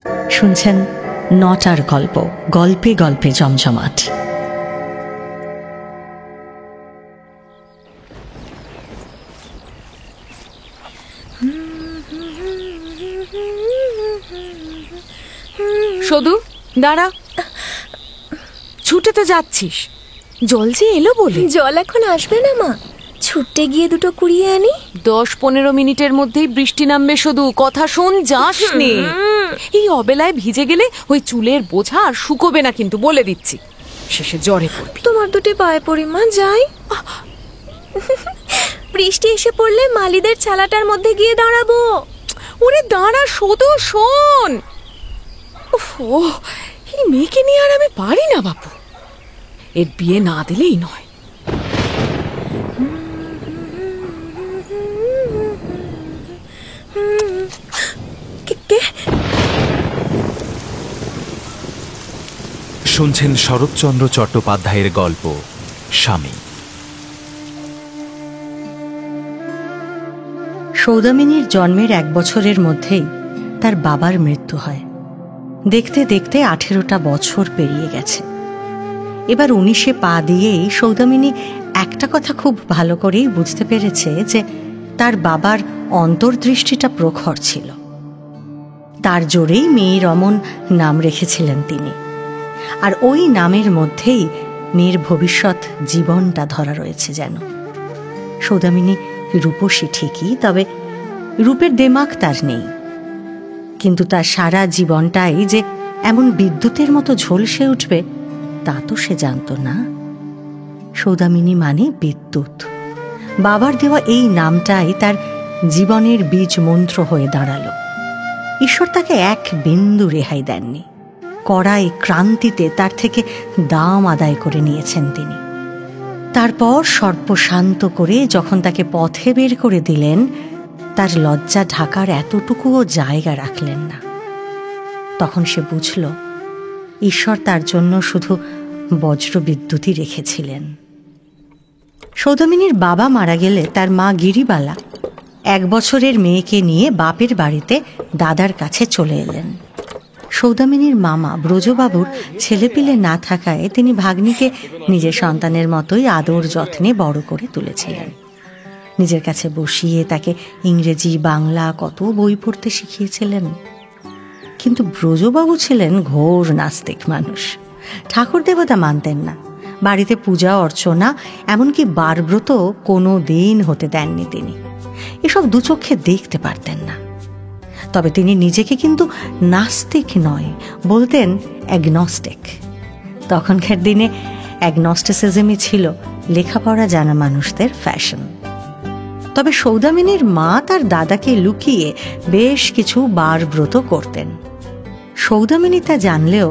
শুনছেন নটার গল্প, গল্পে গল্পে জমজমাট। সদু দাঁড়া, ছুটে তো যাচ্ছিস, জল যে এলো বলে। জল এখন আসবে না মা, ছুটে গিয়ে দুটো কুড়িয়ে আনি। 10-15 মিনিটের মধ্যেই বৃষ্টি নামবে, শুধু কথা শোন, যাস নে। এই অবেলায় ভিজে গেলে ওই চুলের বোঝা আর শুকোবে না কিন্তু, বলে দিচ্ছি, শেষে জ্বরে পড়বি। তোমার দুটি পায়ে পড়ি মা, যাই। বৃষ্টি এসে পড়লে মালিদের চালাটার মধ্যে গিয়ে দাঁড়াবো। ওরে দাঁড়া সদু, শোন। ও এই মেয়েকে নিয়ে আর আমি পারি না বাপু, এর বিয়ে না দিলেই নয়। শুনছেন শরৎচন্দ্র চট্টোপাধ্যায়ের গল্প স্বামী। সৌদামিনীর জন্মের 1 বছরের মধ্যেই তার বাবার মৃত্যু হয়। দেখতে দেখতে 18টা বছর পেরিয়ে গেছে। এবার 19-এ পা দিয়েই সৌদামিনী একটা কথা খুব ভালো করেই বুঝতে পেরেছে যে তার বাবার অন্তর্দৃষ্টিটা প্রখর ছিল। তার জোরেই মেয়ের অমন নাম রেখেছিলেন তিনি, আর ওই নামের মধ্যেই মেয়ের ভবিষ্যৎ জীবনটা ধরা রয়েছে যেন। সৌদামিনী রূপসী ঠিকই, তবে রূপের দেমাক তার নেই। কিন্তু তার সারা জীবনটাই যে এমন বিদ্যুতের মতো ঝলসে উঠবে তা তো সে জানত না। সৌদামিনী মানে বিদ্যুৎ। বাবার দেওয়া এই নামটাই তার জীবনের বীজ মন্ত্র হয়ে দাঁড়ালো। ঈশ্বর তাকে এক বিন্দু রেহাই দেননি। কড়াই ক্রান্তিতে তার থেকে দাম আদায় করে নিয়েছেন তিনি। তারপর সর্বশান্ত করে যখন তাকে পথে বের করে দিলেন, তার লজ্জা ঢাকার এতটুকুও জায়গা রাখলেন না। তখন সে বুঝল ঈশ্বর তার জন্য শুধু বজ্রবিদ্যুৎই রেখেছিলেন। সৌদামিনীর বাবা মারা গেলে তার মা গিরিবালা 1 বছরের মেয়েকে নিয়ে বাপের বাড়িতে দাদার কাছে চলে এলেন। সৌদামিনীর মামা ব্রজবাবুর ছেলেপিলে না থাকায় তিনি ভাগ্নিকে নিজের সন্তানের মতোই আদর যত্নে বড় করে তুলেছিলেন। নিজের কাছে বসিয়ে তাকে ইংরেজি বাংলা কত বই পড়তে শিখিয়েছিলেন। কিন্তু ব্রজবাবু ছিলেন ঘোর নাস্তিক মানুষ। ঠাকুর দেবতা মানতেন না, বাড়িতে পূজা অর্চনা এমনকি বারব্রত কোনো দিন হতে দেননি তিনি। এসব দুচোখে দেখতে পারতেন না। তবে তিনি নিজেকে কিন্তু নাস্তিক নয় বলতেন, অ্যাগনস্টিক। তখনকার দিনে অ্যাগনস্টিসিজমই ছিল লেখাপড়া জানা মানুষদের ফ্যাশন। তবে সৌদামিনীর মা তার দাদাকে লুকিয়ে বেশ কিছু বারব্রত করতেন। সৌদামিনী তা জানলেও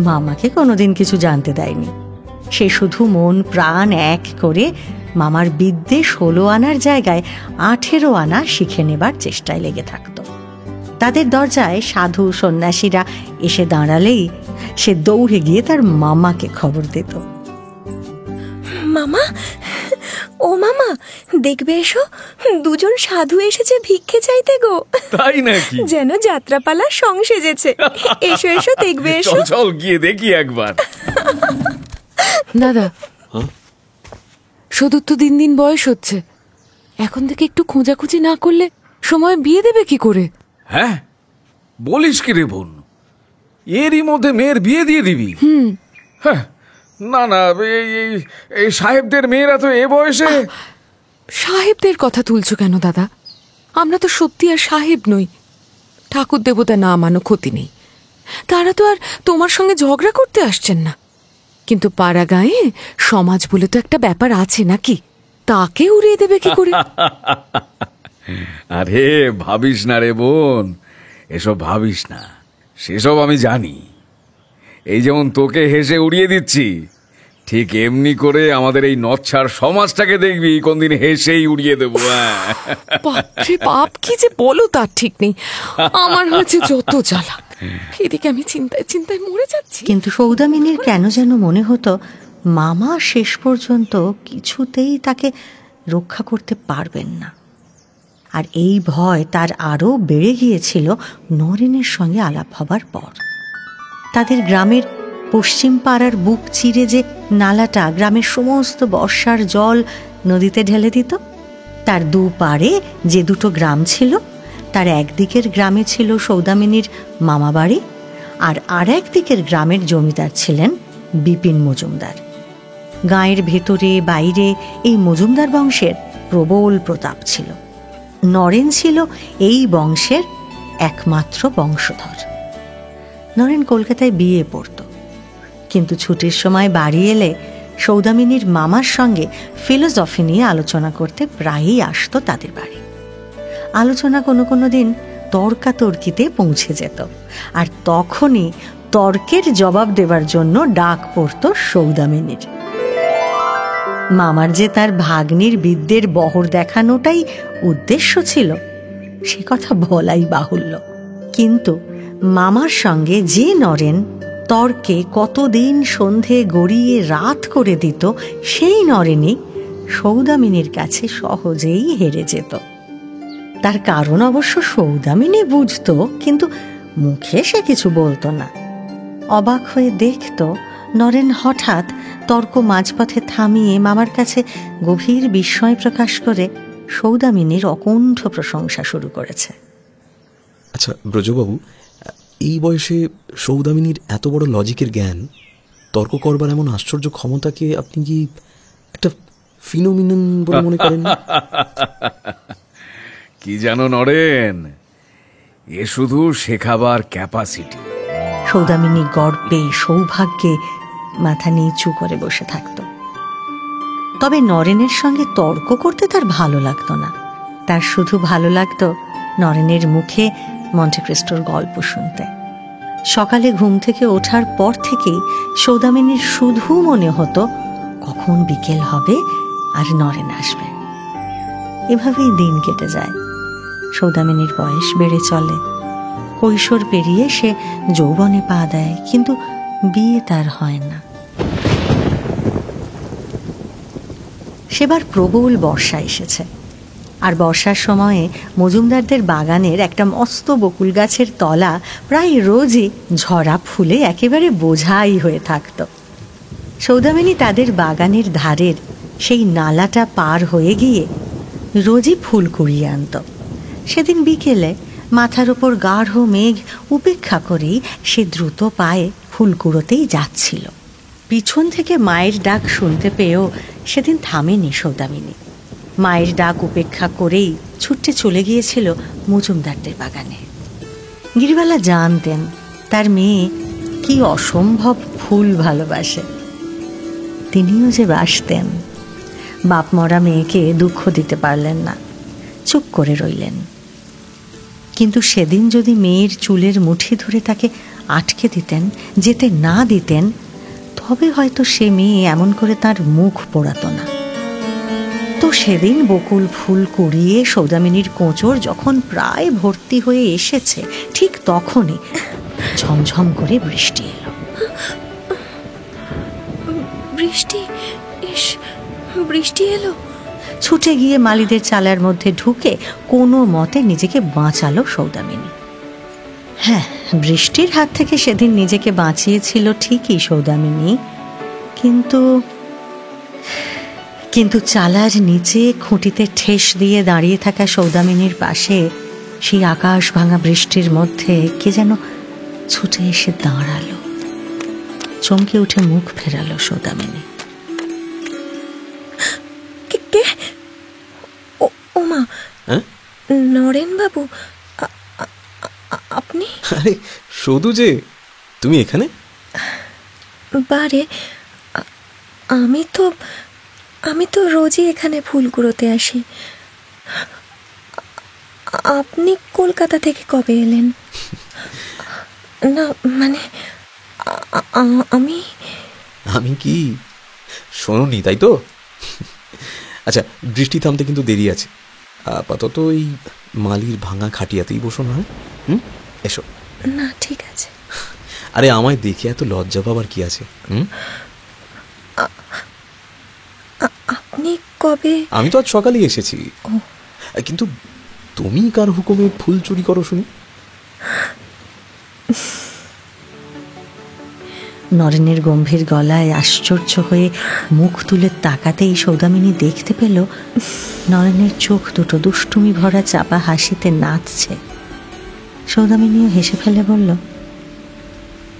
মামাকে কোনোদিন কিছু জানতে দেয়নি। সে শুধু মন প্রাণ এক করে মামার বিদ্যে 16 আনার জায়গায় 18 আনা শিখে নেবার চেষ্টায় লেগে থাকত। তাদের দরজায় সাধু সন্ন্যাসীরা এসে দাঁড়ালেই সে দৌড়ে গিয়ে তার মামাকে খবর দিত। মামা, ও মামা, দেখবে এসো, 2জন সাধু এসেছে ভিক্ষে চাইতে গো। তাই নাকি? যেন যাত্রাপালা সং সেজেছে। এসো এসো, দেখবে এসো। চল গিয়ে দেখি একবার। দাদা, সদুর তো দিন দিন বয়স হচ্ছে, এখন থেকে একটু খোঁজাখুঁজি না করলে সময় বিয়ে দেবে কি করে? হ্যাঁ, বলিস কি রে বোন, এরই মধ্যে মেয়ের বিয়ে দিয়ে দিবি? হ্যাঁ, না না, এই সাহেবদের মেয়েরা তো এ বয়সে। সাহেবদের কথা তুলছো কেন দাদা? আমরা তো সত্যি আর সাহেব নই। ঠাকুর দেবতা না মানো ক্ষতি নেই, তারা তো আর তোমার সঙ্গে ঝগড়া করতে আসছেন না। কিন্তু পাড়া গায়ে সমাজ বলে তো একটা ব্যাপার আছে নাকি, তাকে উড়িয়ে দেবে কি করে? আরে ভাবিস না রে বোন, এসব ভাবিস না, সেসব আমি জানি। এই যেমন তোকে হেসে উড়িয়ে দিচ্ছি, ঠিক এমনি করে আমাদের এই নচ্ছার সমাজটাকে দেখবি কোনদিন হেসেই উড়িয়ে দেবো। বাপরে বাপ, কি যে বলো তার ঠিক নেই। আমার হয়েছে যত জ্বালা, এদিকে আমি চিন্তায় চিন্তায় মরে যাচ্ছি। কিন্তু সৌদামিনীর কেন যেন মনে হতো মামা শেষ পর্যন্ত কিছুতেই তাকে রক্ষা করতে পারবেন না। আর এই ভয় তার আরও বেড়ে গিয়েছিল নরেনের সঙ্গে আলাপ হবার পর। তাদের গ্রামের পশ্চিম পাড়ার বুক চিরে যে নালাটা গ্রামের সমস্ত বর্ষার জল নদীতে ঢেলে দিত, তার দুপাড়ে যে দুটো গ্রাম ছিল, তার একদিকের গ্রামে ছিল সৌদামিনীর মামাবাড়ি, আর আরেক দিকের গ্রামের জমিদার ছিলেন বিপিন মজুমদার। গাঁয়ের ভেতরে বাইরে এই মজুমদার বংশের প্রবল প্রতাপ ছিল। নরেন ছিল এই বংশের একমাত্র বংশধর। নরেন কলকাতায় বিয়ে পড়ত, কিন্তু ছুটির সময় বাড়ি এলে সৌদামিনীর মামার সঙ্গে ফিলোসফি নিয়ে আলোচনা করতে প্রায়ই আসতো তাদের বাড়ি। আলোচনা কোনো কোনো দিন তর্কাতর্কিতে পৌঁছে যেত, আর তখনই তর্কের জবাব দেবার জন্য ডাক পড়ত সৌদামিনীর। মামার যে তার ভাগ্নির বিদ্যের বহর দেখানোটাই উদ্দেশ্য ছিল, সে কথা বলাই বাহুল্য। কিন্তু মামার সঙ্গে যে নরেন তর্কে কতদিন সন্ধে গড়িয়ে রাত করে দিত, সেই নরেনই সৌদামিনীর কাছে সহজেই হেরে যেত। তার কারণ অবশ্য সৌদামিনী বুঝত, কিন্তু মুখে সে কিছু বলতো না। অবাক হয়ে দেখত নরেন হঠাৎ তর্ক মাঝপথে থামিয়ে মামার কাছে গভীর বিস্ময় প্রকাশ করে সৌদামিনীর অকুণ্ঠ প্রশংসা শুরু করেছে। আচ্ছা ব্রজবাবু, এই বয়সে সৌদামিনীর এত বড় লজিকের জ্ঞান, তর্ক করবার এমন আশ্চর্য ক্ষমতাকে আপনি কি একটা ফিনোমিনন বলে মনে করেন? কি জানো নরেন, এ শুধু শেখাবার ক্যাপাসিটি। সৌদামিনী গর্বে সৌভাগ্যে মাথা নিচু করে বসে থাকত। তবে নরেনের সঙ্গে তর্ক করতে তার ভালো লাগতো না। তার শুধু ভালো লাগতো নরেনের মুখে মন্টেক্রিস্টোর গল্প শুনতে। সকালে ঘুম থেকে ওঠার পর থেকেই সৌদামিনীর শুধু মনে হতো কখন বিকেল হবে আর নরেন আসবে। এভাবেই দিন কেটে যায়। সৌদামিনীর বয়স বেড়ে চলে, কৈশোর পেরিয়ে সে যৌবনে পা দেয়, কিন্তু বিয়ে তার হয় না। সেবার প্রবল বর্ষা এসেছে, আর বর্ষার সময়ে মজুমদারদের বাগানের একটা মস্ত বকুল গাছের তলা প্রায় রোজই ঝরা ফুলে একেবারে বোঝাই হয়ে থাকত। সৌদামিনী তাদের বাগানের ধারের সেই নালাটা পার হয়ে গিয়ে রোজই ফুল কুড়িয়ে আনত। সেদিন বিকেলে মাথার ওপর গাঢ় মেঘ উপেক্ষা করেই সে দ্রুত পায়ে ফুল কুড়োতেই যাচ্ছিল। পিছন থেকে মায়ের ডাক শুনতে পেয়েও সেদিন থামেনি সৌদামিনী। মায়ের ডাক উপেক্ষা করেই ছুটে চলে গিয়েছিল মজুমদারদের বাগানে। গিরিবালা জানতেন তার মেয়ে কি অসম্ভব ফুল ভালোবাসে। তিনিও যে বাসতেন। বাপ মরা মেয়েকে দুঃখ দিতে পারলেন না, চুপ করে রইলেন। কিন্তু সেদিন যদি মেয়ের চুলের মুঠি ধরে তাকে আটকে দিতেন, যেতে না দিতেন, তবে হয়তো সে মেয়ে এমন করে তার মুখ পোড়াতো না। তো সেদিন বকুল ফুল কুড়িয়ে সৌদামিনীর কোঁচর যখন প্রায় ভর্তি হয়ে এসেছে, ঠিক তখনই ঝমঝম করে বৃষ্টি এলো। বৃষ্টি এলো। ছুটে গিয়ে মালিদের চালার মধ্যে ঢুকে কোনো মতে নিজেকে বাঁচালো সৌদামিনী। হ্যাঁ, বৃষ্টির হাত থেকে সেদিন নিজেকে বাঁচিয়েছিল ঠিকই সৌদামিনী, কিন্তু চালার নিচে খুঁটিতে ঠেস দিয়ে দাঁড়িয়ে থাকা সৌদামিনীর পাশে সেই আকাশ ভাঙা বৃষ্টির মধ্যে কে যেন ছুটে এসে দাঁড়ালো। চমকে উঠে মুখ ফেরালো সৌদামিনী। কে? ও মা, নরেন বাবু, আপনি? আরে শুধু যে তুমি এখানে? বারে, আমি তো রোজই এখানে ফুল কুড়োতে আসি। আপনি কলকাতা থেকে কবে এলেন? না মানে আমি কি শোনোনি তাই তো? আচ্ছা, বৃষ্টি থামতে কিন্তু দেরি আছে। আপাতত এই মালির ভাঙা খাটিয়াতেই বসো না। এসো না। ঠিক আছে। আরে আমায় দেখে এত লজ্জা পাবার কি আছে? আপনি কবে? আমি তো আজ সকালেই এসেছি, কিন্তু তুমি কার হুকুমে ফুল চুরি করো শুনি? নরেনের গম্ভীর গলায় আশ্চর্য হয়ে মুখ তুলে তাকাতেই সৌদামিনী দেখতে পেল নরেনের চোখ দুটো দুষ্টুমি ভরা চাপা হাসিতে নাচছে। সৌদামিনীও হেসে ফেলে বলল,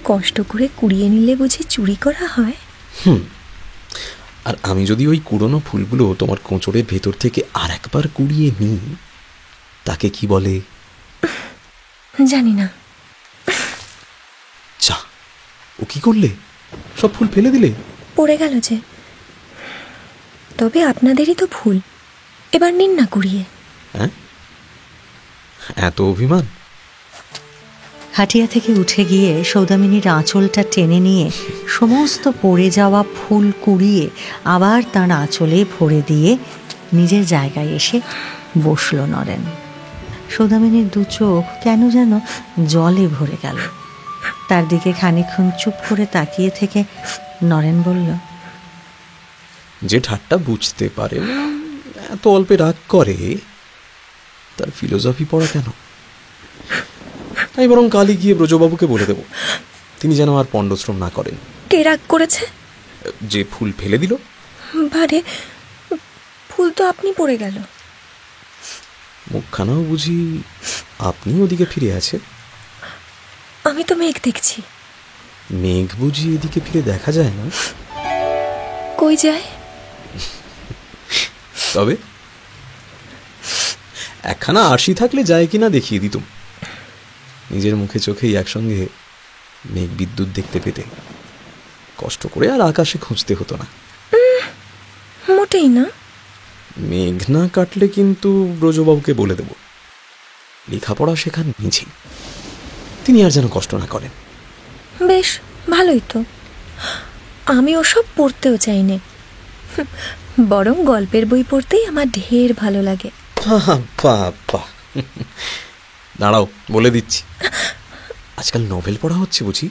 কষ্ট করে কুড়িয়ে নিলে বুঝি চুরি করা হয়? আর আমি যদি ওই কুড়োনো ফুলগুলো তোমার কোঁচড়ের ভেতর থেকে আর একবার কুড়িয়ে নিই, তাকে কি বলে? জানি না। যা, ও কি করলে? সব ফুল ফেলে দিলে? পড়ে গেল যে। তবে আপনাদেরই তো ফুল, এবার নিন না কুড়িয়ে। হ্যাঁ, এত অভিমান? খাটিয়া থেকে উঠে গিয়ে সৌদামিনীর আঁচলটা টেনে নিয়ে সমস্ত পড়ে যাওয়া ফুল কুড়িয়ে আবার তার আঁচলে ভরে দিয়ে নিজের জায়গায় এসে বসল নরেন। সৌদামিনীর দু চোখ কেন যেন জলে ভরে গেল। তার দিকে খানিকক্ষণ চুপ করে তাকিয়ে থেকে নরেন বলল, যে ঠাট্টা বুঝতে পারে না, এত অল্পে রাগ করে, তার ফিলোসফি পড়া কেন? আমি বরং কালই গিয়ে ব্রজবাবুকে বলে দেব, তিনি যেন আর পণ্ডশ্রম না করেন। কে রাগ করেছে? যে ফুল ফেলে দিল। বারে, ফুল তো আপনি পড়ে গেল। মুখখানাও বুঝি আপনি ওদিকে ফিরে আছে? আমি তো মেঘ দেখছি। মেঘ বুঝি এদিকে ফিরে দেখা যায় না? কই যায়? তবে একখানা আরশি থাকলে যায় কিনা দেখিয়ে দিতুম। নিজের মুখে চোখেই একসঙ্গে মেঘ বিদ্যুৎ দেখতে পেতে কষ্ট করে আর আকাশে খুঁজতে হতো না। মোটেই না। মেঘ না কাটলে কিন্তু ব্রজবাবুকে বলে দেব, লেখাপড়া শেখান নিঝি, তিনি আর যেন কষ্ট না করেন। বেশ, ভালোই তো। আমি ওসব পড়তেও চাই না, বরং গল্পের বই পড়তেই আমার ঢের ভালো লাগে। বাবা, দাঁড়াও বলে দিচ্ছি। আজকাল নভেল পড়া হচ্ছে বুঝি?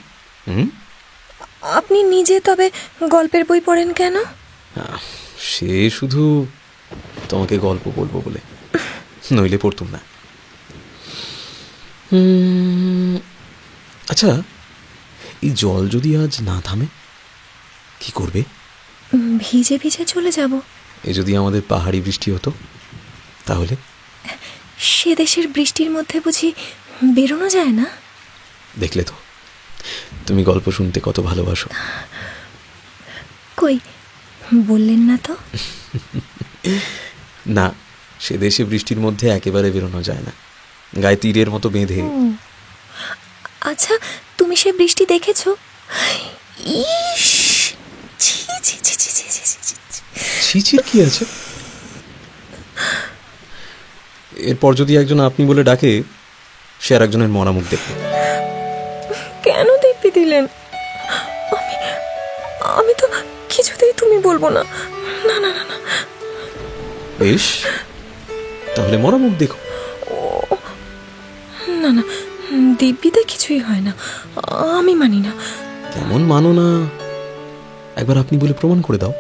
আপনি নিজে তবে গল্পের বই পড়েন কেন? সে শুধু তোমাকে গল্প বলবো বলে, নইলে পড়তুম না। আচ্ছা, এই জল যদি আজ না থামে কি করবে? ভিজে ভিজে চলে যাব। এ যদি আমাদের পাহাড়ি বৃষ্টি হতো তাহলে? সে দেশের বৃষ্টির মধ্যে বুঝি বেরোনো যায় না? দেখলে তো, তুমি গল্প শুনতে কত ভালোবাসো। কই, বললেন না তো? না, সে দেশে বৃষ্টির মধ্যে একেবারে বেরোনো যায় না, গায়ে তীরের মতো বেঁধে। আচ্ছা, তুমি সে বৃষ্টি দেখেছো? ইস, ছি ছি ছি ছি ছি ছি ছি। ছিচির কি আছে? এরপর যদি একজন আপনি বলে ডাকে, সে আর একজনের মরা মুখ দেখবে। কেন দিব্যি দিলেন? আমি তো কিছুতেই তুমি বলবো না। না না না না। বেশ, তাহলে মরা মুখ দেখো। না না, দিব্যিতে কিছুই হয় না, আমি মানি না। কেমন মানো না, একবার আপনি বলে প্রমাণ করে দাও।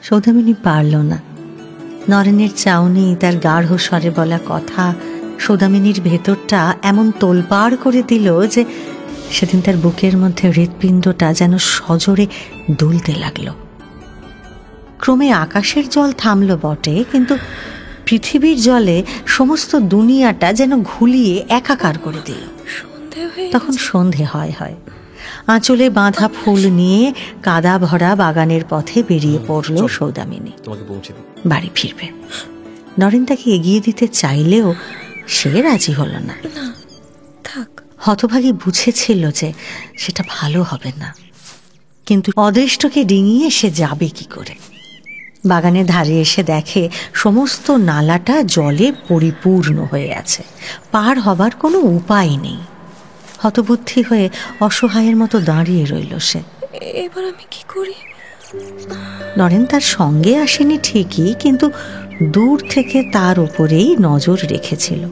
সৌদামিনী পারল না। নরেনের চাউনি, তার গাঢ় স্বরে বলা কথা সৌদামিনীর ভেতরটা এমন তোলপাড় করে দিল যে সেদিন তার বুকের মধ্যে হৃৎপিণ্ডটা যেন সজোরে দুলতে লাগলো। ক্রমে আকাশের জল থামল বটে, কিন্তু পৃথিবীর জলে সমস্ত দুনিয়াটা যেন ঘুলিয়ে একাকার করে দিল। তখন সন্ধে হয়। আঁচলে বাঁধা ফুল নিয়ে কাদা ভরা বাগানের পথে বেরিয়ে পড়ল সৌদামিনী। বাড়ি ফিরবে। নরেন তাকে এগিয়ে দিতে চাইলেও সে রাজি হলো না। থাক। হতভাগী বুঝেছিল যে সেটা ভালো হবে না, কিন্তু অদৃষ্টকে ডিঙিয়ে সে যাবে কি করে? বাগানের ধারে এসে দেখে সমস্ত নালাটা জলে পরিপূর্ণ হয়ে আছে, পার হবার কোনো উপায় নেই। হতবুদ্ধি হয়ে অসহায়ের মতো দাঁড়িয়ে রইল সে। এবার আমি কি করি? নরেন তার সঙ্গে আসেনি ঠিকই, কিন্তু দূর থেকে তার উপরেই নজর রেখেছিল।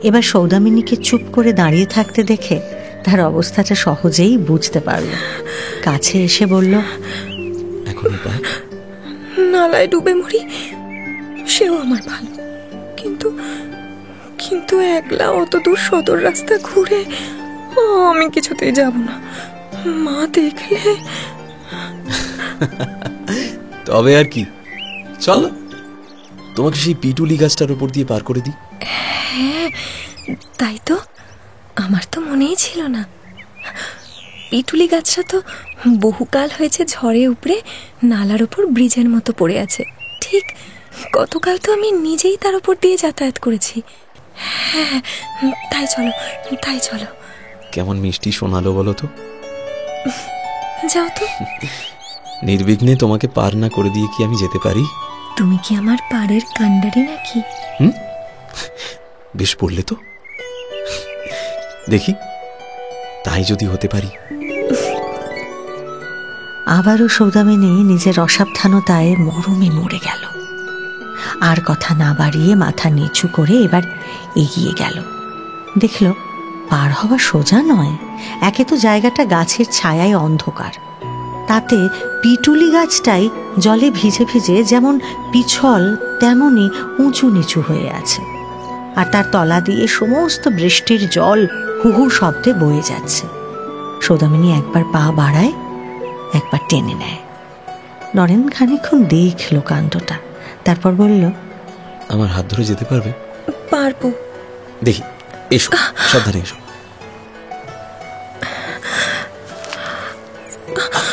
এবার সৌদামিনীকে চুপ করে দাঁড়িয়ে থাকতে দেখে তার অবস্থাটা সহজেই বুঝতে পারল। কাছে এসে বলল, এখন উপায়? নালায় ডুবে মরি। সেও আমার ভালো, কিন্তু কিন্তু একলা অত দূর সদর রাস্তা ঘুরে আমি কিছুতেই যাব না। মা দেখলে। তবে আর কি, চলো তোমাকে সেই পিটুলি গাছটার উপর দিয়ে পার করে দিই। হ্যাঁ, তাই তো, আমার তো মনেই ছিল না। পিটুলি গাছটা তো বহুকাল হয়েছে ঝড়ে উপড়ে নালার উপর ব্রিজের মতো পড়ে আছে। ঠিক গতকাল তো আমি নিজেই তার উপর দিয়ে যাতায়াত করেছি। হ্যাঁ, তাই চলো, তাই চলো। কেমন মিষ্টি শোনালো বলো তো। যাও তো। নির্বিঘ্নে তোমাকে পার না করে দিয়ে কি আমি যেতে পারি? তুমি কি আমার পাড়ের কাণ্ডারি নাকি? বেশ পড়লে তো, দেখি তাই যদি হতে পারি। আবারও সৌদামিনী নিজের অসাবধানতায় মরমে মরে গেল। আর কথা না বাড়িয়ে মাথা নিচু করে এবার এগিয়ে গেল। দেখল পার হওয়া সোজা নয়। একে তো জায়গাটা গাছের ছায়ায় অন্ধকার, তাতে পিটুলি গাছটাই জলে ভিজে ভিজে যেমন পিছল তেমনি উঁচু নিচু হয়ে আছে, আর তার তলা দিয়ে সমস্ত বৃষ্টির জল হুহু শব্দে বয়ে যাচ্ছে। সৌদামিনী একবার পা বাড়ায়, একবার টেনে নেয়। নরেন খানিকক্ষণ দেখল কাণ্ডটা, তারপর বলল, আমার হাত ধরে যেতে পারবে? পারবো। দেখি, এসো, সাবধানে এসো।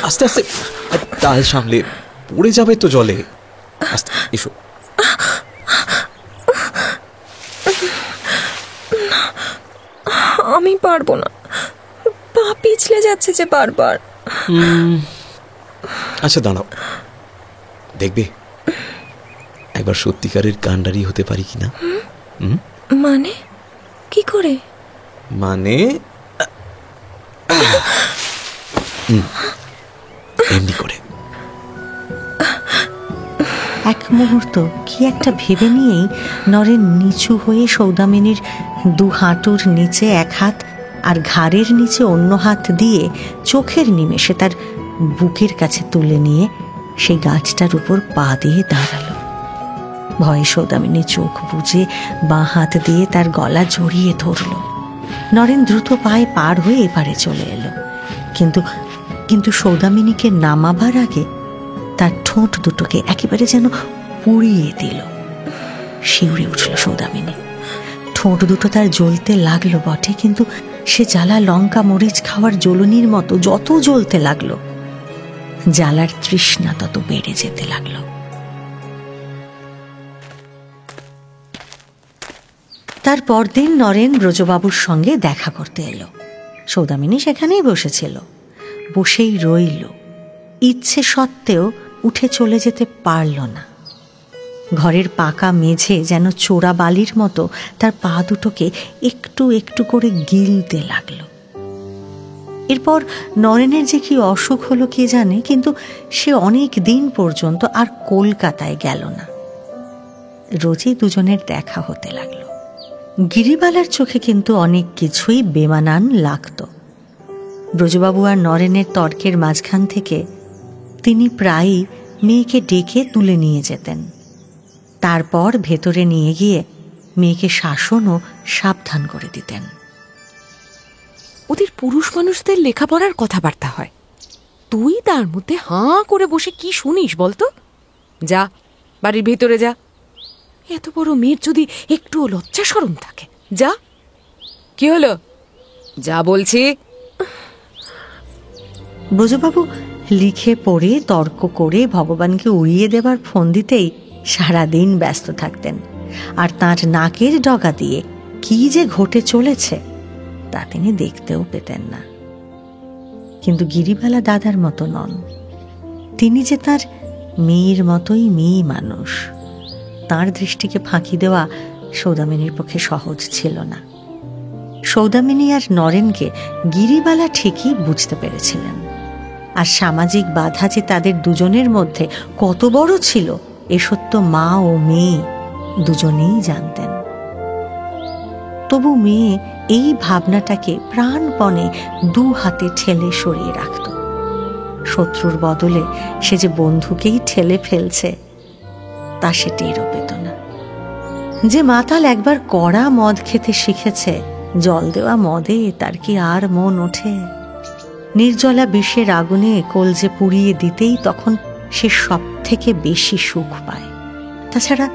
আস্তে আস্তে, তাল সামলে, পড়ে যাবে তো জলে। আস্তে এসো। আমি পারবো না, পা পিছলে যাচ্ছে যে বারবার। আচ্ছা দাঁড়াও, দেখবে একবার সত্যিকারের কাণ্ডারি হতে পারি কিনা। মানে কি করে? মানে এমনি করে। এক মুহূর্ত কি একটা ভেবে নিয়েই নরেন নিচু হয়ে সৌদামিনীর দু হাঁটুর নিচে এক হাত আর ঘাড়ের নিচে অন্য হাত দিয়ে চোখের নিমেষে তার বুকের কাছে তুলে নিয়ে সেই গাছটার উপর পা দিয়ে দাঁড়ালো। ভয়ে সৌদামিনী চোখ বুজে বাঁ হাত দিয়ে তার গলা জড়িয়ে ধরল। নরেন দ্রুত পায়ে পার হয়ে এপারে চলে এলো, কিন্তু সৌদামিনীকে নামাবার আগে তার ঠোঁট দুটোকে একেবারে যেন পুড়িয়ে দিল। শিউরে উঠল সৌদামিনী। ঠোঁট দুটো তার জ্বলতে লাগলো বটে, কিন্তু সে জ্বালা লঙ্কা মরিচ খাওয়ার জ্বলনির মতো যত জ্বলতে লাগলো, জ্বালার তৃষ্ণা তত বেড়ে যেতে লাগলো। তার পরদিন নরেন ব্রজবাবুর সঙ্গে দেখা করতে এলো। সৌদামিনী সেখানেই বসেছিল, বসেই রইল। ইচ্ছে সত্ত্বেও উঠে চলে যেতে পারল না। ঘরের পাকা মেঝে যেন চোরা বালির মতো তার পা দুটোকে একটু একটু করে গিলতে লাগলো। এরপর নরেনের যে কি অসুখ হলো কে জানে, কিন্তু সে অনেক দিন পর্যন্ত আর কলকাতায় গেল না। রোজই দুজনের দেখা হতে লাগলো। গিরিবালার চোখে কিন্তু অনেক কিছুই বেমানান লাগতো। ব্রজবাবু আর নরেনের তর্কের মাঝখান থেকে তিনি প্রায়ই মেয়েকে ডেকে তুলে নিয়ে যেতেন। তারপর ভেতরে নিয়ে গিয়ে মেয়েকে শাসন ও সাবধান করে দিতেন। ওদের পুরুষ মানুষদের লেখাপড়ার কথাবার্তা হয়, তুই তার মধ্যে হাঁ করে বসে কি শুনিস বলতো? যা, বাড়ির ভেতরে যা। এত বড় মেয়ের যদি একটুও লজ্জা শরম থাকে, যা। কি হলো? যা বলছি। ব্রজবাবু লিখে পড়ে তর্ক করে ভগবানকে উড়িয়ে দেবার ফোন দিতেই সারাদিন ব্যস্ত থাকতেন, আর তাঁর নাকের ডগা দিয়ে কি যে ঘটে চলেছে তা তিনি দেখতেও পেতেন না। কিন্তু গিরিবালা দাদার মতো নন। তিনি যে তার মেয়ের মতোই মেয়ে মানুষ, তাঁর দৃষ্টিকে ফাঁকি দেওয়া সৌদামিনীর পক্ষে সহজ ছিল না। সৌদামিনী আর নরেনকে গিরিবালা ঠিকই বুঝতে পেরেছিলেন, আর সামাজিক বাধা যে তাদের দুজনের মধ্যে কত বড় ছিল এ সত্য মা ও মেয়ে দুজনেই জানতেন। তবু মেয়ে এই ভাবনাটাকে প্রাণপণে দু হাতে ঠেলে সরিয়ে রাখত। শত্রুর বদলে সে যে বন্ধুকেই ঠেলে ফেলছে তা সে টেরও পেত না। যে মাতাল একবার কড়া মদ খেতে শিখেছে, জল দেওয়া মদে তার কি আর মন ওঠে? নির্জলা বিষের আগুনে কলজে পুড়িয়ে দিতেই তখন সে সব থেকে বেশি সুখ পায়। তাছাড়া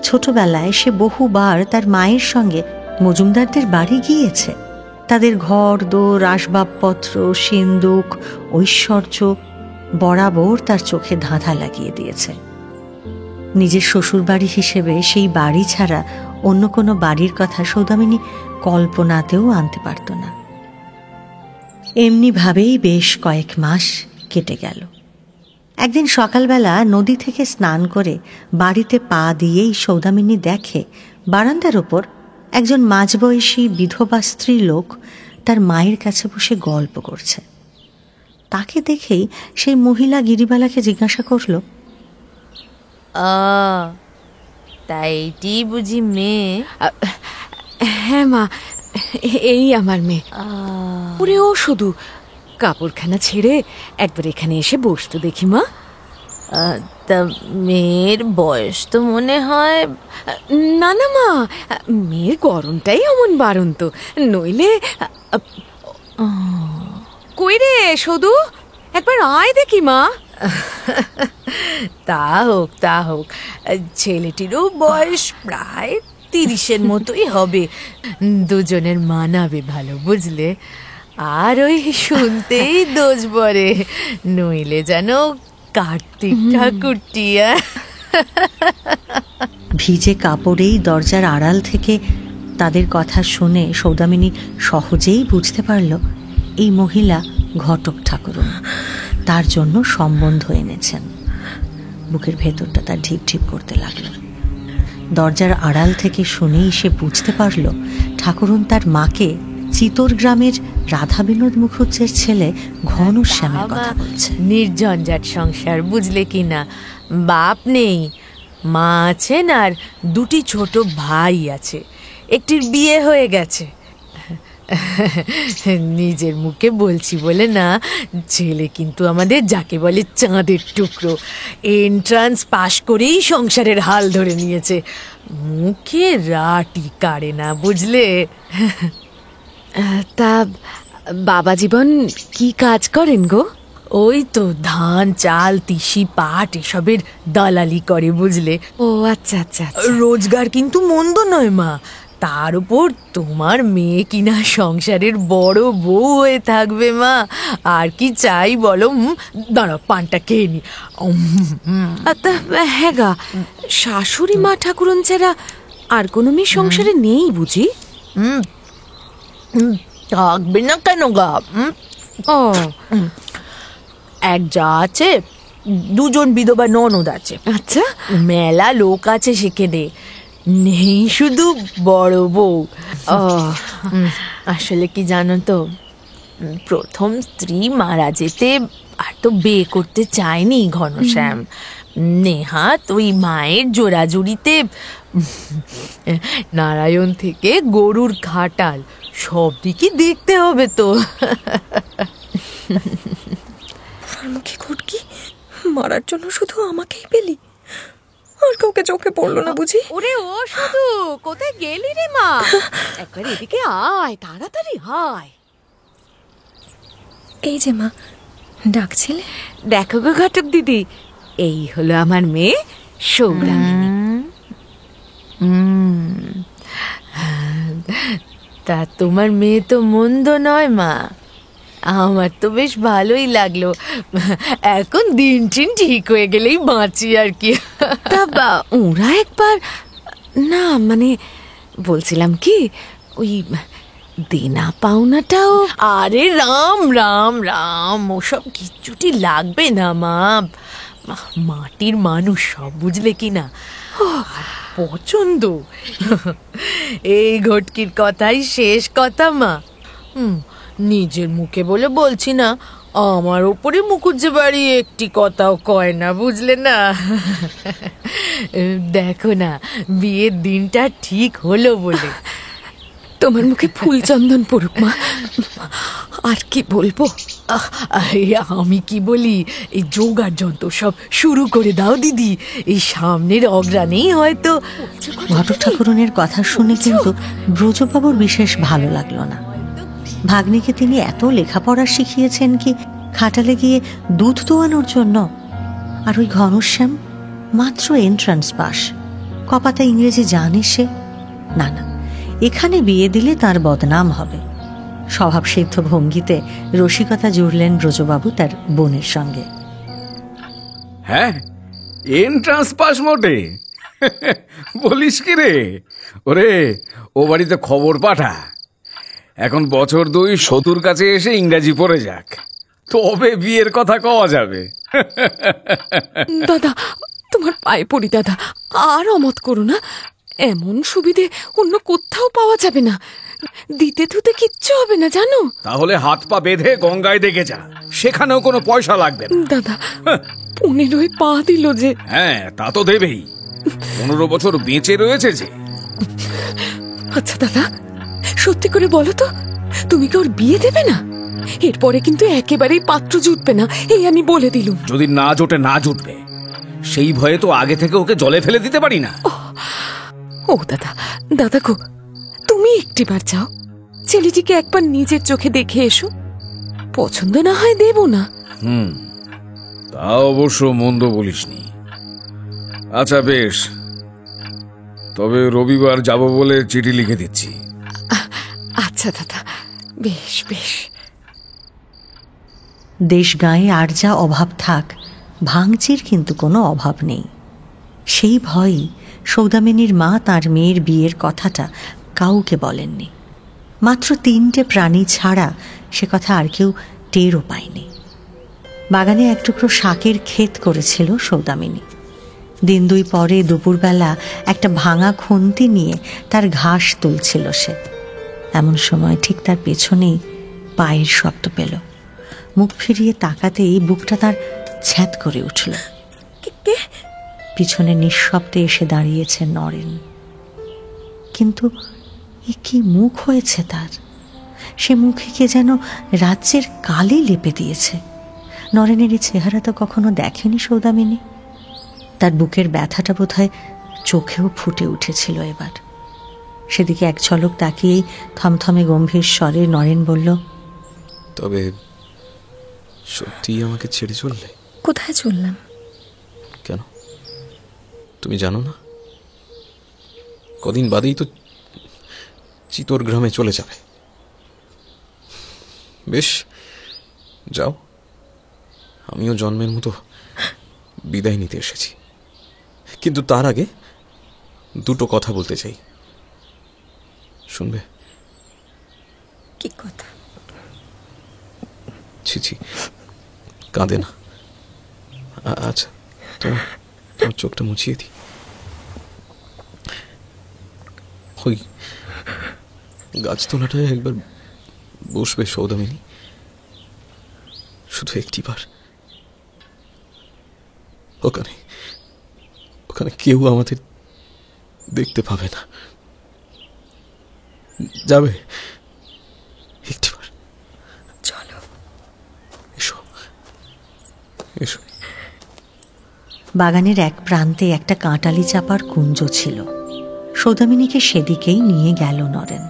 ছোটবেলায় সে বহুবার তার মায়ের সঙ্গে মজুমদারদের বাড়ি গিয়েছে। তাদের ঘর দোর, আসবাবপত্র, সিন্দুক, ঐশ্বর্য বরাবর তার চোখে ধাঁধা লাগিয়ে দিয়েছে। নিজের শ্বশুরবাড়ি হিসেবে সেই বাড়ি ছাড়া অন্য কোনো বাড়ির কথা সৌদামিনী কল্পনাতেও আনতে পারত না। এমনিভাবেই বেশ কয়েক মাস কেটে গেল। একদিন সকালবেলা নদী থেকে স্নান করে বাড়িতে পা দিয়েই সৌদামিনী দেখে বারান্দার ওপর একজন মাঝবয়সী বিধবা স্ত্রী লোক তার মায়ের কাছে বসে গল্প করছে। তাকে দেখেই সেই মহিলা গিরিবালাকে জিজ্ঞাসা করল, তাইটি বুঝি মেয়ে? হ্যাঁ মা, এই আমার মেয়ে। ওরে ও শুধু কাপড়খানা ছেড়ে একবার এখানে এসে বসতো দেখি মা। তা মেয়ের বয়স তো মনে হয়। না না মা, মেয়ের গরমটাই এমন বারন্ত, নইলে কই রে শুধু একবার আয় দেখি মা। তা হোক, ছেলেটিরও বয়স প্রায় 30-এর মতোই হবে। দুজনের মানাবে ভালো, বুঝলে? আর ওই শুনতেই দোষ বরে, নইলে যেন কার্তিক ঠাকুরটিয়া। ভিজে কাপড়েই দরজার আড়াল থেকে তাদের কথা শুনে সৌদামিনী সহজেই বুঝতে পারল এই মহিলা ঘটক ঠাকুরন তার জন্য সম্বন্ধ এনেছেন। বুকের ভেতরটা তার ঢিপ ঢিপ করতে লাগলো। দরজার আড়াল থেকে শুনেই সে বুঝতে পারল ঠাকুরন তার মাকে চিতোর গ্রামের রাধা বিনোদ মুখুজ্জের ছেলে ঘনশ্যামের কথা বলছে। নির্ঝঞ্ঝাট সংসার, বুঝলে কি না? বাপ নেই, মা আছেন আর 2টি ছোট ভাই আছে। একটির বিয়ে হয়ে গেছে। নিজের মুখে বলছি বলে না, ছেলে কিন্তু আমাদের যাকে বলে চাঁদের টুকরো। এন্ট্রান্স পাশ করেই সংসারের হাল ধরে নিয়েছে। মুখে রাটি কাড়ে না, বুঝলে? তা বাবা জীবন কি কাজ করেন গো? ওই তো ধান, চাল, তিসি, পাট এসবের দালালি করে, বুঝলে? ও আচ্ছা আচ্ছা। রোজগার কিন্তু মন্দ নয় মা। তার উপর তোমার মেয়ে কিনা সংসারের বড় বউ হয়ে থাকবে মা। আর কি চাই বলো? দাঁড়াও, পানটা খেয়ে নি। হ্যাঁ গা, শাশুড়ি মা ঠাকুরন ছাড়া আর কোনো মেয়ে সংসারে নেই বুঝি? থাকবে না কেন গা? ও, এক যা আছে, 2জন বিধবা ননদ আছে। আচ্ছা, মেলা লোক আছে সেখানে, নেই শুধু বড় বউ। ও আসলে কি জানো তো, প্রথম স্ত্রী মারা যেতে আর তো বিয়ে করতে চায়নি ঘনশ্যাম। নেহাত ওই মায়ের জোড়াজুড়িতে নারায়ণ থেকে গরুর ঘাটাল সব দিকই দেখতে হবে তো। মুখে ঘুটকি মারার জন্য শুধু আমাকেই পেলি, আর কাউকে চোখে পড়লো না বুঝি? ওরে ও শুধু কোথায় গেলি রে মা? একবার এদিকে আয়, তাড়াতাড়ি আয়। এই যে মা, ডাকছিলে? দেখো গো ঘটক দিদি, এই হলো আমার মেয়ে সৌদামিনী। তা তোমার মেয়ে তো মন্দ নয় মা, আমার তো বেশ ভালোই লাগলো। এখন দিন টিন ঠিক হয়ে গেলেই বাঁচি আর কি। তা ওরা একবার না, মানে বলছিলাম কি, ওই দেনা পাওনাটাও। আরে রাম রাম রাম, ওসব কিচ্ছুটি লাগবে না মা। মাটির মানুষ সব, বুঝলে কি না? আর পছন্দ, এই ঘটকির কথাই শেষ কথা মা। নিজের মুখে বলে বলছি না, আমার ওপরে মুখুজ্জে বাড়ি একটি কথাও কয় না, বুঝলে না? দেখো না, বিয়ের দিনটা ঠিক হলো বলে। তোমার মুখে ফুল চন্দন পড়ুক মা, আর কি বলবো? আমি কি বলি, এই যোগার যন্ত্র সব শুরু করে দাও দিদি, এই সামনের অগ্রাণেই হয়তো। ঘটক ঠাকুরনের কথা শুনে কিন্তু ব্রজবাবুর বিশেষ ভালো লাগলো না। ভাগ্নিকে তিনি এত লেখাপড়া শিখিয়েছেন কি খাটালে গিয়ে দুধ দোয়ানোর জন্য? আর ওই ঘনশ্যাম মাত্র এন্ট্রান্স পাস, কপাতা ইংরেজি জানে সে? না না, এখানে বিয়ে দিলে তার বদনাম হবে। স্বভাবসিদ্ধ ভঙ্গিতে রসিকতা জুড়লেন ব্রজবাবু তার বোনের সঙ্গে। হ্যাঁ, এন্ট্রান্স পাস মোটে? বলিস কি রে? ওরে, ও বাড়িতে খবর পাঠা, এখন বছর 2 শতুর কাছে এসে ইংরাজি পড়ে যাক, তবে বিয়ের কথা কওয়া যাবে। দাদা, তোমার পায়ে পড়ি দাদা, আর অমত করো না। এমন সুবিধে অন্য কোথাও পাওয়া যাবে না। দিতে থুতে কিচ্ছু হবে না জানো। তাহলে হাত পা বেঁধে গঙ্গায় দেখে যা, সেখানেও কোনো পয়সা লাগবে না। দাদা, 15 পা দিল যে। হ্যাঁ, তা তো দেবেই, 15 বছর বেঁচে রয়েছে যে। আচ্ছা দাদা, সত্যি করে বলো তো, তুমি কি ওর বিয়ে দেবে না? এরপরে কিন্তু একেবারেই পাত্র জুটবে না, এই আমি বলে দিলুম। যদি না জোটে না জুটবে, সেই ভয়ে তো আগে থেকে ওকে জলে ফেলে দিতে পারি না। ও দাদা, দাদা গো, তুমি একটিবার যাও, ছেলেটিকে একবার নিজের চোখে দেখে এসো। পছন্দ না হয় দেব না। তা অবশ্য মন্দ বলিসনি। আচ্ছা বেশ, তবে রবিবার যাব বলে চিঠি লিখে দিচ্ছি। আচ্ছা দাদা, বেশ বেশ। দেশ গায়ে আর যা অভাব থাক, ভাঙচির কিন্তু কোনো অভাব নেই। সেই ভয়ই সৌদামিনীর মা তার মেয়ের বিয়ের কথাটা কাউকে বলেননি। মাত্র 3টে প্রাণী ছাড়া সে কথা আর কেউ টেরও পায়নি। বাগানে এক টুকরো শাকের ক্ষেত করেছিল সৌদামিনী। 2 দিন পরে দুপুরবেলা একটা ভাঙা খুন্তি নিয়ে তার ঘাস তুলছিল সে। এমন সময় ঠিক তার পেছনেই পায়ের শব্দ পেল। মুখ ফিরিয়ে তাকাতেই বুকটা তার ছ্যাঁত করে উঠল। পিছনে নিঃশব্দে এসে দাঁড়িয়েছে নরেন। কিন্তু এ কি মুখ হয়েছে তার! সে মুখে কে যেন রাজ্যের কালি লেপে দিয়েছে। নরেনের এই চেহারা তো কখনো দেখেনি সৌদামিনী। তার বুকের ব্যথাটা বোধহয় চোখেও ফুটে উঠেছিল এবার। সেদিকে এক ঝলক তাকিয়েই থমথমে গম্ভীর স্বরে নরেন বলল, তবে সত্যি আমাকে ছেড়ে চললে? কোথায় চললাম? কেন, তুমি জানো না? কদিন বাদেই তো চিতোর গ্রামে চলে যাবে। বেশ, যাও, আমিও জন্মের মতো বিদায় নিতে এসেছি। কিন্তু তার আগে 2টো কথা বলতে চাই, শুনবে? কি কথা? ছি ছি, কাঁদে না। আচ্ছা, তোমার চোখটা মুছিয়ে দিই। ওই গাছতলাটায় একবার বসবে সৌদামিনী, শুধু একটিবার। ওখানে ওখানে কেউ আমাদের দেখতে পাবে না। যাবে একটিবার? চলো, এসো এসো। বাগানের এক প্রান্তে একটা কাঁটালি চাপার কুঞ্জ ছিল। সৌদামিনীকে সেদিকেই নিয়ে গেল নরেন।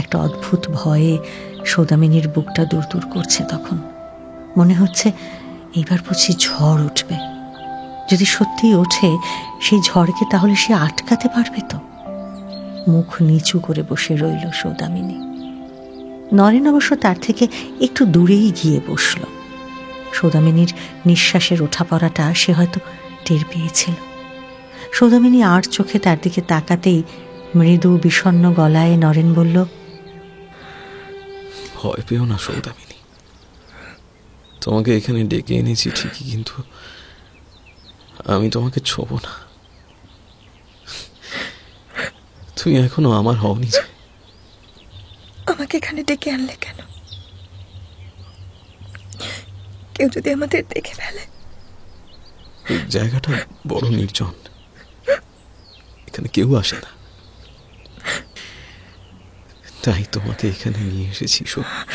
একটা অদ্ভুত ভয়ে সৌদামিনীর বুকটা দূর দূর করছে তখন। মনে হচ্ছে এইবার বুঝি ঝড় উঠবে। যদি সত্যি ওঠে, সেই ঝড়কে তাহলে সে আটকাতে পারবে তো? মুখ নিচু করে বসে রইল সৌদামিনী। নরেন অবশ্য তার থেকে একটু দূরেই গিয়ে বসল। সৌদামিনীর নিঃশ্বাসের ওঠা পড়াটা সে হয়তো টের পেয়েছিল। সৌদামিনী আর চোখে তার দিকে তাকাতেই মৃদু বিষণ্ণ গলায় নরেন বলল, ভয় পেও না সৌদামিনী, তোমাকে এখানে ডেকে এনেছি ঠিকই, কিন্তু আমি তোমাকে ছোব না। তুমি এখনো আমার হওনি যে। আমাকে এখানে ডেকে আনলে কেন? কেউ যদি আমাদের দেখে ফেলে? এই জায়গাটা বড় নির্জন, এখানে কেউ আসে না। তাই তোমাকে এখানে নিয়ে এসেছি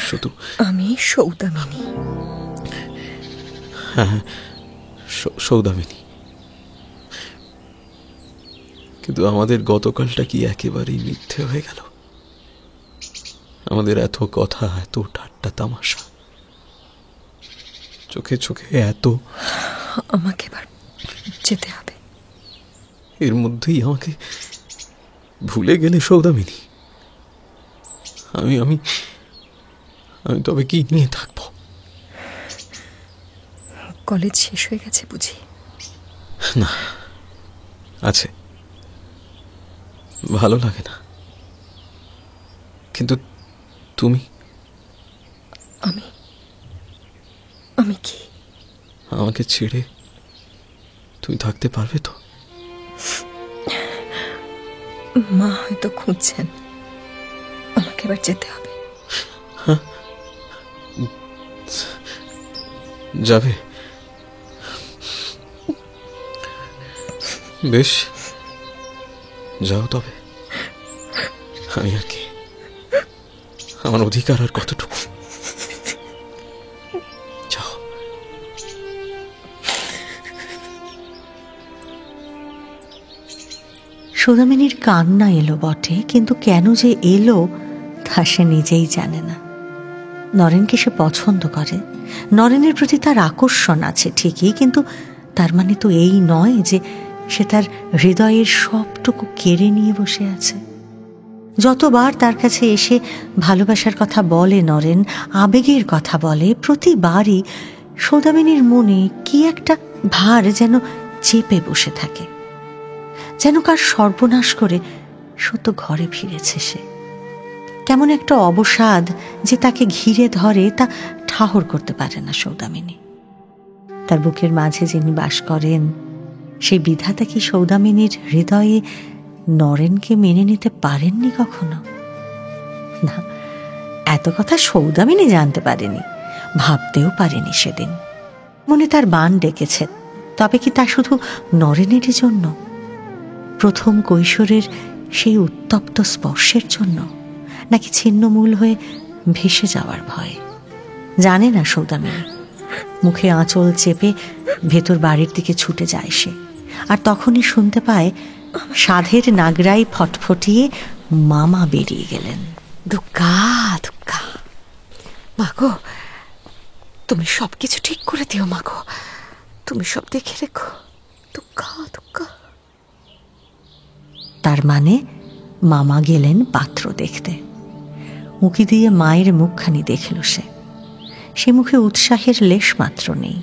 শুধু। আমি সৌদামিনী। হ্যাঁ, সৌদামিনী। কিন্তু আমাদের গতকালটা কি একেবারেই মিথ্যে হয়ে গেল? আমাদের এত কথা, এত ঠাট্টা তামাশা, চোখে চোখে এত। আমাকে এবার যেতে হবে। এর মধ্যেই আমাকে ভুলে গেলে সৌদামিনী? আমি আমি আমি তবে কি নিয়ে থাকবো? কলেজ শেষ হয়ে গেছে বুঝি? না, আছে, ভালো লাগে না। কিন্তু তুমি? আমি আমি কি? আমাকে ছেড়ে তুমি থাকতে পারবে তো? মা হয়তো খুঁজছেন, আমাকে এবার যেতে হবে। যাবে? বেশ, যাও তবে। আমি আর কি, আমার অধিকার আর কতটুকু? যাও। সৌদামিনীর কান্না এলো বটে, কিন্তু কেন যে এলো তা সে নিজেই জানে না। নরেনকে সে পছন্দ করে, নরেনের প্রতি তার আকর্ষণ আছে ঠিকই, কিন্তু তার মানে তো এই নয় যে সে তার হৃদয়ের সবটুকু কেড়ে নিয়ে বসে আছে। যতবার তার কাছে এসে ভালোবাসার কথা বলে নরেন, আবেগের কথা বলে, প্রতিবারই সৌদামিনীর মনে কি একটা ভার যেন চেপে বসে থাকে, যেন কার সর্বনাশ করে সত্য ঘরে ফিরেছে সে। কেমন একটা অবসাদ যে তাকে ঘিরে ধরে, তা ঠাহর করতে পারে না সৌদামিনী। তার বুকের মাঝে যিনি বাস করেন, সেই বিধাতা কি সৌদামিনীর হৃদয়ে নরেনকে মেনে নিতে পারেননি কখনো? না, এত কথা সৌদামিনী জানতে পারেনি, ভাবতেও পারেনি সেদিন। মনে তার বান ডেকেছে, তবে কি তা শুধু নরেনেরই জন্য? প্রথম কৈশোরের সেই উত্তপ্ত স্পর্শের জন্য, নাকি ছিন্নমূল হয়ে ভেসে যাওয়ার ভয়? জানে না সৌদামিনী। মুখে আঁচল চেপে ভেতর বাড়ির দিকে ছুটে যায় সে, আর তখনই শুনতে পায় সাধের নাগরাই ফটফটিয়ে মামা বেরিয়ে গেলেন। দুগ্গা দুগ্গা, মাগো তুমি সবকিছু ঠিক করে দিও মাগো, তুমি সব দেখে রেখো। দুগ্গা দুগ্গা। তার মানে মামা গেলেন পাত্র দেখতে। উঁকি দিয়ে মায়ের মুখখানি দেখল সে মুখে উৎসাহের লেশ মাত্র নেই।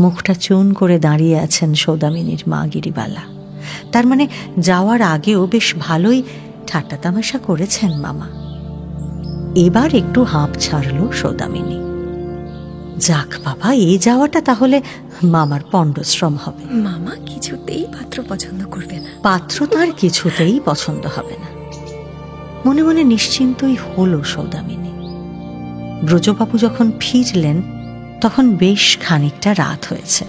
মুখটা চুন করে দাঁড়িয়ে আছেন সৌদামিনীর মা গিরিবালা। তার মানে যাওয়ার আগেও বেশ ভালোই ঠাট্টা তামাশা করেছেন মামা। এবার একটু হাঁপ ছাড়ল সৌদামিনী। যাক বাবা, এই যাওয়াটা তাহলে মামার পণ্ডশ্রম হবে। মামা কিছুতেই পাত্র পছন্দ করবে না। পাত্র তার কিছুতেই পছন্দ হবে না। মনে মনে নিশ্চিন্তই হলো সৌদামিনী। ব্রজবাবু যখন ফিরলেন তখন বেশ খানিকটা রাত হয়েছে।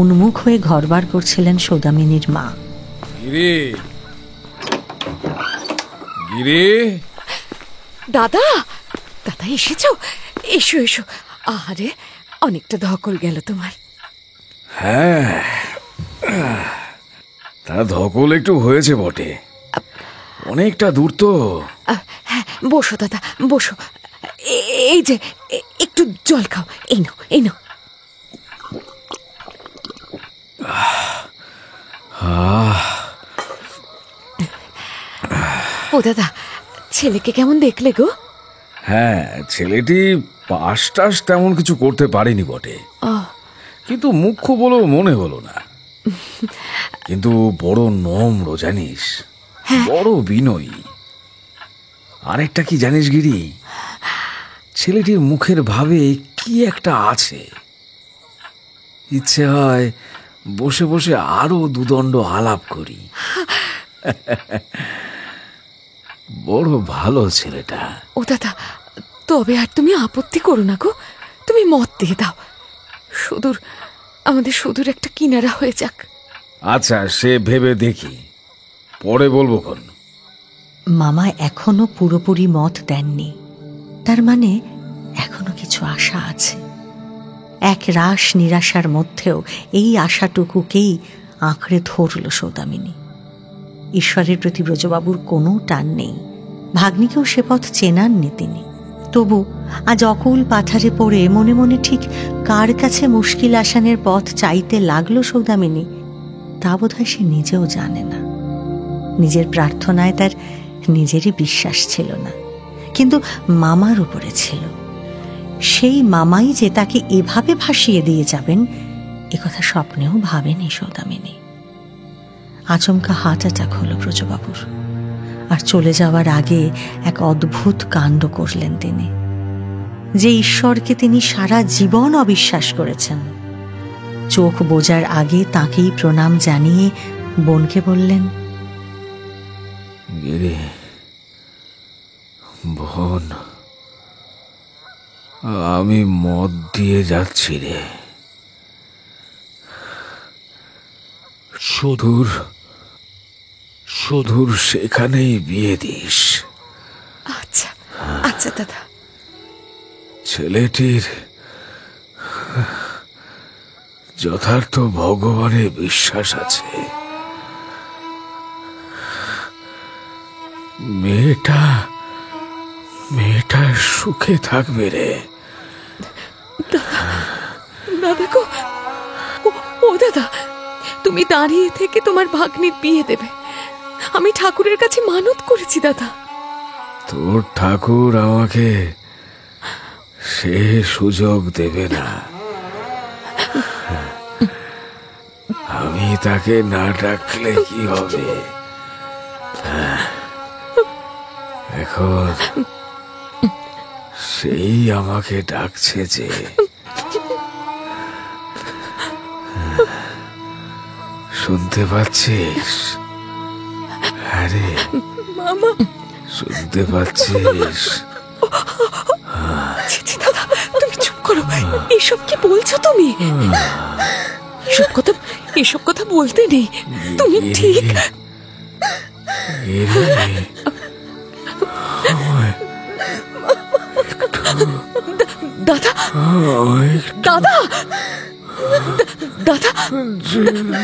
উন্মুখ হয়ে ঘরবার করছিলেন সৌদামিনীর মা। গিরি, গিরি। দাদা, দাদা এসেছো? এসো এসো। আরে অনেকটা ধকল গেল তোমার। হ্যাঁ, তা ধকল একটু হয়েছে বটে, অনেকটা দূর তো। হ্যাঁ, বসো দাদা বসো। এই যে একটু জল খাও, এই নাও এই নাও। ও দাদা, ছেলেকে কেমন দেখলে গো? হ্যাঁ, ছেলেটি পাশ টাশ তেমন কিছু করতে পারেনি বটে, কিন্তু মুখ্য বলেও মনে হলো না। কিন্তু বড় নম্র জানিস, বড় বিনয়ী। আরেকটা কি জানিস গিরি, ছেলেটির মুখের ভাবে কি একটা আছে, ইচ্ছে হয় বসে বসে আরো দুদণ্ড আলাপ করি। বড় ভালো ছেলেটা। ও দাদা, তবে আর তুমি আপত্তি করো না গো, তুমি মত দিয়ে দাও। আমাদের সুদূর একটা কিনারা হয়ে যাক। আচ্ছা, সে ভেবে দেখি, পরে বলবো খন। মামা এখনো পুরোপুরি মত দেননি, তার মানে এখনো কিছু আশা আছে। এক রাশ নিরাশার মধ্যেও এই আশাটুকুকেই আঁকড়ে ধরল সৌদামিনী। ঈশ্বরের প্রতি ব্রজবাবুর কোনো টান নেই, ভাগ্নিকেও সে পথ চেনাননি তিনি। তবু আজ অকুল পাথারে পড়ে মনে মনে ঠিক কার কাছে মুশকিল আসানের পথ চাইতে লাগলো সৌদামিনী, তা বোধহয় সে নিজেও জানে না। নিজের প্রার্থনায় তার নিজেরই বিশ্বাস ছিল না, কিন্তু মামার উপরে ছিল। সেই মামাই যে তাকে এভাবে ভাসিয়ে দিয়ে যাবেন, একথা স্বপ্নেও ভাবেনি সৌদামিনী। আচমকা হার্ট অ্যাটাক হলো ব্রজবাবুর, আর চলে যাওয়ার আগে এক অদ্ভুত কাণ্ড করলেন তিনি। যে ঈশ্বরকে তিনি সারা জীবন অবিশ্বাস করেছেন, চোখ বোঝার আগে তাঁকেই প্রণাম জানিয়ে বোনকে বললেন, গিরি, বোন, আমি মদ দিয়ে যাচ্ছি রে। সুদূর সুদূর সেখানেই বিয়ে দিস। আচ্ছা আচ্ছা দাদা। ছেলেটির যথার্থ ভগবানে বিশ্বাস আছে। মেয়েটা সুখে থাকবে রে। দাদা গো, ও দাদা, তুমি দাঁড়িয়ে থেকে তোমার ভাগ্নির বিয়ে দেবে, আমি ঠাকুরের কাছে মানত করেছি দাদা। তোর ঠাকুর আমাকে সে সুযোগ দেবে না। আমি তাকে না ডাকলে কি হবে? এখন সেই আমাকে ডাকছে যে। শুনতে পাচ্ছিস? আরে মামা, শুনতে পাচ্ছিস? দাদা তুমি চুপ করো, এসব কি বলছো তুমি? এসব কথা বলতে নেই, তুমি ঠিক। দাদা দাদা দাদা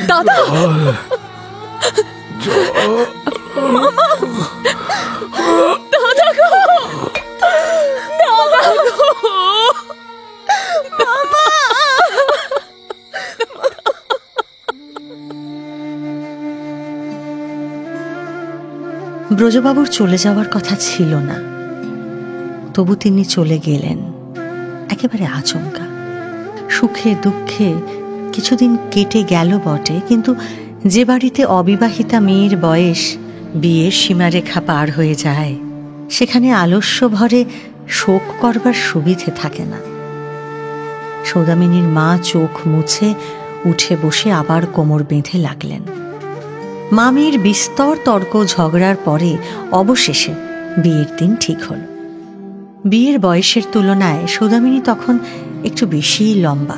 দাদা, মামা, দাদা গো, দাদা গো, মামা। ব্রজবাবুর চলে যাওয়ার কথা ছিল না, তবু তিনি চলে গেলেন একেবারে আচমকা। সুখে দুঃখে কিছুদিন কেটে গেল বটে, কিন্তু যে বাড়িতে অবিবাহিতা মেয়ের বয়স বিয়ের সীমারেখা পার হয়ে যায়, সেখানে আলস্য ভরে শোক করবার সুবিধে থাকে না। সৌদামিনীর মা চোখ মুছে উঠে বসে আবার কোমর বেঁধে লাগলেন। মামির বিস্তর তর্ক ঝগড়ার পরে অবশেষে বিয়ের দিন ঠিক হল। বিয়ের বয়সের তুলনায় সৌদামিনী তখন একটু বেশিই লম্বা।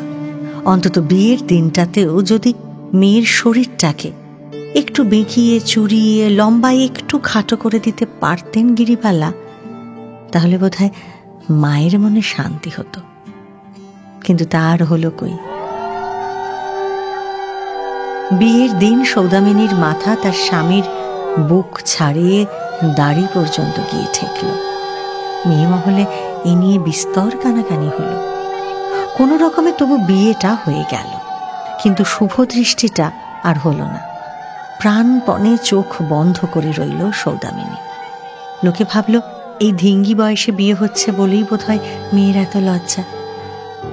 অন্তত বিয়ের দিনটাতেও যদি মেয়ের শরীরটাকে একটু বেঁকিয়ে চুরিয়ে লম্বায় একটু খাটো করে দিতে পারতেন গিরিবালা, তাহলে বোধহয় মায়ের মনে শান্তি হতো। কিন্তু তার হলো কই। বিয়ের দিন সৌদামিনীর মাথা তার স্বামীর বুক ছাড়িয়ে দাড়ি পর্যন্ত গিয়ে ঠেকল। মেয়ে মহলে এ নিয়ে বিস্তর কানাকানি হলো। কোনো রকমে তবু বিয়েটা হয়ে গেল, কিন্তু শুভ দৃষ্টিটা আর হলো না। প্রাণপণে চোখ বন্ধ করে রইল সৌদামিনী। লোকে ভাবল এই ধিঙ্গি বয়সে বিয়ে হচ্ছে বলেই বোধহয় মেয়ের এত লজ্জা।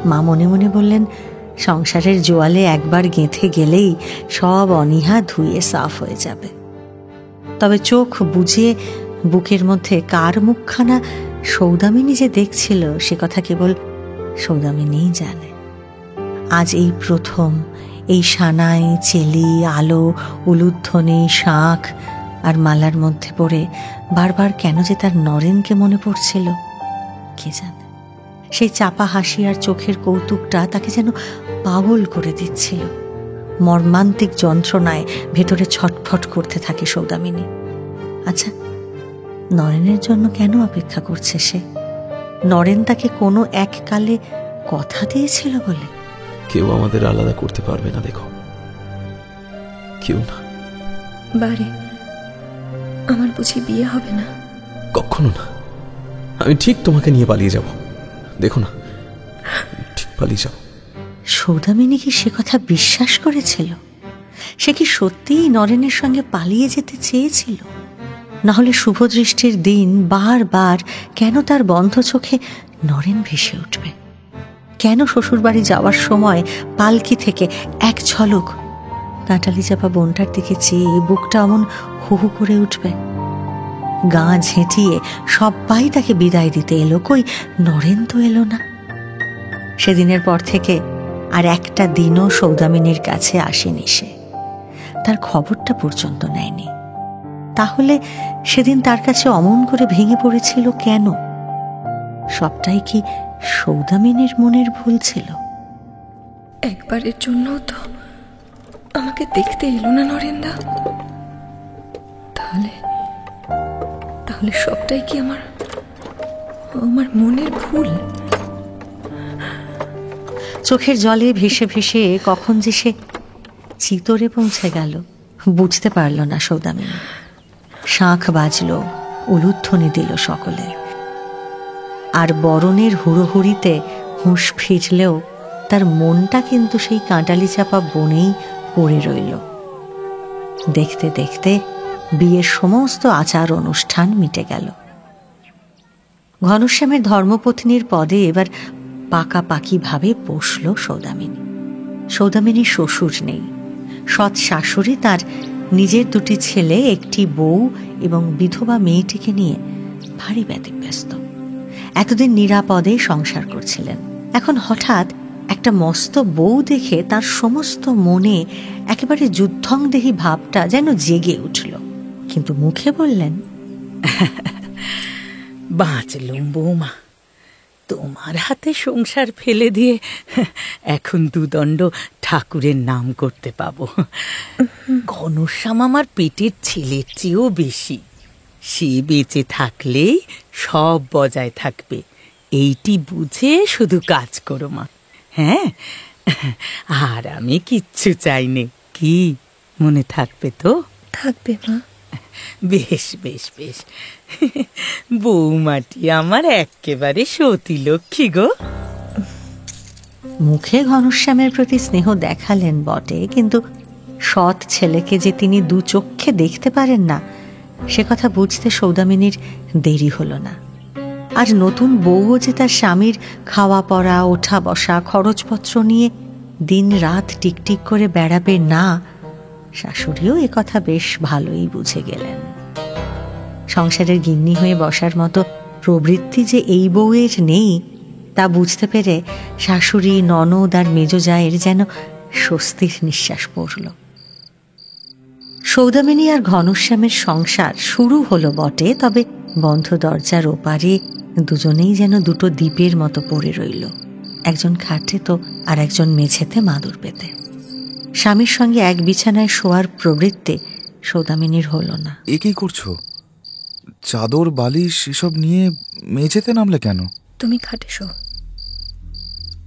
মা মনে মনে বললেন, সংসারের জোয়ালে একবার গেঁথে গেলেই সব অনীহা ধুয়ে সাফ হয়ে যাবে। তবে চোখ বুঝে বুকের মধ্যে কার মুখখানা সৌদামিনী যে দেখছিল, সে কথা কেবল সৌদামিনীই জানে। আজ এই প্রথম এই সানাই চেলি আলো উলুধ্বনি শাঁখ আর মালার মধ্যে পড়ে বারবার কেন যে তার নরেনকে মনে পড়ছিল কে জানে। সেই চাপা হাসি আর চোখের কৌতুকটা তাকে যেন পাগল করে দিচ্ছিল। মর্মান্তিক যন্ত্রণায় ভেতরে ছটফট করতে থাকে সৌদামিনী। আচ্ছা, নরেনের জন্য কেন অপেক্ষা করছে সে? নরেন তাকে কোনো এককালে কথা দিয়েছিল বলে। কেউ আমাদের আলাদা করতে পারবে না, দেখো, কেউ না। বারে আমার বুঝি বিয়ে হবে না? কখনো না। আমি ঠিক তোমাকে নিয়ে পালিয়ে যাব, দেখো না, ঠিক পালিয়ে যাব। সৌদামিনী কি সে কথা বিশ্বাস করেছিল? সে কি সত্যিই নরেনের সঙ্গে পালিয়ে যেতে চেয়েছিল? নাহলে শুভদৃষ্টির দিন বারবার কেন তার বন্ধ চোখে নরেন ভেসে উঠবে? কেন শ্বশুরবাড়ি যাওয়ার সময় পালকি থেকে এক ঝলক কাঁটালি চাপা বোনটার দিকে চেয়ে বুকটা অমন হু হু করে উঠবে? গা ঝেঁটিয়ে সবাই তাকে বিদায় দিতে এলো, কই নরেন তো এলো না। সেদিনের পর থেকে আর একটা দিনও সৌদামিনীর কাছে আসেনি সে, তার খবরটা পর্যন্ত নেয়নি। তাহলে সেদিন তার কাছে অমন করে ভেঙে পড়েছিল কেন? সবটাই কি সৌদামিনীর মনের ভুল ছিল? একবারের জন্য তো আমাকে দেখতে এলো না নরেন্দা। তাহলে তাহলে সবটাই কি আমার মনের ভুল? চোখের জলে ভেসে ভেসে কখন যে সে চিতরে পৌঁছে গেল বুঝতে পারল না সৌদামিনী। শাঁখ বাজল, উলুধ্বনি দিল সকলে, আর বরণের হুড়োহুড়িতে হুঁশ ফিরলেও তার মনটা কিন্তু সেই কাঁটালি চাপা বনেই পড়ে রইল। দেখতে দেখতে বিয়ের সমস্ত আচার অনুষ্ঠান মিটে গেল। ঘনশ্যামের ধর্মপত্নীর পদে এবার পাকাপাকিভাবে বসল সৌদামিনী। সৌদামিনীর শ্বশুর নেই, সৎ শাশুড়ি তার নিজের দুটি ছেলে, একটি বউ এবং বিধবা মেয়েটিকে নিয়ে ভারী ব্যতিব্যস্ত। এতদিন নিরাপদে সংসার করছিলেন, এখন হঠাৎ একটা মস্ত বউ দেখে তার সমস্ত মনে একেবারে যুদ্ধংদেহী ভাবটা যেন জেগে উঠল। কিন্তু মুখে বললেন, বাঁচলুম বৌমা, তোমার হাতে সংসার ফেলে দিয়ে এখন দুদণ্ড ঠাকুরের নাম করতে পাবো। ঘনশ্যাম আমার পেটের ছেলের চেয়েও বেশি। সে বেঁচে থাকলেই সব বজায় থাকবে, এইটি বুঝে শুধু কাজ করো মা। হ্যাঁ, আর আমি কিচ্ছু চাইনি। কি মনে থাকবে তো? থাকবে মা। বেশ বেশ বেশ, বৌমাটি আমার একেবারে সতী লক্ষ্মী গো। মুখে ঘনশ্যামের প্রতি স্নেহ দেখালেন বটে, কিন্তু সৎ ছেলেকে যে তিনি দু চক্ষে দেখতে পারেন না সে কথা বুঝতে সৌদামিনীর দেরি হলো না। আর নতুন বউও যে তার স্বামীর খাওয়া পড়া, ওঠা বসা, খরচপত্র নিয়ে দিন রাত টিকটিক করে বেড়াবে না, শাশুড়িও এ কথা বেশ ভালোই বুঝে গেলেন। সংসারের গিন্নি হয়ে বসার মতো প্রবৃত্তি যে এই বউয়ের নেই তা বুঝতে পেরে শাশুড়ি, ননদ আর মেজ জায়ের যেন স্বস্তির নিঃশ্বাস পড়ল। সৌদামিনী আর ঘনশ্যামের সংসার শুরু হলো বটে, তবে বন্ধ দরজার ওপারে দুজনেই যেন দুটো দ্বীপের মতো পড়ে রইল, একজন খাটে তো আর একজন মেঝেতে মাদুর পেতে। স্বামীর সঙ্গে এক বিছানায় শোয়ার প্রবৃত্তি সৌদামিনীর হলো না। এ কি করছো? চাদর বালিশ এসব নিয়ে মেঝেতে নামলে কেন? তুমি খাটে শো,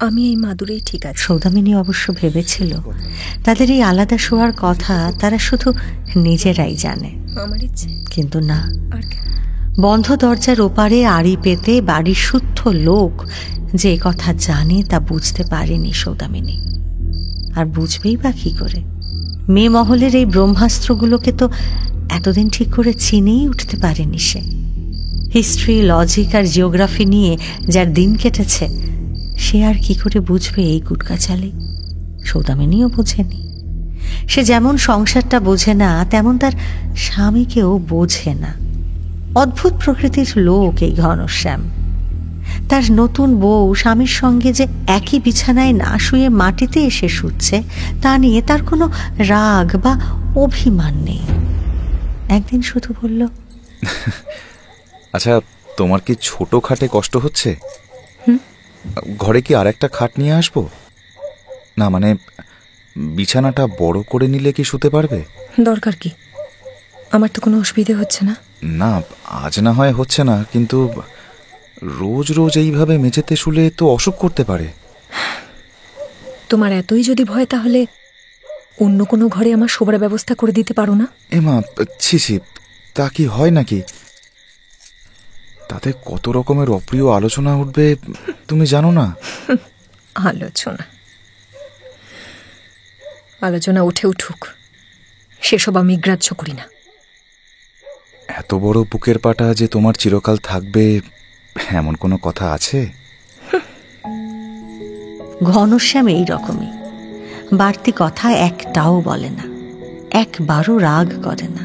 আমি এই মাদুরেই ঠিক আছে। সৌদামিনী অবশ্য ভেবেছিল তাদের এই আলাদা শোয়ার কথা তারা শুধু নিজেরাই জানে, আমার ইচ্ছে। কিন্তু না, আর কেন? বন্ধ দরজার ওপারে আড়ি পেতে বাড়ির শুদ্ধ লোক যে কথা জানে তা বুঝতে পারেনি সৌদামিনী। আর বুঝবেই বা কি করে? মেয়ে মহলের এই ব্রহ্মাস্ত্রগুলোকে তো এতদিন ঠিক করে চিনেই উঠতে পারেনি সে। হিস্ট্রি, লজিক আর জিওগ্রাফি নিয়ে যার দিন কেটেছে সে আর কি করে বুঝবে এই কুটকাচালি? সৌদামিনীও বোঝেনি। সে যেমন সংসারটা বোঝে না তেমন তার স্বামীকেও বোঝে না। অদ্ভুত প্রকৃতির লোক এই ঘনশ্যাম। তার নতুন বউ স্বামীর সঙ্গে যে একই বিছানায় না শুয়ে মাটিতে এসে শুচ্ছে তা নিয়ে তার কোনো রাগ বা অভিমান নেই। একদিন শুধু বলল, আচ্ছা, তোমার কি ছোট খাটে কষ্ট হচ্ছে? ঘরে কি আর একটা খাট নিয়ে আসবো? না মানে বিছানাটা বড় করে নিলে কি শুতে পারবে? দরকার কি? আমার তো কোনো অসুবিধে হচ্ছে না। না, আজ না হয় হচ্ছে না, কিন্তু রোজ রোজ এইভাবে মেঝেতে শুলে তো অসুখ করতে পারে। তোমার এতই যদি ভয়, তাহলে অন্য কোনো ঘরে আমার শোবার ব্যবস্থা করে দিতে পারো না? মা, ছি ছি, তা কি হয় নাকি? তাতে কত রকমের অপ্রিয় আলোচনা উঠবে তুমি জানো না। আলোচনা উঠে উঠুক, সেসব আমি গ্রাহ্য করি না। এত বড় বুকের পাটা যে তোমার চিরকাল থাকবে এমন কোনো কথা আছে? ঘনশ্যাম এই রকমই, বাড়তি কথা একটাও বলে না, একবারও রাগ করে না,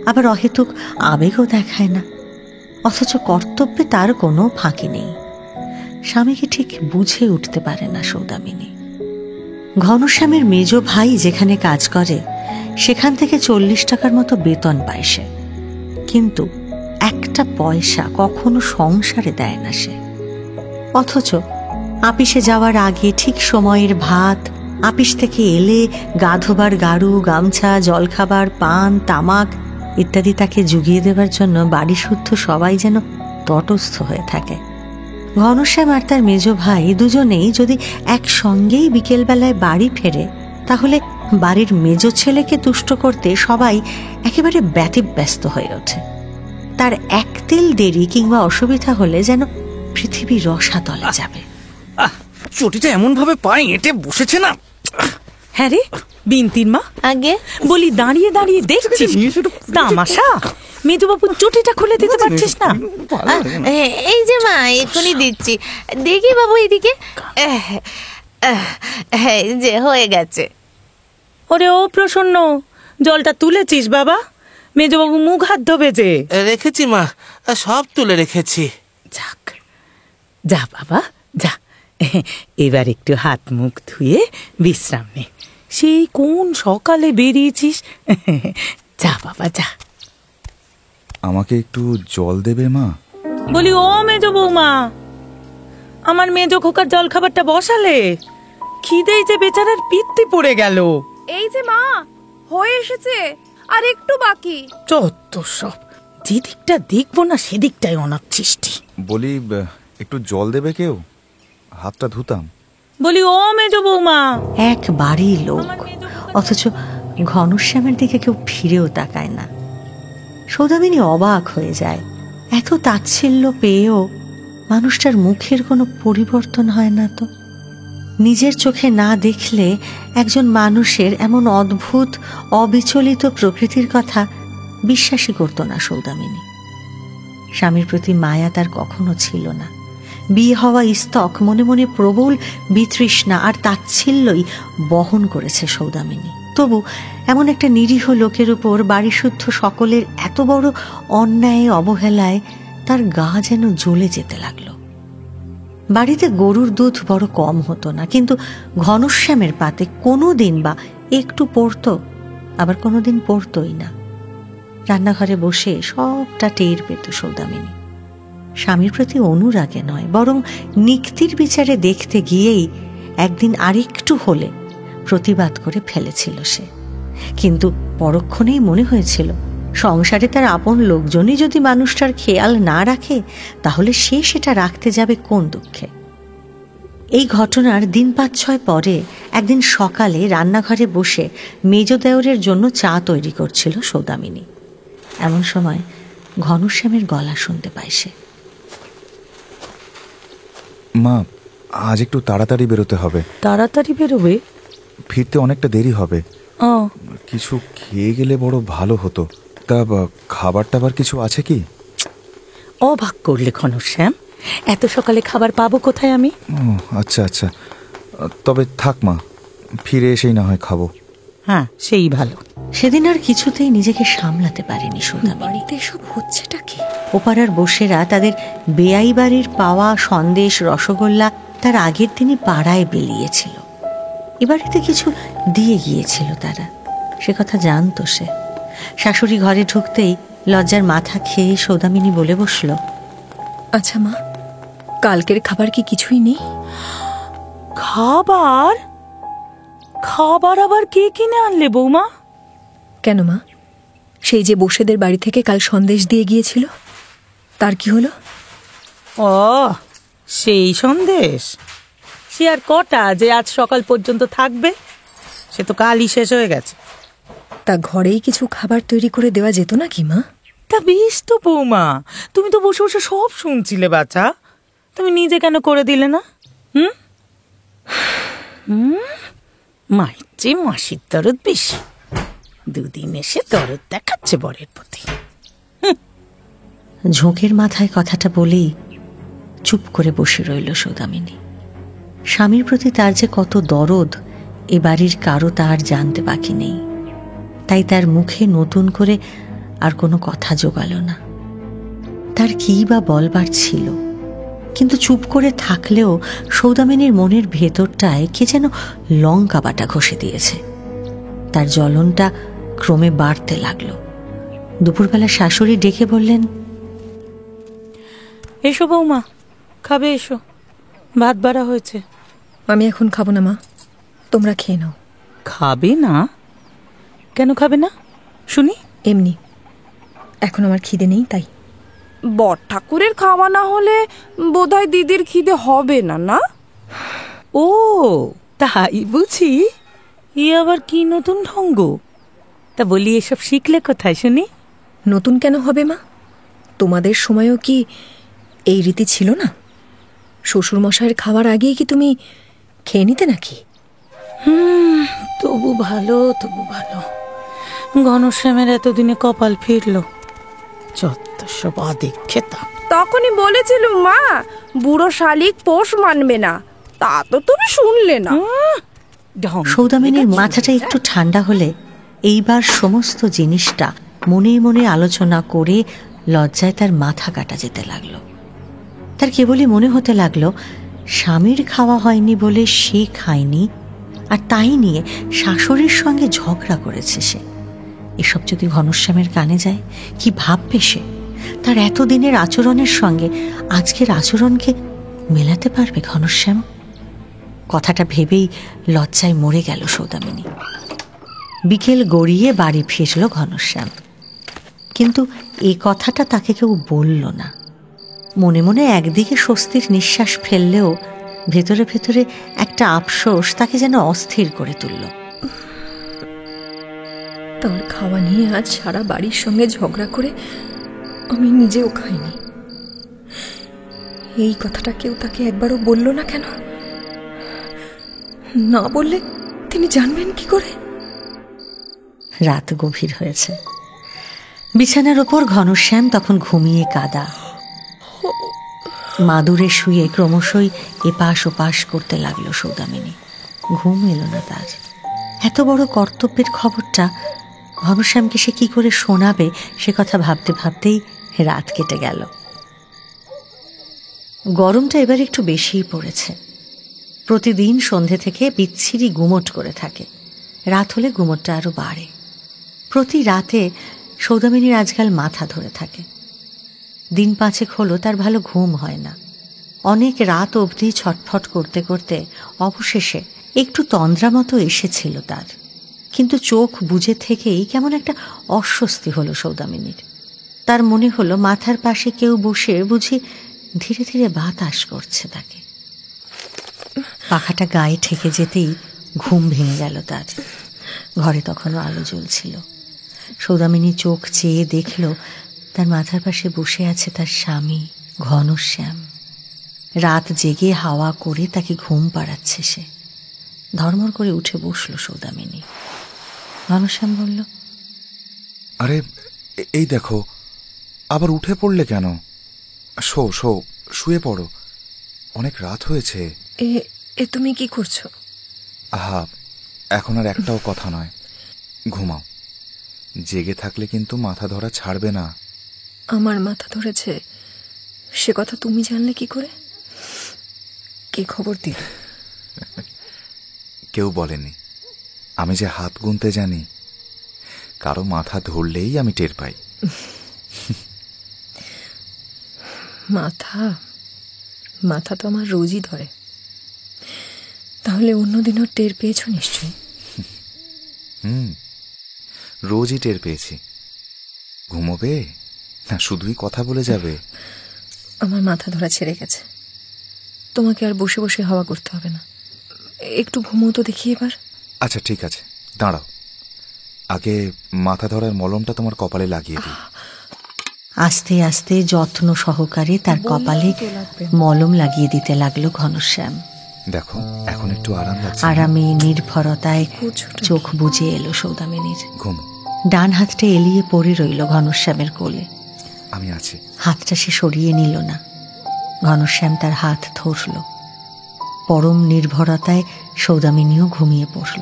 আবার অহেতুক আবেগও দেখায় না। অথচ কর্তব্যে তার কোনো ফাঁকি নেই। স্বামীকে ঠিক বুঝে উঠতে পারে না সৌদামিনী। ঘনশ্যামের মেজ ভাই যেখানে কাজ করে সেখান থেকে 40 টাকার মতো বেতন পায় সে, কিন্তু একটা পয়সা কখনো সংসারে দেয় না সে। অথচ আপিসে যাওয়ার আগে ঠিক সময়ের ভাত, আপিস থেকে এলে গা ধোবার গাড়ু, গামছা, জলখাবার, পান, তামাক ইত্যাদি তাকে জুগিয়ে দেবার জন্য বাড়ি শুদ্ধ সবাই যেন তটস্থ হয়ে থাকে। ঘনশ্যাম আর তার মেজ ভাই দুজনেই যদি একসঙ্গেই বিকেলবেলায় বাড়ি ফেরে, তাহলে বাড়ির মেজ ছেলেকে তুষ্ট করতে সবাই একেবারে ব্যতিব্যস্ত হয়ে ওঠে। তার এক তিল দেরি কিংবা অসুবিধা হলে যেন পৃথিবী রসাতলে যাবে। চটিটা এমন ভাবে পায়ে এঁটে বসেছে না। হ্যাঁ রে বিনতির মা, আগে বলি দাঁড়িয়ে দাঁড়িয়ে দেখছিস তামাশা? মেজবাবুর চটিটা খুলে দিতে পারছিস না? এই যে মা, এক্ষুনি দিচ্ছি, দেখি বাবু এদিকে। এই যে হয়ে গেছে। ওরে ও প্রসন্ন, জলটা তুলেছিস বাবা? মেজবাবু মুখ হাত ধোবে যে। রেখেছি মা, সব তুলে রেখেছি। যাক, যা বাবা যা, এবার একটু হাত মুখ ধুয়ে বিশ্রাম নে। সেই কোন সকালে বেরিয়েছিস। যা বাবা যা। আমাকে একটু জল দেবে মা? বলি ও মেজ বৌমা, আমার মেজ খোকার জল খাবারটা বসালে? খিদেই যে বেচারার পিত্তি পড়ে গেল। এই যে মা, হয়ে এসেছে, আর একটু বাকি। যত সব, যেদিকটা দেখবো না সেদিকটাই অনাচ্ছিষ্টি। বলি একটু জল দেবে কেউ? হাতটা ধুতাম। বলি ও মেজ বৌমা। এক বাড়ি লোক, অথচ ঘনশ্যামের দিকে কেউ ফিরেও তাকায় না। সৌদামিনী অবাক হয়ে যায়, এত তাচ্ছিল্য পেয়েও মানুষটার মুখের কোনো পরিবর্তন হয় না তো। নিজের চোখে না দেখলে একজন মানুষের এমন অদ্ভুত অবিচলিত প্রকৃতির কথা বিশ্বাসই করত না সৌদামিনী। স্বামীর প্রতি মায়া তার কখনো ছিল না। বিয়ে হওয়া স্তক মনে মনে প্রবল বিতৃষ্ণা আর তাচ্ছিল্যই বহন করেছে সৌদামিনী। তবু এমন একটা নিরীহ লোকের উপর বাড়িশুদ্ধ সকলের এত বড় অন্যায় অবহেলায় তার গা যেন জ্বলে যেতে লাগলো। বাড়িতে গরুর দুধ বড় কম হতো না, কিন্তু ঘনশ্যামের পাতে কোনো দিন বা একটু পড়তো, আবার কোনোদিন পড়তোই না। রান্নাঘরে বসে সবটা টের পেত সৌদামিনী। স্বামীর প্রতি অনুরাগে নয়, বরং নিক্তির বিচারে দেখতে গিয়েই একদিন আরেকটু হলে প্রতিবাদ করে ফেলেছিল সে। কিন্তু পরক্ষণেই মনে হয়েছিল, সংসারে তার আপন লোকজনই যদি মানুষটার খেয়াল না রাখে, তাহলে সে সেটা রাখতে যাবে কোন দুঃখে। এই ঘটনার দিন 5-6 পরে একদিন সকালে রান্নাঘরে বসে মেজ দেওরের জন্য চা তৈরি করছিল সৌদামিনী। এমন সময় ঘনশ্যামের গলা শুনতে পায় সে। মা, আজ একটু তাড়াতাড়ি বেরোতে হবে। তাড়াতাড়ি বেরোবে? ফিরতে অনেকটা দেরি হবে। কিছু খেয়ে গেলে বড় ভালো হতো। তা খাবার টাবার কিছু আছে কি? অবাক করলে ঘনশ্যাম, এত সকালে খাবার পাবো কোথায় আমি? আচ্ছা আচ্ছা, তবে থাক মা, ফিরে এসেই না হয় খাবো। হ্যাঁ, সেই ভালো। সেদিন আর কিছুতেই নিজেকে সামলাতে পারেনি সৌদামিনী। বাড়িতে এসব হচ্ছেটা কি? ওপাড়ার বসেরা তাদের বেয়াই বাড়ির পাওয়া সন্দেশ, রসগোল্লা তার আগের দিনই পাড়ায় বেরিয়েছিল। এবারেতে কিছু দিয়ে গিয়েছিল তারা, সে কথা জানতো সে। শাশুড়ি ঘরে ঢুকতেই লজ্জার মাথা খেয়ে সৌদামিনী বলে বসল, আচ্ছা মা, কালকের খাবার কি কিছুই নেই? খাবার? খাবার আবার কে কিনে আনলে বৌমা? কেন মা, সেই যে বসেদের বাড়ি থেকে কাল সন্দেশ দিয়ে গিয়েছিল, তার কি হলো? ও সেই সন্দেশ, সে আর কটা যে আজ সকাল পর্যন্ত থাকবে? সে তো কালই শেষ হয়ে গেছে। তা ঘরেই কিছু খাবার তৈরি করে দেওয়া যেত না কি মা? তা বেশ তো বৌমা, তুমি তো বসে বসে সব শুনছিলে বাচ্চা, তুমি নিজে কেন করে দিলে না? মায়ের চেয়ে মাসির দরদ বেশি, দুদিন এসে দরদ দেখাচ্ছে বরের প্রতি। ঝোঁকের মাথায় কথাটা বলেই চুপ করে বসে রইল সৌদামিনী। স্বামীর প্রতি তার যে কত দরদ এ বাড়ির কারো তার জানতে বাকি নেই, তাই তার মুখে নতুন করে আর কোনো কথা জোগাল না। তার কী বা বলবার ছিল, কিন্তু চুপ করে থাকলেও সৌদামিনীর মনের ভেতরটায় কে যেন লঙ্কা বাটা ঘষে দিয়েছে। তার জ্বলনটা ক্রমে বাড়তে লাগলো। দুপুরবেলা শাশুড়ি ডেকে বললেন, এসো বৌমা, খাবে এসো, ভাত বাড়া হয়েছে। আমি এখন খাবো না মা, তোমরা খেয়ে নাও। খাবে না? কেন খাবে না শুনি? এমনি, এখন আমার খিদে নেই তাই। বর ঠাকুরের খাওয়া না হলে বোধহয় দিদির খিদে হবে না, না? ও তাই বুঝি, ই আবার কি নতুন ঢঙ্গ? তা বলি এসব শিখলে কোথায় শুনি? নতুন কেন হবে মা? তোমাদের সময়ও কি এই রীতি ছিল না? শ্বশুর মশাইয়ের খাওয়ার আগেই কি তুমি খেয়ে নিতে নাকি? তবু ভালো, তবু ভালো। ঘনশ্যামের এতদিনে কপাল ফিরলো, যত সব আদিক্ষেতা। তখনই বলেছিল মা, বুড়ো শালিক পোষ মানবে না, তা তো তুমি শুনলে না। সৌদামিনীর মাথাটা একটু ঠান্ডা হলে এইবার সমস্ত জিনিসটা মনে মনে আলোচনা করে লজ্জায় তার মাথা কাটা যেতে লাগলো। তার কেবলই মনে হতে লাগলো স্বামীর খাওয়া হয়নি বলে সে খায়নি, আর তাই নিয়ে শাশুড়ির সঙ্গে ঝগড়া করেছে সে। এসব যদি ঘনশ্যামের কানে যায়, কি ভাববে সে? তার এতদিনের আচরণের সঙ্গে আজকের আচরণকে মেলাতে পারবে ঘনশ্যাম? কথাটা ভেবেই লজ্জায় মরে গেল সৌদামিনী। বিকেল গড়িয়ে বাড়ি ফিরল ঘনশ্যাম, কিন্তু এই কথাটা তাকে কেউ বলল না। মনে মনে একদিকে স্বস্তির নিঃশ্বাস ফেললেও ভেতরে ভেতরে একটা আফসোস তাকে যেন অস্থির করে তুলল। তার খাওয়া নিয়ে আজ সারা বাড়ির সঙ্গে ঝগড়া করে আমি নিজেও খাইনি। এই কথাটা কেউ তাকে একবারও বলল না কেন? না বললে তিনি জানবেন কি করে? রাত গভীর হয়েছে। বিছানার ওপর ঘনশ্যাম তখন ঘুমিয়ে কাদা। মাদুরে শুয়ে ক্রমশই এপাশ ওপাশ করতে লাগলো সৌদামিনী। ঘুম এলো না তার। এত বড় কর্তব্যের খবরটা ঘনশ্যামকে সে কি করে শোনাবে, সে কথা ভাবতে ভাবতেই রাত কেটে গেল। গরমটা এবার একটু বেশিই পড়েছে। প্রতিদিন সন্ধে থেকে বিচ্ছিরি গুমট করে থাকে, রাত হলে গুমটটা আরো বাড়ে। প্রতি রাতে সৌদামিনীর আজকাল মাথা ধরে থাকে। দিন পাঁচেক হলো তার ভালো ঘুম হয় না। অনেক রাত অবধি ছটফট করতে করতে অবশেষে একটু তন্দ্রা মতো এসেছিল তার, কিন্তু চোখ বুজে থেকেই কেমন একটা অস্বস্তি হলো সৌদামিনীর। তার মনে হলো মাথার পাশে কেউ বসে বুঝি ধীরে ধীরে বাতাস করছে তাকে। পাখাটা গায়ে ঠেকে যেতেই ঘুম ভেঙে গেল তার। ঘরে তখনও আলো জ্বলছিল। সৌদামিনী চোখ চেয়ে দেখল তার মাথার পাশে বসে আছে তার স্বামী ঘনশ্যাম। রাত জেগে হাওয়া করে তাকে ঘুম পাড়াচ্ছে সে। ধর্মর করে উঠে বসল সৌদামিনী। ঘনশ্যাম বলল, আরে এই দেখো, আবার উঠে পড়লে কেন? শো শো, শুয়ে পড়ো, অনেক রাত হয়েছে। এ তুমি কি করছো? আহা, এখন আর একটাও কথা নয়, ঘুমাও। জেগে থাকলে কিন্তু মাথা ধরা ছাড়বে না। আমার মাথা ধরেছে সে কথা তুমি জানলে কি করে? কে খবর দিল? কেউ বলেনি। আমি যে হাত গুনতে জানি, কারো মাথা ধরলেই আমি টের পাই। মাথা মাথা তো আমার রোজই ধরে, তাহলে অন্যদিনও টের পেয়েছ নিশ্চয়ই? রোজই টের পেয়েছি, ঘুমোবে না শুধুই কথা বলে যাবে? আমার মাথা ধরা ছেড়ে গেছে, তোমাকে আর বসে বসে হাওয়া করতে হবে না। একটু ঘুমো তো দেখি এবার। আচ্ছা ঠিক আছে, দাঁড়াও, আগে মাথা ধরার মলমটা তোমার কপালে লাগিয়ে দিই। আস্তে আস্তে যত্ন সহকারে তার কপালে মলম লাগিয়ে দিতে লাগলো ঘনশ্যাম। দেখো এখন একটু আরাম লাগছে। আরামে নির্ভরতায় চোখ বুজে এলো সৌদামিনীর। ঘুমো। ডান হাতটা এলিয়ে পড়ে রইল ঘনশ্যামের কোলে। আমি আছি। হাতটা সে সরিয়ে নিল না। ঘনশ্যাম তার হাত ধরল। পরম নির্ভরতায় সৌদামিনীও ঘুমিয়ে পড়ল।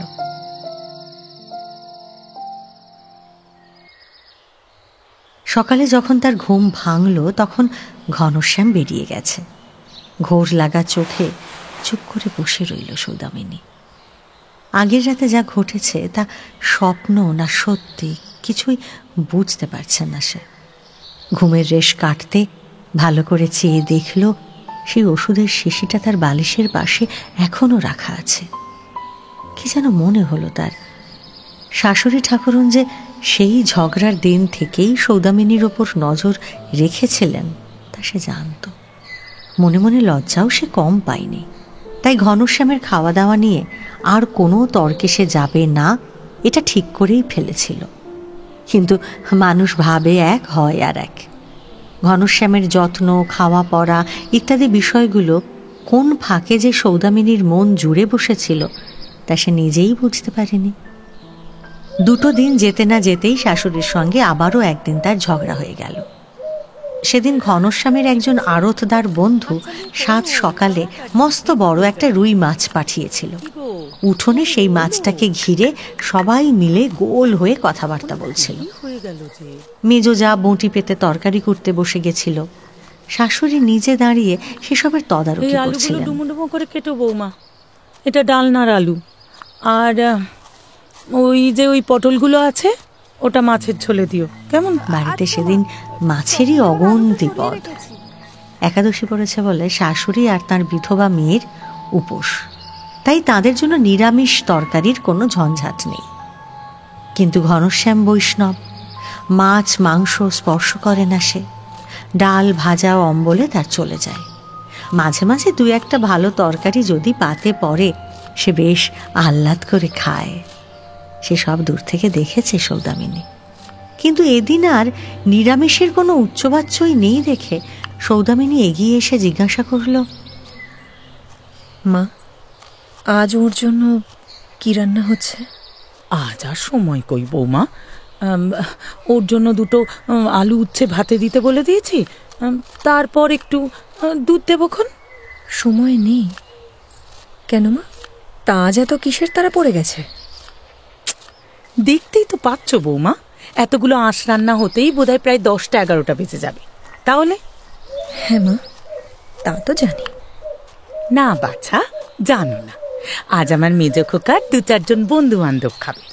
সকালে যখন তার ঘুম ভাঙল তখন ঘনশ্যাম বেরিয়ে গেছে। ঘোর লাগা চোখে চুপ করে বসে রইল সৌদামিনী। আগের রাতে যা ঘটেছে তা স্বপ্ন না সত্যি কিছুই বুঝতে পারছে না সে। ঘুমের রেশ কাটতে ভালো করে চেয়ে দেখল সেই ওষুধের শিশিটা তার বালিশের পাশে এখনো রাখা আছে। কি যেন মনে হলো তার, শাশুড়ি ঠাকুরুন যে সেই ঝগড়ার দিন থেকেই সৌদামিনীর ওপর নজর রেখেছিলেন তা সে জানত। মনে মনে লজ্জাও সে কম পায়নি। তাই ঘনশ্যামের খাওয়া দাওয়া নিয়ে আর কোনো তর্কে সে যাবে না, এটা ঠিক করেই ফেলেছিল। কিন্তু মানুষ ভাবে এক, হয় আর এক। ঘনশ্যামের যত্ন, খাওয়া পড়া ইত্যাদি বিষয়গুলো কোন ফাঁকে যে সৌদামিনীর মন জুড়ে বসেছিল তা সে নিজেই বুঝতে পারেনি। দুটো দিন যেতে না যেতেই শাশুড়ির সঙ্গে আবারও একদিন তার ঝগড়া হয়ে গেল। সেদিন ঘনশ্যামের একজন আড়তদার বন্ধু সাত সকালে মস্ত বড় একটা রুই মাছ পাঠিয়েছিল। উঠোনে সেই মাছটাকে ঘিরে সবাই মিলে গোল হয়ে কথাবার্তা বলছিল। মেজো যা বঁটি পেতে তরকারি করতে বসে গেছিল। শাশুড়ি নিজে দাঁড়িয়ে সেসবের তদারকি করছিলেন। ডুমো ডুমো করে কেটো বৌমা, এটা ডালনার আলু। আর ওই যে ওই পটলগুলো আছে ওটা মাছের ঝোলে দিও, কেমন? বাড়িতে সেদিন মাছেরই অগন্তি পদ। একাদশী পড়েছে বলে শাশুড়ি আর তার বিধবা মেয়ের উপোস, তাই তাদের জন্য নিরামিষ তরকারির কোনো ঝঞ্ঝাট নেই। কিন্তু ঘনশ্যাম বৈষ্ণব, মাছ মাংস স্পর্শ করে না সে। ডাল ভাজা অম্বলে তার চলে যায়। মাঝে মাঝে দু একটা ভালো তরকারি যদি পাতে পড়ে সে বেশ আহ্লাদ করে খায়। সে সব দূর থেকে দেখেছে সৌদামিনী। কিন্তু এদিন আর নিরামিষের কোনো উচ্চবাচ্যই নেই দেখে সৌদামিনী এগিয়ে এসে জিজ্ঞাসা করল, মা আজ ওর জন্য কি রান্না হচ্ছে? আজ আর সময় কই বৌমা, ওর জন্য দুটো আলু উচ্ছে ভাতে দিতে বলে দিয়েছি, তারপর একটু দুধ দেবক্ষণ। সময় নেই কেন মা? তা আজ এত কিসের তারা পড়ে গেছে? দেখতেই তো পাচ্ছ বৌমা, এতগুলো আঁশ রান্না হতেই বোধহয় প্রায় 10টা-11টা বেজে যাবে। তাহলে? হ্যাঁ মা, তা তো জানি। না বাছা, জানো না, আজ আমার মেজো খোকার 2-4 বন্ধু বান্ধব খাবে।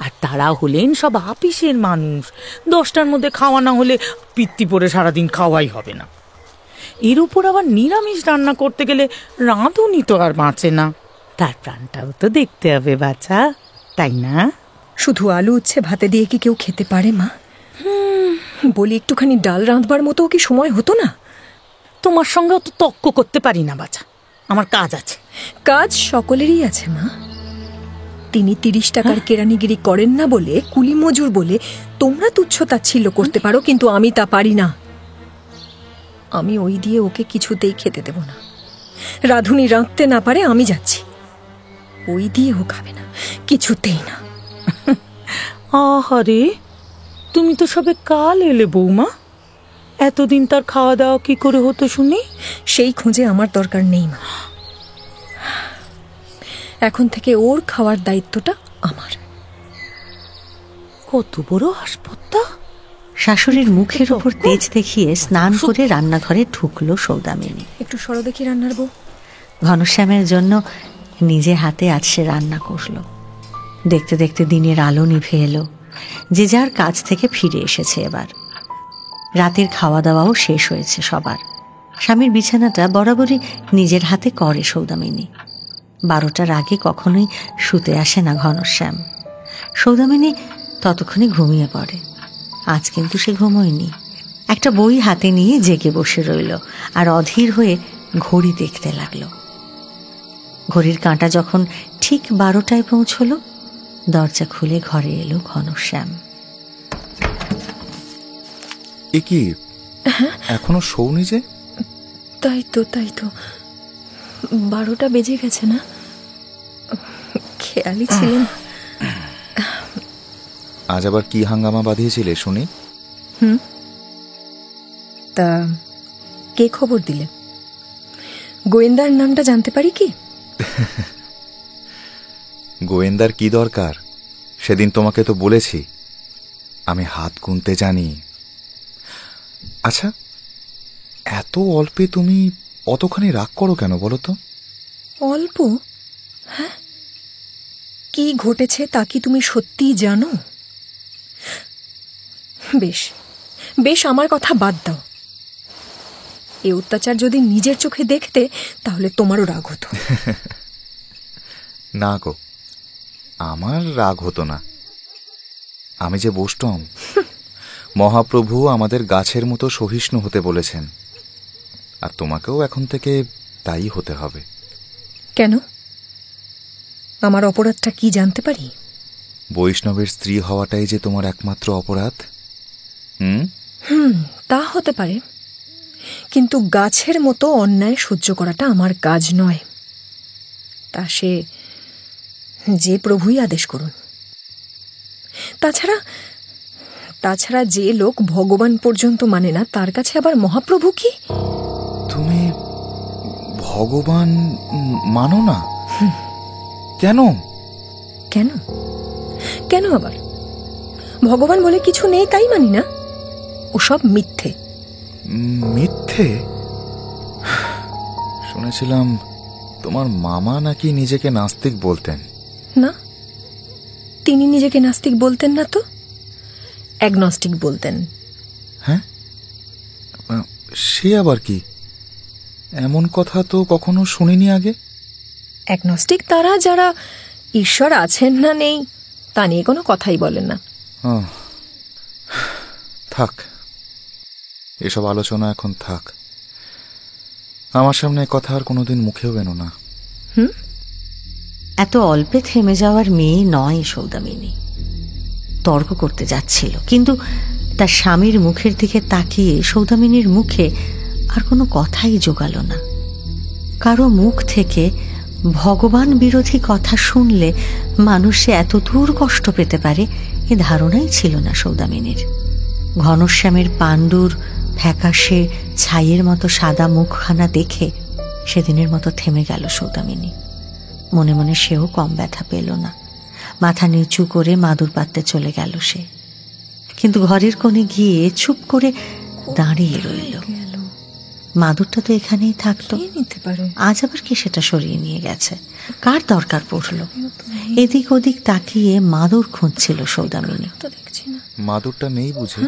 আর তারা হলেন সব আপিসের মানুষ। 10টার মধ্যে খাওয়া না হলে পিত্তি পড়ে সারাদিন খাওয়াই হবে না। এর উপর আবার নিরামিষ রান্না করতে গেলে রাঁধুনি তো আর বাঁচে না। তার প্রাণটাও তো দেখতে হবে বাছা, তাই না? শুধু আলু উচ্ছে ভাতে দিয়ে কি কেউ খেতে পারে মা? বলি একটুখানি ডাল রাঁধবার মতো কি সময় হতো না? তোমার সঙ্গে অত তর্ক করতে পারি না বাছা, আমার কাজ আছে। কাজ সকলেরই আছে মা। তিনি 30 টাকার কেরানিগিরি করেন না বলে, কুলি মজুর বলে তোমরা তুচ্ছ তাচ্ছিল্য করতে পারো, কিন্তু আমি তা পারি না। আমি ওই দিয়ে ওকে কিছুতেই খেতে দেব না। রাঁধুনি রাঁধতে না পারে, আমি যাচ্ছি। ওই দিয়ে ও খাবে না, কিছুতেই না। আহারে, তুমি তো সবে কাল এলে বৌমা, এতদিন তার খাওয়া দাওয়া কি করে হতো শুনি? সেই খোঁজে আমার দরকার নেই মা। এখন থেকে ওর খাওয়ার দায়িত্বটা আমার। কত বড় হাসপাতাল! শাশুড়ির মুখের উপর তেজ দেখিয়ে স্নান করে রান্নাঘরে ঢুকলো সৌদামিনী। একটু সরো দেখি রান্নার বউ। ঘনশ্যামের জন্য নিজে হাতে আজ সে রান্না করলো। দেখতে দেখতে দিনের আলো নিভে এলো। যে যার কাজ থেকে ফিরে এসেছে এবার। রাতের খাওয়া দাওয়াও শেষ হয়েছে সবার। স্বামীর বিছানাটা বরাবরই নিজের হাতে করে সৌদামিনী। 12টার আগে কখনোই শুতে আসে না ঘনশ্যাম। সৌদামিনী ততক্ষণে ঘুমিয়ে পড়ে। আজ কিন্তু সে ঘুমোয়নি। একটা বই হাতে নিয়ে জেগে বসে রইল আর অধীর হয়ে ঘড়ি দেখতে লাগলো। ঘড়ির কাঁটা যখন ঠিক 12টায় পৌঁছলো, দরজা খুলে ঘরে এলো ঘনশ্যাম। এ কি, এখনো শোনি যে? তাই তো 12টা বেজে গেছে না? খেয়ালই ছিল না। আজ আবার কি হাঙ্গামা বাঁধিয়েছিলে শুনি? তা কে খবর দিলে? গোয়েন্দার নামটা জানতে পারি কি? গোয়েন্দার কি দরকার? সেদিন তোমাকে তো বলেছি আমি হাত গুনতে জানি। আচ্ছা, এত অল্পে তুমি অতখানি রাগ করো কেন বলো তো? অল্প? হ্যাঁ, কি ঘটেছে তা কি তুমি সত্যিই জানো? বেশ বেশ, আমার কথা বাদ দাও। এ অত্যাচার যদি নিজের চোখে দেখতে তাহলে তোমারও রাগ হতো। না গো, আমার রাগ হতো না। আমি যে বৈষ্ণব, মহাপ্রভু আমাদের গাছের মতো সহিষ্ণু হতে বলেছেন, আর তোমাকেও এখন থেকে তাই হতে হবে। কেন? আমার অপরাধটা কি জানতে পারি? বৈষ্ণবের স্ত্রী হওয়াটাই যে তোমার একমাত্র অপরাধ। তা হতে পারে, কিন্তু গাছের মতো অন্যায় সহ্য করাটা আমার কাজ নয়। তা সে যে প্রভুই আদেশ করুন। তাছাড়া যে লোক ভগবান পর্যন্ত মানে না, তার কাছে আবার মহাপ্রভু কি? তুমি ভগবান মানো না? কেন? কেন কেন আবার? ভগবান বলে কিছু নেই তাই মানি না? ওসব মিথ্যে। মিথ্যে? শুনেছিলাম তোমার মামা নাকি নিজেকে নাস্তিক বলতেন। না, তিনি নিজেকে নাস্তিক বলতেন না তো, অ্যাগনস্টিক বলতেন। হ্যাঁ, সে আবার কি? এমন কথা তো কখনো শুনিনি আগে। অ্যাগনস্টিক তারা যারা ঈশ্বর আছেন না নেই তা নিয়ে কোনো কথাই বলেন না। থাক, এসব আলোচনা এখন থাক। আমার সামনে কথা আর কোনোদিন মুখেও এনো না। এত অল্পে থেমে যাওয়ার মেয়ে নয় সৌদামিনী। তর্ক করতে যাচ্ছিল, কিন্তু তার স্বামীর মুখের দিকে তাকিয়ে সৌদামিনীর মুখে আর কোনো কথাই জোগালো না। কারো মুখ থেকে ভগবান বিরোধী কথা শুনলে মানুষে এত দূর কষ্ট পেতে পারে এ ধারণাই ছিল না সৌদামিনীর। ঘনশ্যামের পাণ্ডুর ফ্যাকাশে ছাইয়ের মতো সাদা মুখখানা দেখে সেদিনের মতো থেমে গেল সৌদামিনী। মনে মনে সেও কম ব্যথা পেল না। মাথা নিচু করে মাদুর পাততে চলে গেল সে, কিন্তু ঘরের কোণে গিয়ে চুপ করে দাঁড়িয়ে রইল। মাদুরটা তো এখানেই থাকতো, আজ আবার কি সেটা সরিয়ে নিয়ে গেছে? কার দরকার পড়ল? এদিক ওদিক তাকিয়ে মাদুর খুঁজছিল সৌদামিনী। মাদুরটা নেই বুঝে?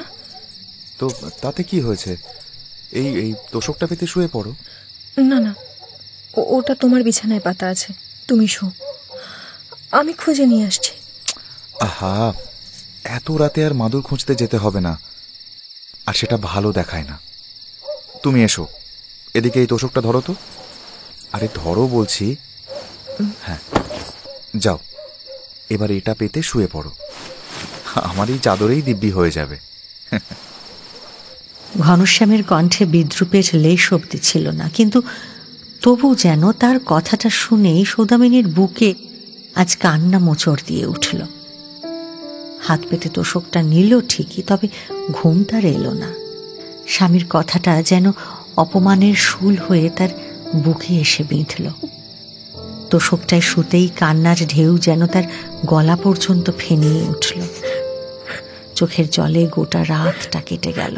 তো তাতে কি হয়েছে? এই তোষকটা পেতে শুয়ে পড়ো। না না, ওটা তোমার বিছানায় পাতা আছে, তুমি শো, আমি খুঁজে নিয়ে আসছি। আহা, এত রাতে আর মাদুর খুঁজতে যেতে হবে না, আর সেটা ভালো দেখায় না। তুমি এসো, এদিকে এই তোষকটা ধরো তো। আরে ধরো বলছি। হ্যাঁ, যাও, এবার এটা পেতে শুয়ে পড়ো। আমার এই চাদরেই দিব্যি হয়ে যাবে। ঘনশ্যামের কণ্ঠে বিদ্রুপের লেশ অবধি ছিল না, কিন্তু তবু যেন তার কথাটা শুনেই সৌদামিনীর বুকে আজ কান্না মোচড় দিয়ে উঠল। হাত পেতে তোষকটা নিল ঠিকই, তবে ঘুম তার এলো না। স্বামীর কথাটা যেন অপমানের শুল হয়ে তার বুকে এসে বিঁধল। তোষকটায় শুতেই কান্নার ঢেউ যেন তার গলা পর্যন্ত ফেনিয়ে উঠল। চোখের জলে গোটা রাতটা কেটে গেল।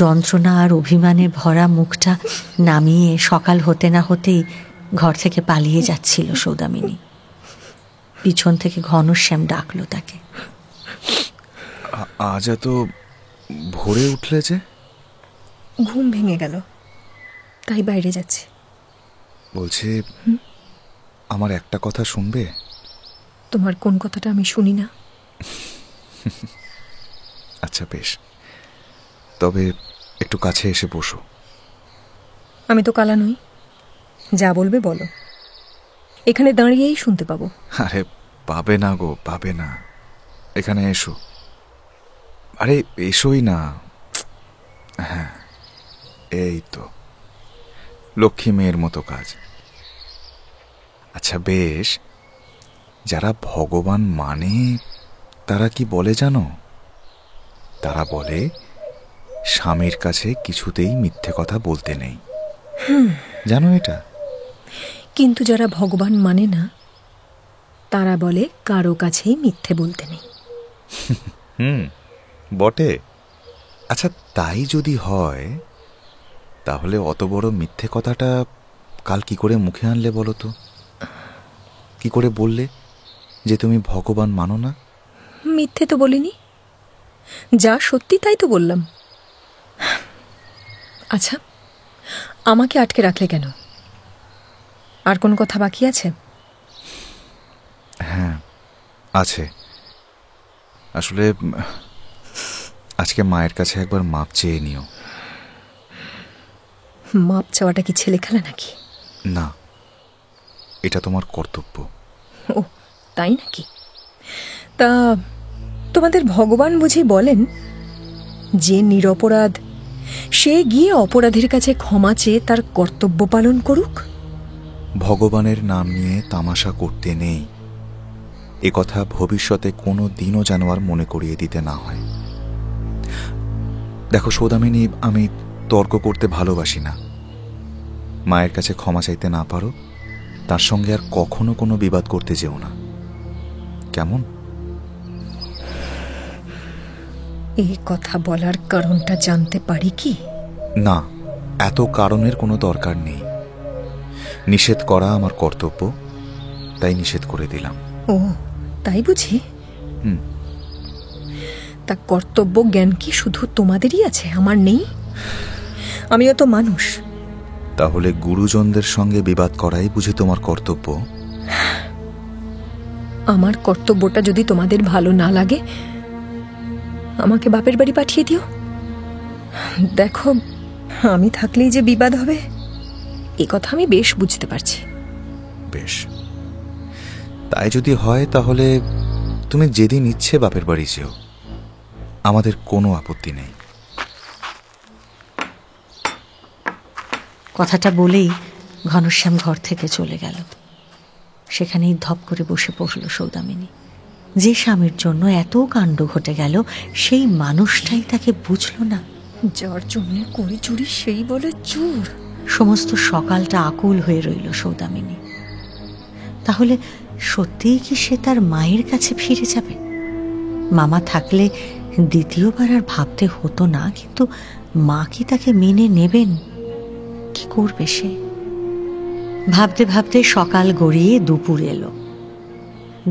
যন্ত্রণা আর অভিমানে ভরা মুখটা নামিয়ে সকাল হতে না হতেই ঘর থেকে পালিয়ে যাচ্ছিল সৌদামিনী। পিছন থেকে ঘনশ্যাম ডাকলো তাকে। আজ এত ভোরে উঠলে যে? ঘুম ভেঙে গেল, তাই বাইরে যাচ্ছি। বলছি, আমার একটা কথা শুনবে? তোমার কোন কথাটা আমি শুনি না? আচ্ছা বেশ, তবে একটু কাছে এসে বসো। আমি তো কালা নই, যা বলবে বলো, এখানে দাঁড়িয়েই শুনতে পাবো। আরে পাবে না গো, পাবে না, এখানে এসো। আরে এসোই না। হ্যাঁ, এই তো লক্ষ্মী মেয়ের মতো কাজ। আচ্ছা বেশ, যারা ভগবান মানে তারা কি বলে জানো? তারা বলে স্বামীর কাছে কিছুতেই মিথ্যে কথা বলতে নেই। জানো এটা? কিন্তু যারা ভগবান মানে না তারা বলে কারো কাছেই মিথ্যে বলতে নেই। বটে। আচ্ছা তাই যদি হয়, তাহলে অত বড় মিথ্যে কথাটা কাল কি করে মুখে আনলে বলো তো? কি করে বললে যে তুমি ভগবান মানো না? মিথ্যে তো বলিনি, যা সত্যি তাই তো বললাম। আচ্ছা, আমাকে আটকে রাখলে কেন? আর কোন কথা বাকি আছে? হ্যাঁ আছে। আসলে আজকে মায়ের কাছে একবার মাপ চেয়ে নিও। মাপ চাওয়াটা কি ছেলে খেলা নাকি? না, এটা তোমার কর্তব্য। ও তাই নাকি? তা তোমাদের ভগবান বুঝি বলেন যে নিরপরাধ সে গিয়ে অপরাধীর কাছে ক্ষমা চেয়ে তার কর্তব্য পালন করুক? ভগবানের নাম নিয়ে তামাশা করতে নেই, এ কথা ভবিষ্যতে কোনো দিনও যেন আর মনে করিয়ে দিতে না হয়। দেখো সৌদামিনী, আমি তর্ক করতে ভালোবাসি না। মায়ের কাছে ক্ষমা চাইতে না পারো, তার সঙ্গে আর কখনো কোনো বিবাদ করতে যেও না, কেমন? এই কথা বলার কারণটা জানতে পারি কি? না, এত কারণের কোনো দরকার নেই। নিষেধ করা আমার কর্তব্য, তাই নিষেধ করে দিলাম। ও তাই বুঝি? তা কর্তব্য জ্ঞান কি শুধু তোমাদেরই আছে, আমার নেই? আমিও তো মানুষ। তাহলে গুরুজনদের সঙ্গে বিবাদ করাই বুঝি তোমার কর্তব্য? আমার কর্তব্যটা যদি তোমাদের ভালো না লাগে, আমাকে বাপের বাড়ি পাঠিয়ে দিও। দেখো, আমি থাকলেই যে বিবাদ হবে এ কথা আমি বেশ বুঝতে পারছি। বেশ, তাই যদি হয় তাহলে তুমি যেদিন ইচ্ছে বাপের বাড়ি যেও, আমাদের কোনো আপত্তি নেই। কথাটা বলেই ঘনশ্যাম ঘর থেকে চলে গেল। সেখানেই ধপ করে বসে পড়ল সৌদামিনী। যে স্বামীর জন্য এত কাণ্ড ঘটে গেল, সেই মানুষটাই তাকে বুঝল না। যার জন্য করি চুরি সেই বলে চোর। সমস্ত সকালটা আকুল হয়ে রইল সৌদামিনী। তাহলে সত্যিই কি সে তার মায়ের কাছে ফিরে যাবে? মামা থাকলে দ্বিতীয়বার আর ভাবতে হতো না, কিন্তু মা কি তাকে মেনে নেবেন? কি করবে সে? ভাবতে ভাবতে সকাল গড়িয়ে দুপুর এলো।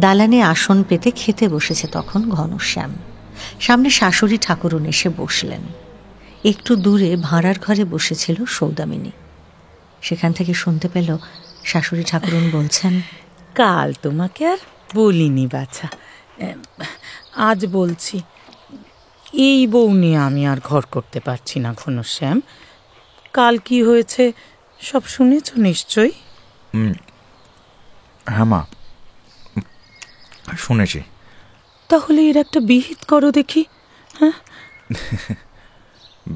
দালানে আসন পেতে খেতে বসেছে তখন ঘনশ্যাম। সামনে শাশুড়ি ঠাকুরন এসে বসলেন। একটু দূরে ভাঁড়ার ঘরে বসেছিল সৌদামিনী। সেখান থেকে শুনতে পেল শাশুড়ি ঠাকুরন বলছেন, কাল তোমাকে আর বলিনি বাছা, আজ বলছি। এই বউ নিয়ে আমি আর ঘর করতে পারছি না ঘনশ্যাম। কাল কি হয়েছে সব শুনেছ নিশ্চয়ই? হ্যাঁ মা, শুনেছি। তাহলে এর একটা বিহিত করো দেখি। হ্যাঁ,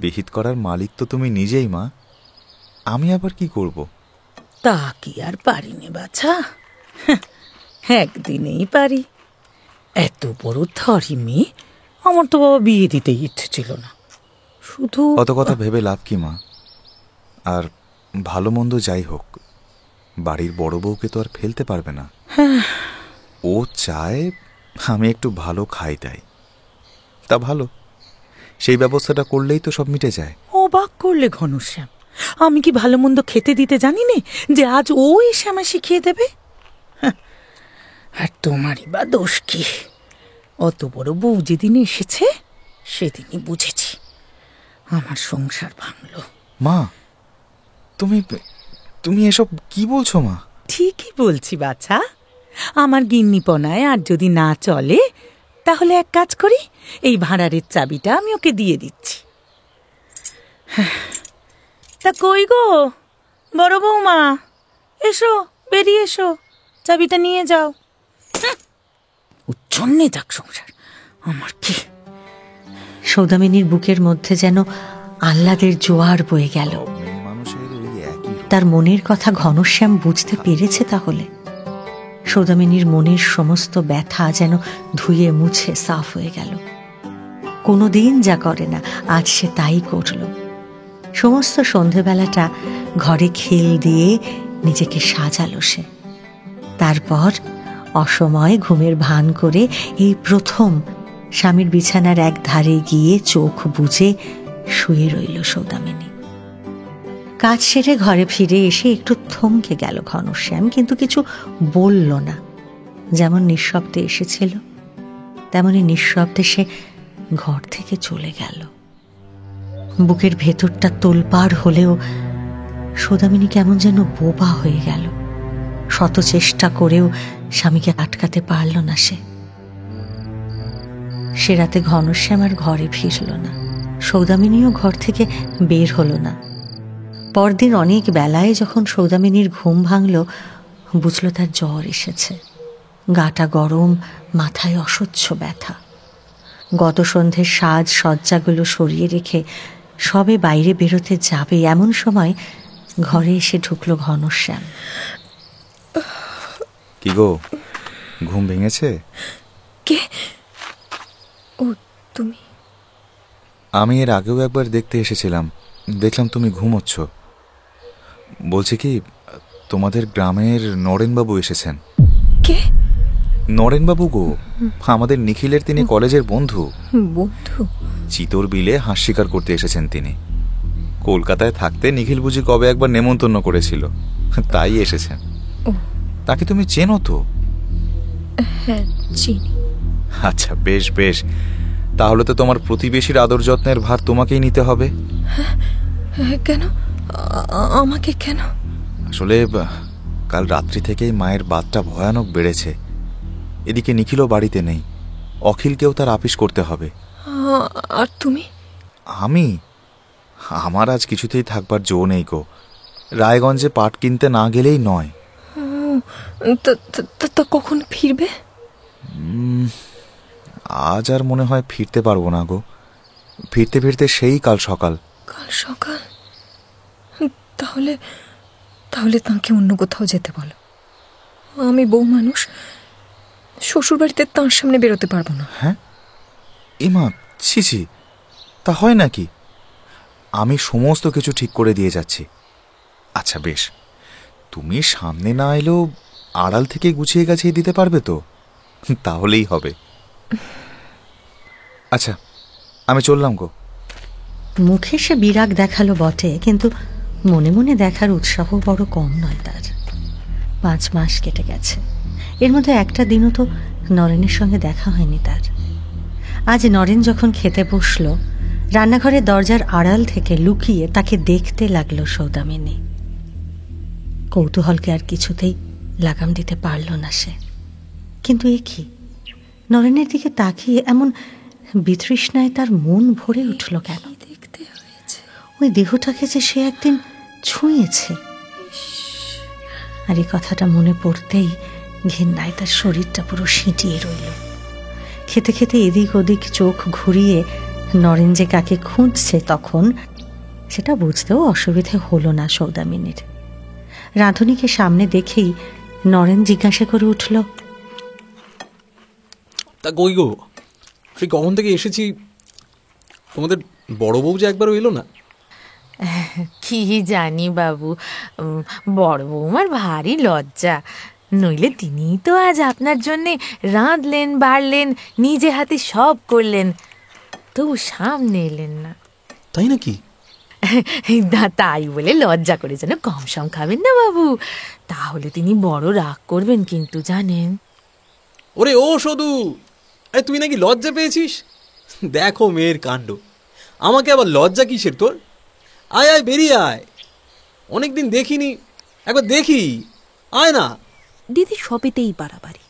বিহিত করার মালিক তো তুমি নিজেই মা, আমি আবার কি করব? তা কি আর পারিনি বাছা, একদিনেই পারি। এত বড় ধরি মেয়ে, আমার তো বাবা বিয়ে দিতে ইচ্ছে ছিল না। শুধু অত কথা ভেবে লাভ কি মা? আর ভালো মন্দ যাই হোক, বাড়ির বড় বউকে তো আর ফেলতে পারবে না। ও চায় আমি একটু ভালো খাই, তাই তা ভালো, সেই ব্যবস্থাটা করলেই তো সব মিটে যায়। অবাক করলে ঘনশ্যাম, আমি কি ভালো মন্দ খেতে দিতে জানি নে যে আজ ও এসে আমায় শিখিয়ে দেবে? আর তোমারই বা দোষ কি? অত বড় বউ যেদিন এসেছে সেদিনই বুঝেছি আমার সংসার ভাঙল। মা, তুমি এসব কি বলছো মা? ঠিকই বলছি বাছা। আমার গিন্নিপনায় আর যদি না চলে তাহলে এক কাজ করি, এই ভাঁড়ারের চাবিটা আমি ওকে দিয়ে দিচ্ছি। তা কই গো বড় বৌমা, এসো, বেরিয়ে এসো, চাবিটা নিয়ে যাও। উচ্ছন্নে যাক সংসার, আমার কি। সৌদামিনীর বুকের মধ্যে যেন আহ্লাদের জোয়ার বয়ে গেল। তার মনের কথা ঘনশ্যাম বুঝতে পেরেছে তাহলে। সৌদামিনীর মনের সমস্ত ব্যথা যেন ধুয়ে মুছে সাফ হয়ে গেল। কোনোদিন যা করে না, আজ সে তাই করল। সমস্ত সন্ধেবেলাটা ঘরে খেল দিয়ে নিজেকে সাজালো সে। তারপর অসময়ে ঘুমের ভান করে এই প্রথম স্বামীর বিছানার এক ধারে গিয়ে চোখ বুজে শুয়ে রইল সৌদামিনী। কাজ সেরে ঘরে ফিরে এসে একটু থমকে গেল ঘনশ্যাম, কিন্তু কিছু বলল না। যেমন নিঃশব্দে এসেছিল তেমনি নিঃশব্দে সে ঘর থেকে চলে গেল। বুকের ভেতরটা তোলপাড় হলেও সৌদামিনী কেমন যেন বোবা হয়ে গেল। শত চেষ্টা করেও স্বামীকে আটকাতে পারল না সে। সে রাতে ঘনশ্যাম আর ঘরে ফিরল না, সৌদামিনীও ঘর থেকে বের হলো না। পরদিন অনেক বেলায় যখন সৌদামিনীর ঘুম ভাঙল, বুঝল তার জ্বর এসেছে। গাটা গরম, মাথায় অসহ্য ব্যথা। গত সন্ধ্যের সাজ সজ্জাগুলো সরিয়ে রেখে সবে বাইরে বেরোতে যাবে, এমন সময় ঘরে এসে ঢুকলো ঘনশ্যাম। কি গো, ঘুম ভেঙেছে? কে? ও তুমি? আমি এর আগেও একবার দেখতে এসেছিলাম, দেখলাম তুমি ঘুমোচ্ছ। বলছি কি, তোমাদের গ্রামের নরেনবাবু এসেছেন। কে? নরেনবাবু গো, আমাদের নিখিলের তিনি কলেজের বন্ধু। বন্ধু? চিতর বিলে হাঁস শিকার করতে এসেছেন তিনি। কলকাতায় থাকতে নিখিল বুঝি কবে একবার নেমন্তন্ন করেছিল, তাই এসেছেন। তাকে তুমি চেনো তো? হ্যাঁ, চিনি। আচ্ছা, বেশ বেশ, তাহলে তো তোমার প্রতিবেশীর আদর যত্নের ভার তোমাকেই নিতে হবে। কেন? আমাকে কেন? আসলে কাল রাত্রি থেকেই মায়ের বাতটা ভয়ানক বেড়েছে। এদিকে নিখিলও বাড়িতে নেই, অখিলকেও তার আপিস করতে হবে। আর তুমি? আমার আজ কিছুতেই থাকবার জো নেই গো। রায়গঞ্জে পাট কিনতে না গেলেই নয়। তা কখন ফিরবে? আজ আর মনে হয় ফিরতে পারবো না গো। ফিরতে ফিরতে সেই কাল সকাল। কাল সকাল? তাহলে তাহলে তাঁকে অন্য কোথাও যেতে বলো। আমি বউ মানুষ, শ্বশুর বাড়িতে তাঁর সামনে বেরোতে পারবো না। হ্যাঁ ইমা, ছি ছি, তা হয় নাকি? আমি সমস্ত কিছু ঠিক করে দিয়ে যাচ্ছি। আচ্ছা বেশ, তুমি সামনে না এলেও আড়াল থেকে গুছিয়ে গাছিয়ে দিতে পারবে তো? তাহলেই হবে। আচ্ছা, আমি চললাম গো। মুখে সে বিরাগ দেখালো বটে, কিন্তু মনে মনে দেখার উৎসাহ বড় কম নয় তার। 5 মাস কেটে গেছে, এর মধ্যে একটা দিনও তো নরেনের সঙ্গে দেখা হয়নি তার। আজ নরেন যখন খেতে বসল, রান্নাঘরের দরজার আড়াল থেকে লুকিয়ে তাকে দেখতে লাগলো সৌদামিনী। কৌতূহলকে আর কিছুতেই লাগাম দিতে পারল না সে। কিন্তু এ কি, নরেনের দিকে তাকিয়ে এমন বিতৃষ্ণায় তার মন ভরে উঠল কেন? ওই দেহটাকে যে সে একদিন ছুঁয়েছে, আর এই কথাটা মনে পড়তেই ঘেন্নায় তার শরীরটা পুরো সিঁটিয়ে রইল। খেতে খেতে এদিক ওদিক চোখ ঘুরিয়ে নরেন যে কাকে খুঁজছে তখন সেটা বুঝতেও অসুবিধে হলো না সৌদামিনীর। রাঁধুনিকে সামনে দেখেই নরেন জিজ্ঞাসা করে উঠল, তা কই গো, সেই কখন থেকে এসেছি, তোমাদের বড় বউ যে একবারও এলো না? কি জানি বাবু, বড় বৌমার ভারী লজ্জা, নইলে তিনিই তো আজ আপনার জন্যে রাঁধলেন, বাড়লেন, নিজে হাতে সব করলেন, তবু সামনে এলেন না। তাই নাকি? তাই বলে লজ্জা করে যেন কম সম খাবেন না বাবু, তাহলে তিনি বড় রাগ করবেন কিন্তু, জানেন। ওরে ও সদু, তুই নাকি লজ্জা পেয়েছিস? দেখো মেয়ের কাণ্ড, আমাকে আবার লজ্জা কিসের তোর? আয় আয়, বেরিয়ে আয়, অনেকদিন দেখিনি, একবার দেখি, আয় না। দিদি সবেতেই বাড়াবাড়ি,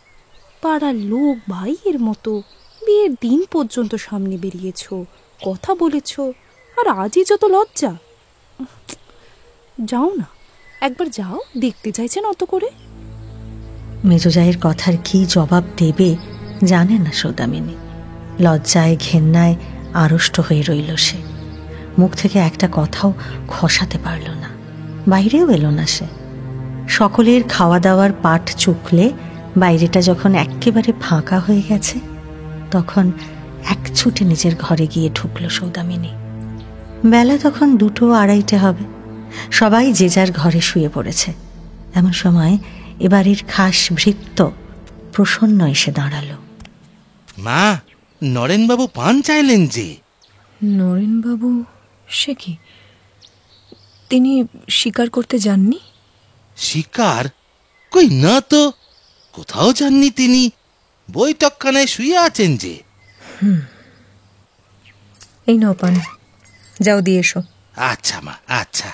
পাড়ার লোক ভাইয়ের মতো। বিয়ের দিন পর্যন্ত সামনে বেরিয়েছ, কথা বলেছ, আর আজই যত লজ্জা। যাও না, একবার যাও, দেখতে চাইছেন অত করে। মেজোজাইয়ের কথার কি জবাব দেবে জানে না সৌদামিনী। লজ্জায় ঘেন্নায় আড়ষ্ট হয়ে রইল সে। মুখ থেকে একটা কথাও খসাতে পারল না, বাইরেও এলো না সে। সকলের খাওয়া দাওয়ার পাট চুকলে বাইরেটা যখন একেবারে ফাঁকা হয়ে গেছে, তখন এক ছুটে নিজের ঘরে গিয়ে ঢুকল সৌদামিনী। বেলা তখন 2-2:30 হবে। সবাই যে যার ঘরে শুয়ে পড়েছে। এমন সময় এবারের খাস ভৃত্য প্রসন্ন এসে দাঁড়ালো। মা, নরেনবাবু পান চাইলেন যে। নরেনবাবু? সে কি, তিনি শিকার করতে যাননি? শিকার? কই না তো, কোথাও যাননি তিনি, বৈঠকখানায় শুয়ে আছেন যে। এই নাও পান, যাও দিয়ে এসো। আচ্ছা মা, আচ্ছা।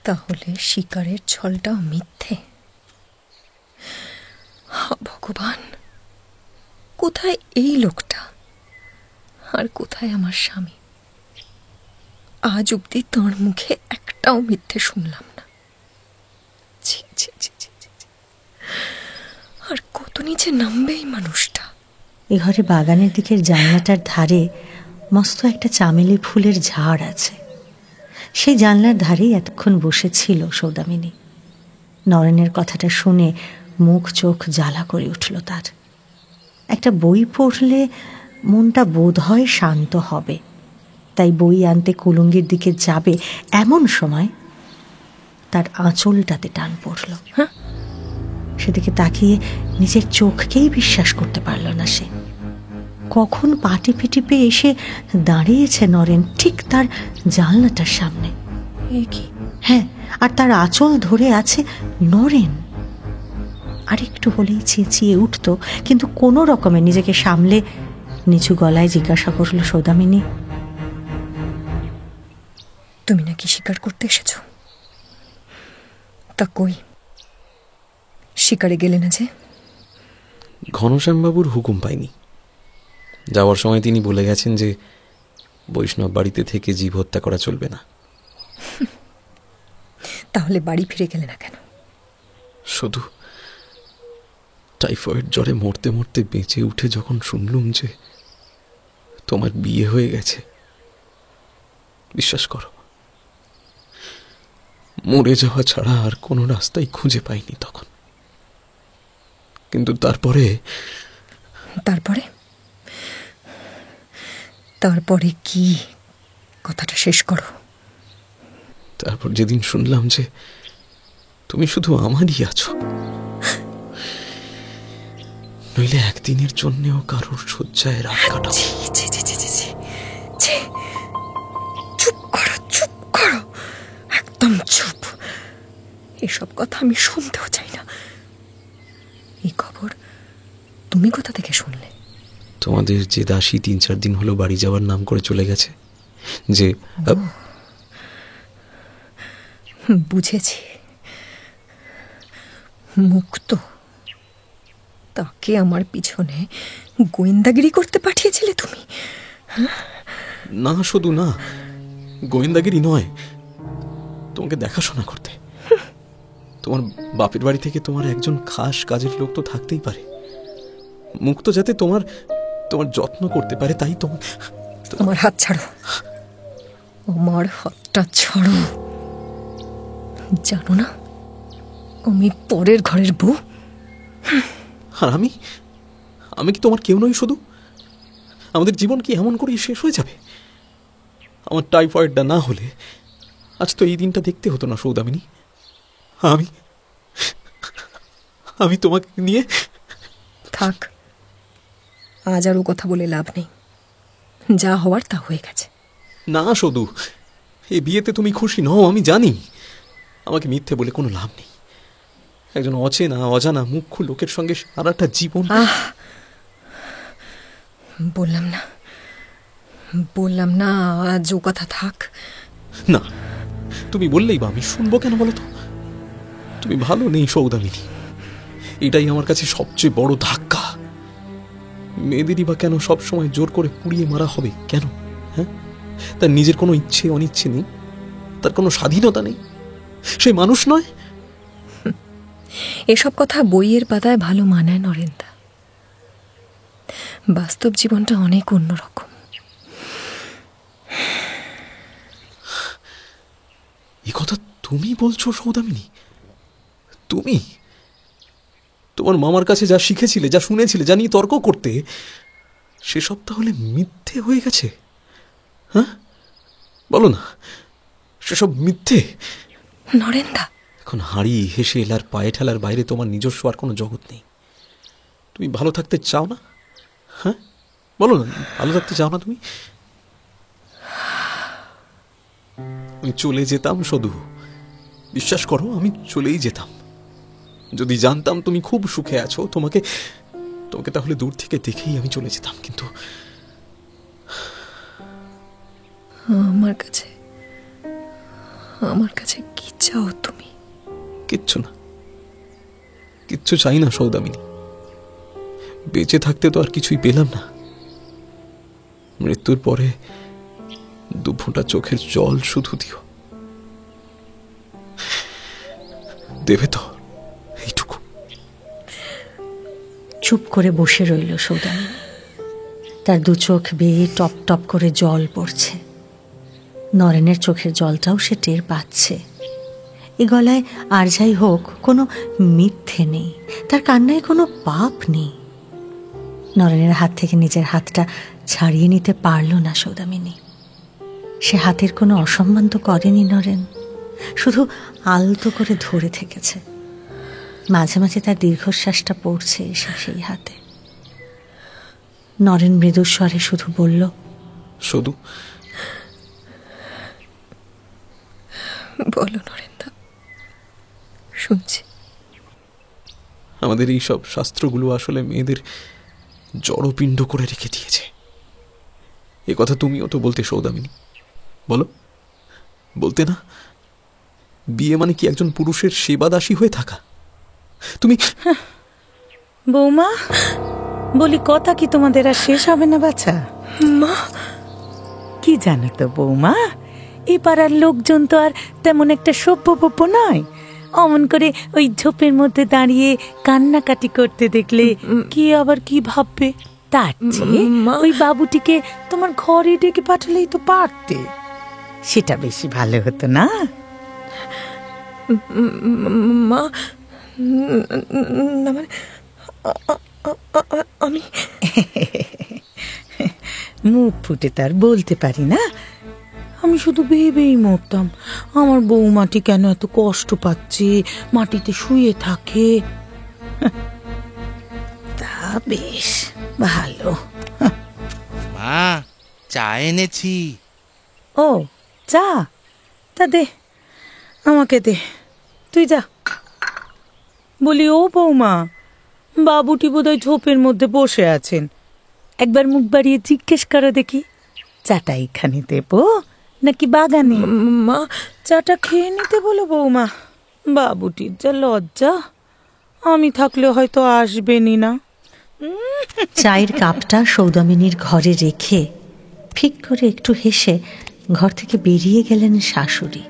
তাহলে শিকারের ছলটাও মিথ্যে। ভগবান, কোথায় এই লোকটা, আর কোথায় আমার স্বামী? আজ অব্দি তাঁর মুখে একটাও মিথ্যে শুনলাম না। আর কত নিচে নামবে এই মানুষটা। এ ঘরে বাগানের দিকের জানলাটার ধারে মস্ত একটা চামেলি ফুলের ঝাড় আছে। সেই জানলার ধারেই এতক্ষণ বসেছিল সৌদামিনী। নরেনের কথাটা শুনে মুখ চোখ জ্বালা করে উঠল তার। একটা বই পড়লে মনটা বোধ হয় শান্ত হবে, তাই বই আনতে কুলুঙ্গির দিকে যাবে, এমন সময় তার আঁচলটাতে টান পড়ল। সেদিকে তাকিয়ে নিজের চোখকেই বিশ্বাস করতে পারল না সে। কখন পা টিপে টিপে এসে দাঁড়িয়েছে নরেন ঠিক তার জানলাটার সামনে। হ্যাঁ, আর তার আঁচল ধরে আছে নরেন। আর একটু হলেই চেঁচিয়ে উঠত, কিন্তু কোনো রকমে নিজেকে সামলে নিচু গলায় জিজ্ঞাসা করল সৌদামিনী, তুমি নাকি শিকার করতে এসেছ? তা কই, শিকারে গেলে না যে? ঘনশ্যামবাবুর হুকুম পাইনি। যাওয়ার সময় তিনি বলে গেছেন যে বৈষ্ণব বাড়িতে থেকে জীব হত্যা করা চলবে না। তাহলে বাড়ি ফিরে গেলে না কেন? শুধু টাইফয়েড জ্বরে মরতে মরতে বেঁচে উঠে যখন শুনলুম যে তোমার বিয়ে হয়ে গেছে, বিশ্বাস করো মরে যাওয়া ছাড়া আর কোনো রাস্তাই খুঁজে পাইনি তখন। কিন্তু তারপরে তারপরে কি? কথাটা শেষ করো। তারপর যেদিন শুনলাম যে তুমি শুধু আমারই আছো, নইলে একদিনের জন্যেও কারোর শয্যায় রাত কাটাও। চুপ করো, চুপ করো, একদম চুপ। এসব কথা আমি শুনতেও চাই না। এই খবর তুমি কোথা থেকে শুনলে? তোমাদের যে দাসী 3-4 দিন হলো বাড়ি যাওয়ার নাম করে চলে গেছে, যে বুঝেছি, মুক্ত। তাকে আমার পিছনে গোয়েন্দাগিরি করতে পাঠিয়েছিলে তুমি? না, শুধু না, গোয়েন্দাগিরি নয়, তোমাকে দেখাশোনা করতে। তোমার বাপের বাড়ি থেকে তোমার একজন খাস কাজের লোক তো থাকতেই পারে, মুক্ত যাতে তোমার যত্ন করতে পারে, তাই আমার হাত ছাড়ো, আমার হাতটা ছাড়ো। জানো না আমি পরের ঘরের বউ? আর আমি কি তোমার কেউ নই? শুধু আমাদের জীবন কি এমন করে শেষ হয়ে যাবে? আমার টাইফয়েডটা না হলে আজ তো এই দিনটা দেখতে হতো না সৌদামিনী। আমি তোমাকে নিয়ে থাক, আজ আর ও কথা বলে লাভ নেই। যা হওয়ার তা হয়ে গেছে। না শুধু এই বিয়েতে তুমি খুশি নও আমি জানি। আমাকে মিথ্যে বলে কোনো লাভ নেই। একজন অচেনা অজানা মুখ্য লোকের সঙ্গে সারাটা জীবন। বললাম না আজ ও কথা থাক। না, তুমি বললেই বা আমি শুনবো কেন বলো তো? তুমি ভালো নেই সৌদামিনী, এটাই আমার কাছে সবচেয়ে বড় ধাক্কা। মেয়েদেরই বা কেন সব সময় জোর করে পুড়িয়ে মারা হবে? কেন? হ্যাঁ, তার নিজের কোনো ইচ্ছে অনিচ্ছে নেই, তার কোনো স্বাধীনতা নেই, সে মানুষ নয়? এসব কথা বইয়ের পাতায় ভালো মানায় নরেন্দা, বাস্তব জীবনটা অনেক অন্যরকম। এই কথা তুমি বলছো সৌদামিনী? তুমি তোমার মামার কাছে যা শিখেছিলে, যা শুনেছিলে, যা নিয়ে তর্ক করতে, সেসব তাহলে মিথ্যে হয়ে গেছে? হ্যাঁ, বলো না, সেসব মিথ্যে? নরেন্দা, এখন হাঁড়ি হেসে এলার পায়ে ঠেলার বাইরে তোমার নিজস্ব আর কোনো জগৎ নেই। তুমি ভালো থাকতে চাও না? হ্যাঁ, বলো না, ভালো থাকতে চাও না তুমি? আমি চলে যেতাম শুধু, বিশ্বাস করো, আমি চলেই যেতাম। যদি জানতাম তুমি খুব সুখে আছো, তোমাকে তাহলে দূর থেকে দেখেই আমি চলে যেতাম। কিন্তু আমার কাছে কি চাও তুমি? কিচ্ছু না, কিচ্ছু চাই না সৌদামিনী। বেঁচে থাকতে তো আর কিছুই পেলাম না। মৃত্যুর পরে 2 ফোঁটা চোখের জল শুধু দিও, দেবে তো? এইটুকু। চুপ করে বসে রইল সৌদামিনী। তার 2 চোখ বেয়ে টপ টপ করে জল পড়ছে। নরেনের চোখের জলটাও সে টের পাচ্ছে। এ গলায় আর যাই হোক, কোনো মিথ্যে নেই, তার কান্নায় কোনো পাপ নেই। নরেনের হাত থেকে নিজের হাতটা ছাড়িয়ে নিতে পারল না সৌদামিনী। সে হাতের কোনো অসম্মান তো করেনি নরেন, শুধু আলতো করে ধরে থেকেছে। মাঝে মাঝে তার দীর্ঘশ্বাসটা পড়ছে এসে সেই হাতে। নরেন মৃদুস্বরে শুধু বলল, শুধু বলো নরেন্দা, শুনছি। আমাদের এই সব শাস্ত্রগুলো আসলে মেয়েদের জড়পিণ্ড করে রেখে দিয়েছে। এ কথা তুমিও তো বলতে সৌদামিনী, বলো, বলতে না? বিয়ে মানে কি একজন পুরুষের সেবাদাসী হয়ে থাকা? তুমি বৌমা, বলি কথা কি তোমাদের আর শেষ হবে না বাছা? মা, কি জানো তো বৌমা, এ পাড়ার লোকজন তো আর তেমন একটা সভ্য নয়। অমন করে ওই ঝোপের মধ্যে দাঁড়িয়ে কান্নাকাটি করতে দেখলে কি আবার কি ভাববে? তার চেয়ে ওই বাবুটিকে তোমার ঘরে ডেকে পাঠালেই তো পারতে, সেটা বেশি ভালো হতো না? মা, মানে আমি মুখ ফুটে তার বলতে পারি না। আমি শুধু ভেবেই মরতাম, আমার বৌমাটি কেন এত কষ্ট পাচ্ছে, মাটিতে শুয়ে থাকে। তা বেশ ভালো। মা, চা এনেছি। ও, চা? তা দে, আমাকে দে, তুই যা। বলি ও বৌমা, বাবুটি বোধহয় ঝোপের মধ্যে বসে আছেন, একবার মুখ বাড়িয়ে জিজ্ঞেস করো দেখি, চাটা এখানে দেবো নাকি বাগানে? মা, চাটা খেয়ে নিতে বলো বৌমা। বাবুটির যা লজ্জা, আমি থাকলে হয়তো আসবেনই না। চায়ের কাপটা সৌদামিনীর ঘরে রেখে ফিক করে একটু হেসে ঘর থেকে বেরিয়ে গেলেন শাশুড়ি।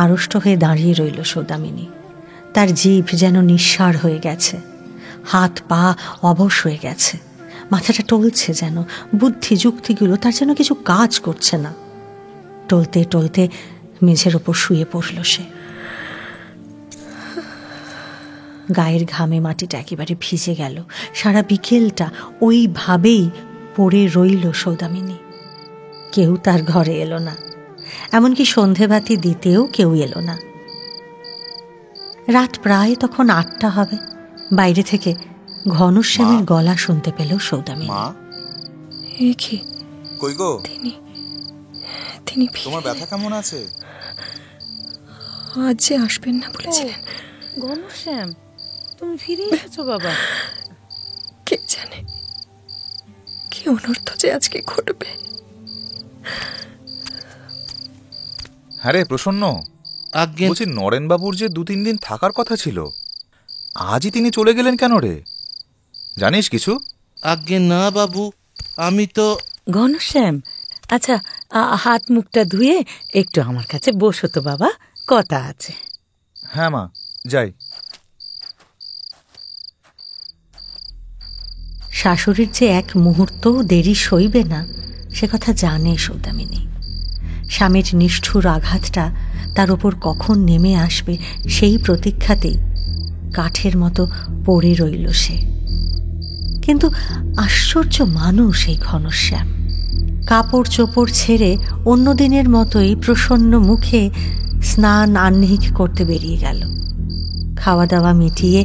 আড়ষ্ট হয়ে দাঁড়িয়ে রইল সৌদামিনী। তার জিভ যেন নিঃসাড় হয়ে গেছে, হাত পা অবশ হয়ে গেছে, মাথাটা টলছে যেন, বুদ্ধি যুক্তিগুলো তার যেন কিছু কাজ করছে না। টলতে টলতে মেঝের ওপর শুয়ে পড়ল সে। গায়ের ঘামে মাটিটা একেবারে ভিজে গেল। সারা বিকেলটা ওইভাবেই পড়ে রইল সৌদামিনী। কেউ তার ঘরে এলো না, এমনকি সন্ধেবাতি দিতেও কেউ এলো না। রাত প্রায় তখন 8টা হবে। বাইরে থেকে ঘনশ্যামের গলা শুনতে পেল সৌদামিনী। কই গো? তিনি তোমার ব্যথা কেমন আছে? আজ যে আসবেন না বলেছিলেন। ঘনশ্যাম, তুমি ফিরে এসেছো বাবা? কে জানে কি অনর্থ যে আজকে ঘটবে। হ্যাঁ রে প্রসন্ন, বলছি নরেনবাবুর যে 2-3 দিন থাকার কথা ছিল, আজই তিনি চলে গেলেন কেন রে? জানিস কিছু? আজ্ঞে না বাবু, আমি তো। ঘনশ্যাম, আচ্ছা হাত মুখটা ধুয়ে একটু আমার কাছে বসো তো বাবা, কথা আছে। হ্যাঁ মা, যাই। শাশুড়ির যে এক মুহূর্তও দেরি সইবে না সে কথা জানে সৌদামিনী। স্বামীর নিষ্ঠুর আঘাতটা তার ওপর কখন নেমে আসবে সেই প্রতীক্ষাতেই কাঠের মতো পড়ে রইল সে। কিন্তু আশ্চর্য মানুষ এই ঘনশ্যাম। কাপড় চোপড় ছেড়ে অন্য দিনের মতোই প্রসন্ন মুখে স্নান আহ্নিক করতে বেরিয়ে গেল। খাওয়া দাওয়া মিটিয়ে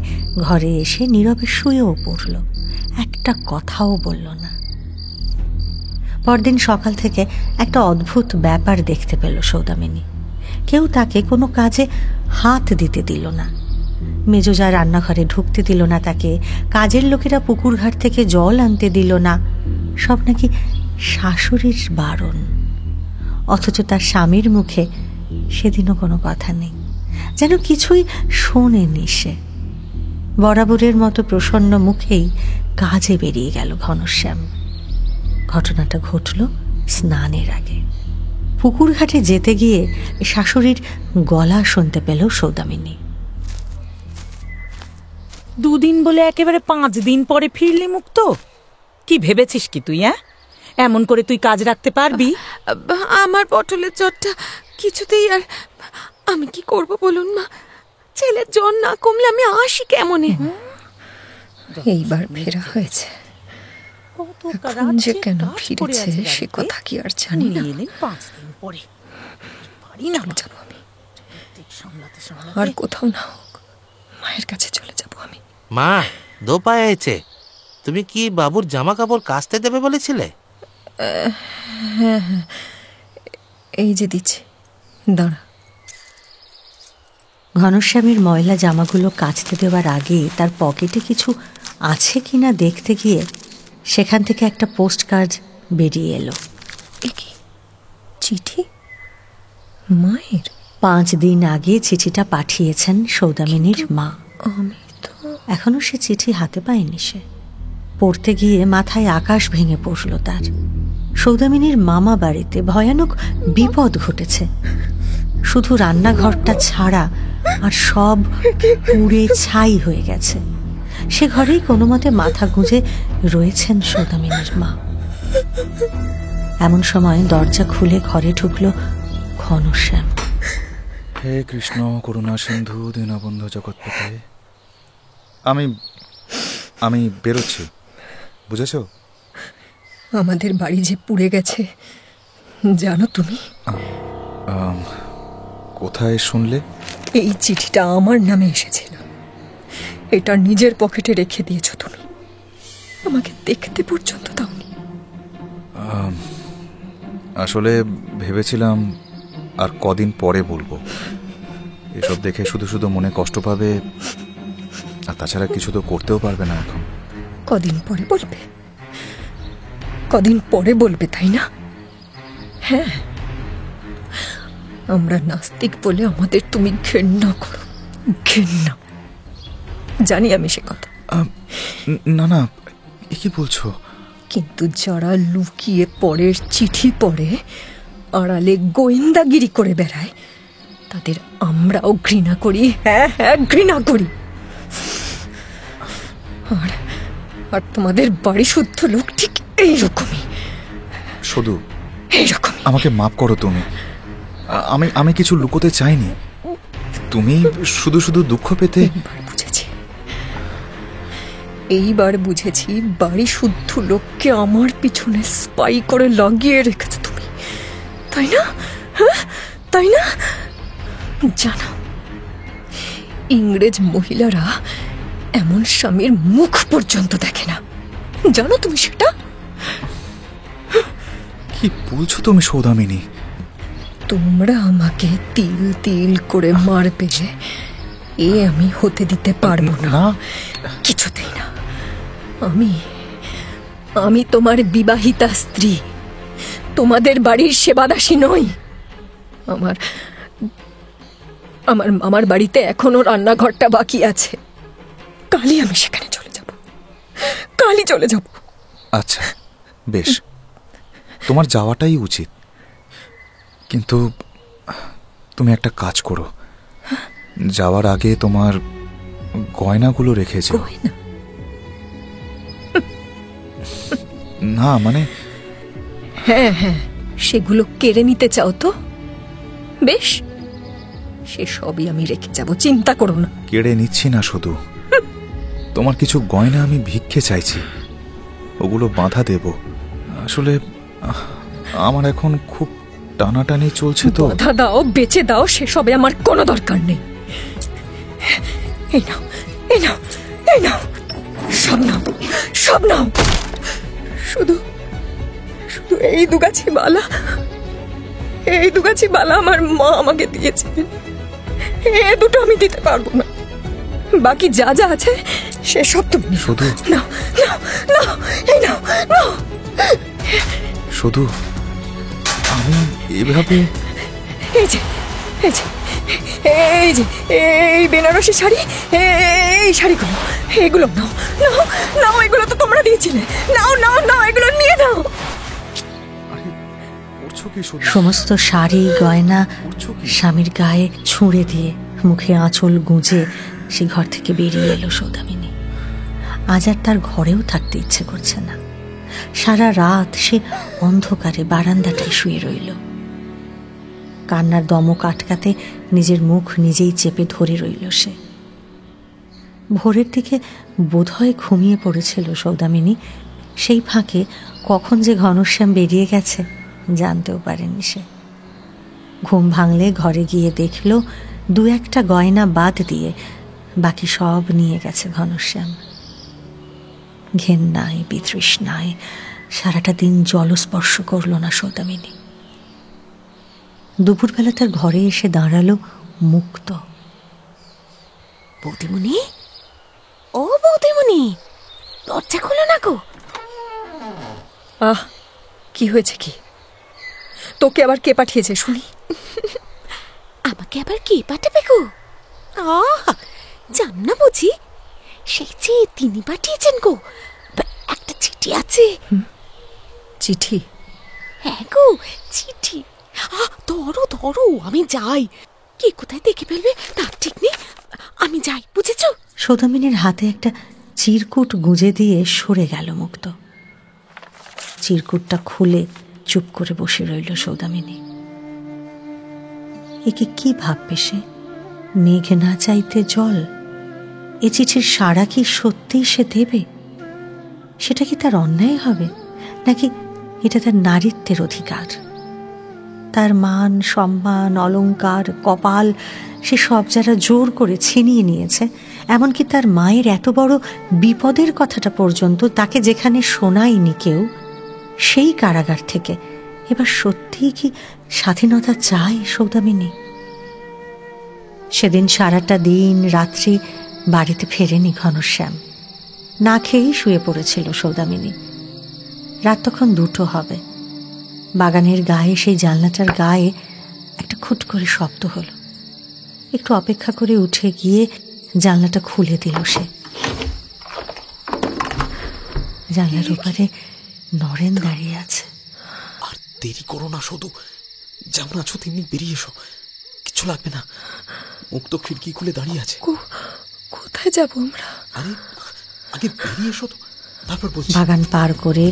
ঘরে এসে নীরবে শুয়েও পড়ল, একটা কথাও বলল না। পরদিন সকাল থেকে একটা অদ্ভুত ব্যাপার দেখতে পেল সৌদামিনী। কেউ তাকে কোনো কাজে হাত দিতে দিল না। মেজোজা রান্নাঘরে ঢুকতে দিল না তাকে, কাজের লোকেরা পুকুর ঘাট থেকে জল আনতে দিল না। সব নাকি শাশুড়ির বারণ, অথচ তার স্বামীর মুখে সেদিনও কোনো কথা নেই, যেন কিছুই শোনেনি সে। বরাবরের মতো প্রসন্ন মুখেই কাজে বেরিয়ে গেল ঘনশ্যাম। ঘটনাটা ঘটল স্নানের আগে। পুকুর ঘাটে যেতে গিয়ে শাশুড়ির গলা শুনতে পেল সৌদামিনী। দুদিন বলে একেবারে 5 দিন পরে ফিরলি মুক্ত? কি ভেবেছিস কি তুই? এমন করে তুই কাজ রাখতে পারবি? আমার পটলের জ্বরটা কিছুতেই, আর আমি কি করব বলুন মা? ছেলের জ্বর না কমলে আমি আসি কেমনে? এইবার ফেরা হয়েছে, এখন যে কেন ফিরেছে সে কথা কি আর জানি না। 5 দিন পরে যাবো আমি, আর কোথাও না হোক মায়ের কাছে চলে যাব আমি। মা, দোপা হয়েছে। তুমি কি বাবুর জামা কাপড় কাচতে দেবে বলেছিলে? হ্যাঁ হ্যাঁ, এই যে দিচ্ছি, দাঁড়া। ঘনশ্যামের ময়লা জামাগুলো কাচতে দেওয়ার আগে তার পকেটে কিছু আছে কিনা দেখতে গিয়ে সেখান থেকে একটা পোস্ট কার্ড বেরিয়ে এলো। চিঠি মায়ের? 5 দিন আগে চিঠিটা পাঠিয়েছেন সৌদামিনীর মা। আমি তো এখনো সে চিঠি হাতে পায়নি। সে পড়তে গিয়ে মাথায় আকাশ ভেঙে পড়ল তার। সৌদামিনীর মামা বাড়িতে ভয়ানক বিপদ ঘটেছে। শুধু রান্নাঘরটা ছাড়া আর সব পুড়ে ছাই হয়ে গেছে। সে ঘরেই কোনো মতে মাথা গুঁজে রয়েছেন সৌদামিনীর মা। এমন সময় দরজা খুলে ঘরে ঢুকল ঘনশ্যাম। হে কৃষ্ণ করুণা সিন্ধু দীনবন্ধু জগৎপতে। আমি বেরোচ্ছি, বুঝেছো? আমাদের বাড়ি যে পুড়ে গেছে জানো তুমি? কোথায় শুনলে? এই চিঠিটা আমার নামে এসেছিল, এটা নিজের পকেটে রেখে দিয়েছো তুমি, আমাকে দেখতে পর্যন্ত দাওনি। আসলে ভেবেছিলাম আর কদিন পরে বলবো। এসব দেখে শুধু শুধু মনে কষ্ট পাবে, আর তাছাড়া কিছু তো করতেও পারবে না এখন। কদিন পরে বলবে? কদিন পরে বলবে, তাই না? হ্যাঁ, আমরা নাস্তিক বলে আমাদের তুমি ঘেন্না করো, ঘেন্না। জানি আমি সে কথা। না না, কি বলছো? কিন্তু যারা লুকিয়ে পরের চিঠি পড়ে, আড়ালে গোয়েন্দাগিরি করে বেড়ায়, তাদের আমরাও ঘৃণা করি। হ্যাঁ হ্যাঁ, ঘৃণা করি। আর তোমাদের বাড়ি শুদ্ধ লোক ঠিক এইরকমই। শুধু এইরকমই। আমাকে মাফ করো তুমি। আমি কিছু লুকোতে চাইনি। তুমি শুধু শুধু দুঃখ পেতে। এইবার বুঝেছি বাড়ি শুদ্ধ লোককে আমার পিছনে স্পাই করে লাগিয়ে রেখেছো তুমি, তাই না? হ্যাঁ, তাই না? জানো, ইংরেজ মহিলারা এমন স্বামীর মুখ পর্যন্ত দেখে না, জানো তুমি সেটা? কি বলছো তুমি সৌদামিনী? তোমরা আমাকে তিল তিল করে মারবে, এ আমি হতে দিতে পারবো না, কিছুতেই না। আমি তোমার বিবাহিতা স্ত্রী, তোমাদের বাড়ির সেবাদাসী নই। আমার মামার বাড়িতে এখনো রান্নাঘরটা বাকি আছে। কালই আমি সেখানে চলে যাব, কালই চলে যাব। আচ্ছা, বেশ, তোমার যাওয়াটাই উচিত। কিন্তু তুমি একটা কাজ করো, যাওয়ার আগে তোমার গয়নাগুলো রেখে যাও। না মানে, হ্যাঁ হ্যাঁ, সেগুলো কেড়ে নিতে চাও তো? বেশ, সে সবই আমি রেখে যাব, চিন্তা করো না। কেড়ে নিচ্ছি না, শুধু তোমার কিছু গয়না আমি ভিক্ষে চাইছি, ওগুলো বাঁধা দেব। আসলে আমার এখন খুব টানাটানি চলছে তো। বাধা দাও, বেঁচে দাও, সেসবে আমার কোনো দরকার নেই। এই নাও, এই নাও, এই নাও, সব নাও, সব নাও। শুধু শুধু এই দুগাছি বালা, এই দুগাছি বালা আমার মা আমাকে দিয়েছিলেন। এ দুটো আমি দিতে পারবো না। বাকি যা যা আছে সেসব তুমি শুধু নাও, নাও, নাও, এই নাও, নাও। শুধু আমি এভাবে, এই যে, এই যে, এই যে, এই বেনারসি শাড়ি, এই শাড়িগুলো, এগুলো নাও, নাও, নাও, এগুলো তো তোমরা দিয়েছিলে। নাও, নাও, নাও, এগুলো নিয়ে নাও। সমস্ত শাড়ি গয়না স্বামীর গায়ে ছুঁড়ে দিয়ে মুখে আঁচল গুঁজে সে ঘর থেকে বেরিয়ে এলো সৌদামিনী। আজ আর তার ঘরেও থাকতে ইচ্ছে করছে না। সারা রাত সে অন্ধকারে বারান্দাটায় শুয়ে রইল। কান্নার দমক আটকাতে নিজের মুখ নিজেই চেপে ধরে রইল সে। ভোরের দিকে বোধহয় ঘুমিয়ে পড়েছিল সৌদামিনী। সেই ফাঁকে কখন যে ঘনশ্যাম বেরিয়ে গেছে জানতেও পারেনি সে। ঘুম ভাঙলে ঘরে গিয়ে দেখল দু একটা গয়না বাদ দিয়ে বাকি সব নিয়ে গেছে ঘনশ্যাম। ঘেন্নায় বিতৃষ্ণায় সারাটা দিন জলস্পর্শ করল না সৌদামিনী। দুপুরবেলা তার ঘরে এসে দাঁড়ালো মুক্ত। বৌদিমণি, ও বৌদিমণি, দরজা খোলো না গো। আহ, কি হয়েছে? কি তোকে আবার কে পাঠিয়েছে শুনি? আমাকে আবার কে পাঠাবে গো? জান না বুঝি? সেই যে তিনি পাঠিয়েছেন গো, একটা চিঠি আছে। চিঠি? হ্যাঁ গো, চিঠি। ধরো ধরো, আমি যাই। কে কোথায় দেখে ফেলবে তার ঠিক নেই, আমি যাই, বুঝেছো? সৌদামিনীর হাতে একটা চিরকুট গুঁজে দিয়ে সরে গেল মুক্ত। চিরকুটটা খুলে চুপ করে বসে রইল সৌদামিনী। একে কি ভাববে সে? মেঘ না চাইতে জল। এ চিঠির সাড়া কি সত্যি সে দেবে? সেটা কি তার অন্যায় হবে, নাকি এটা তার নারীত্বের অধিকার? তার মান সম্মান অলংকার কপাল সে সব যারা জোর করে ছিনিয়ে নিয়েছে, এমনকি তার মায়ের এত বড় বিপদের কথাটা পর্যন্ত তাকে যেখানে শোনায়নি কেউ, সেই কারাগার থেকে এবার সত্যিই কি স্বাধীনতা চায় সৌদামিনী? সেদিন সারাটা দিন রাত্রি বাড়িতে ফেরেনি ঘনশ্যাম। না খেয়েই শুয়ে পড়েছিল সৌদামিনী। রাত তখন 2টো হবে। বাগানের গায়ে, সেই জানলাটার গায়ে একটা খুট করে শব্দ হলো। একটু অপেক্ষা করে উঠে গিয়ে জানলাটা খুলে দিল সে। জানলার ওপারে নরেন দাঁড়িয়ে আছে। আর দেরি করো না, শুধু যেমন আছো তেমনি বেরিয়ে এসো, কিছু লাগবে না। মুক্ত খিড়কি খুলে দাঁড়িয়ে আছে। কোথায় যাবো আমরা? আরে আগে বেরিয়ে এসো তো, তারপর বলছি। বাগান পার করে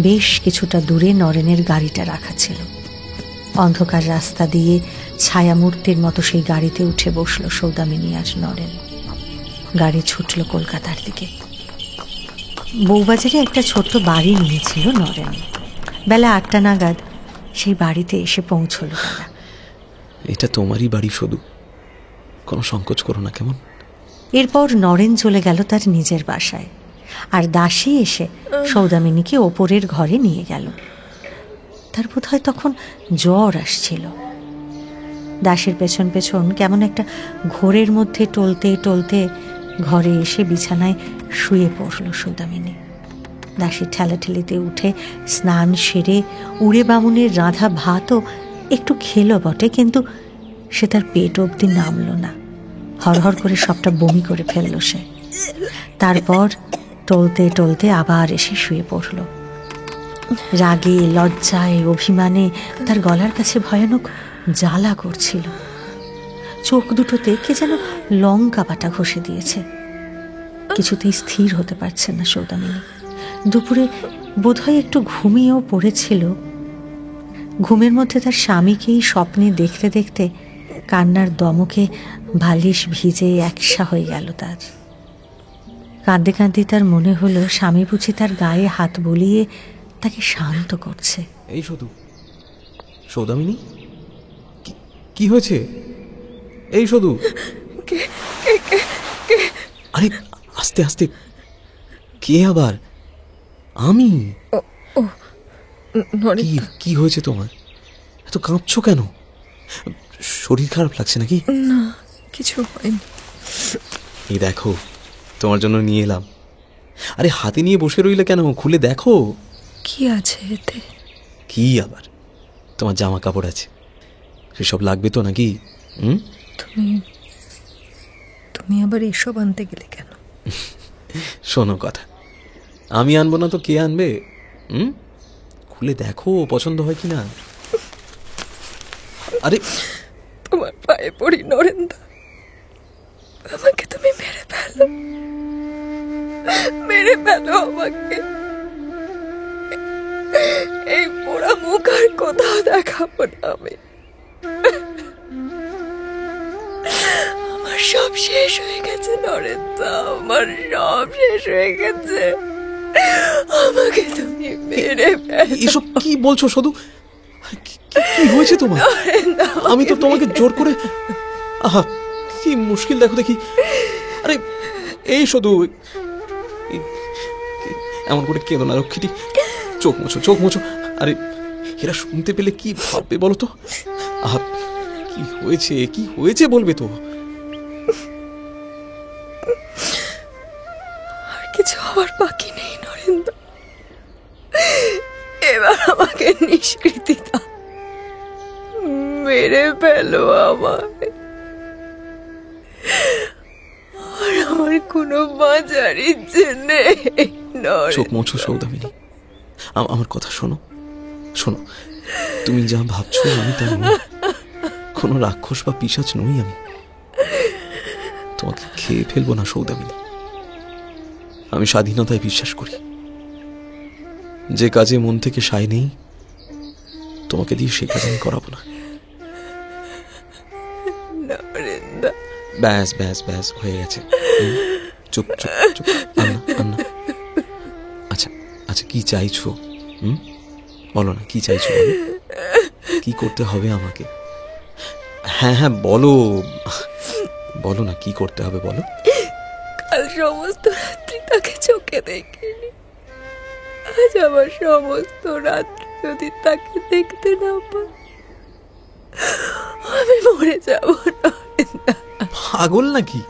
বেশ কিছুটা দূরে নরেনের গাড়িটা রাখা ছিল। অন্ধকার রাস্তা দিয়ে ছায়ামূর্তির মতো সেই গাড়িতে উঠে বসলো সৌদামিনী আর নরেন। গাড়ি ছুটল কলকাতার দিকে। বউবাজারে একটা ছোট্ট বাড়ি নিয়েছিল নরেন। বেলা 8টা নাগাদ সেই বাড়িতে এসে পৌঁছল তারা। এটা তোমারই বাড়ি, শুধু কোনো সংকোচ করো না, কেমন? এরপর নরেন চলে গেল তার নিজের বাসায়, আর দাসী এসে সৌদামিনীকে ওপরের ঘরে নিয়ে গেল। তার বোধহয় তখন জ্বর আসছিল। দাসীর পেছন পেছন কেমন একটা ঘোরের মধ্যে টলতে টলতে ঘরে এসে বিছানায় শুয়ে পড়ল সৌদামিনী। দাসীর ঠেলাঠেলিতে উঠে স্নান সেরে উড়ে বামুনের রাঁধা ভাতও একটু খেলো বটে, কিন্তু সে তার পেট অবধি নামল না। হরহর করে সবটা বমি করে ফেলল সে। তারপর টলতে টলতে আবার এসে শুয়ে পড়ল। রাগে, লজ্জায়, অভিমানে তার গলার কাছে ভয়ানক জ্বালা করছিল। চোখ দুটোতে কে যেন লঙ্কা বাটা ঘষে দিয়েছে। কিছুতেই স্থির হতে পারছে না সৌদামিনী। দুপুরে বোধহয় একটু ঘুমিয়েও পড়েছিল। ঘুমের মধ্যে তার স্বামীকেই স্বপ্নে দেখতে দেখতে কান্নার দমকে বালিশ ভিজে একসা হয়ে গেল তার। কাঁদতে কাঁদতে তার মনে হলো স্বামী বুঝি তার গায়ে হাত বুলিয়ে তাকে শান্ত করছে। এই শুধু সৌদামিনী, কি হয়েছে? এই শুধু, আরে আস্তে আস্তে, কে আবার? আমি। কি হয়েছে তোমার? এত কাঁপছো কেন? শরীর খারাপ লাগছে নাকি? না, কিছু হয়নি। এই দেখো, তোমার জন্য নিয়ে এলাম। আরে হাতে নিয়ে বসে রইলে কেন? খুলে দেখো। কি আছে এতে? কি আবার? তোমার জামা কাপড় আছে, সেসব লাগবে তো নাকি? তুমি আবার এসব আনতে গেলে কেন? শোনো কথা, আমি আনবো না তো কে আনবে? খুলে দেখো পছন্দ হয় কিনা। আরে তোমার পায়ে পড়ি নরেন্দা, আমাকে তুমি মেরে ফেলো আমাকে। এই পোড়া মুখ আর কোথাও দেখাবো না আমি। আমার সব শেষ হয়ে গেছে নরেন্দা, আমার সব শেষ হয়ে গেছে। আমাকে তুমি মেরে ফেলো। এসব কি বলছো শুধু? কি হয়েছে তোমার? আমি তো তোমাকে জোর করে, আহা কি মুশকিল দেখো দেখি। আরে এই শুধু এমন করে কেঁদো না রক্ষিটি, চোখ মুছো, চোখ মুছো। আরে এরা শুনতে পেলে কি ভাববে বলো তো? আহা কি হয়েছে, কি হয়েছে বলবে তো? আর কিছু হওয়ার বাকি নেই নরেন্দ্র, এবার আমাকে নিষ্কৃতি দাও, মেরে ফেলো আমায়। আর আমার কোনো বাঁচার ইচ্ছে নেই। চোখ মুছো সৌদামিনী, আমার কথা শোনো। শোনো, তুমি যা ভাবছো আমি তা নই। কোনো রাক্ষস বা পিশাচ নই আমি। তোমাকে খেয়ে ফেলবো না সৌদামিনী। আমি স্বাধীনতায় বিশ্বাস করি। যে কাজে মন থেকে সায় নেই, তোমাকে দিয়ে সে কাজ আমি করাবো না। ব্যাস ব্যাস ব্যাস, হয়ে গেছে। চুপ চুপ চুপ। আন্না, আচ্ছা আচ্ছা, কি চাইছো? বলো না, কি চাইছো? কি করতে হবে আমাকে? হ্যাঁ হ্যাঁ বলো, বলো না কি করতে হবে বলো। কাল সমস্ত রাত্রি তাকে চোখে দেখিনি, আজ আমার সমস্ত রাত্রি যদি তাকে দেখতে না পাই আমি মরে যাব। পাগল নাকি?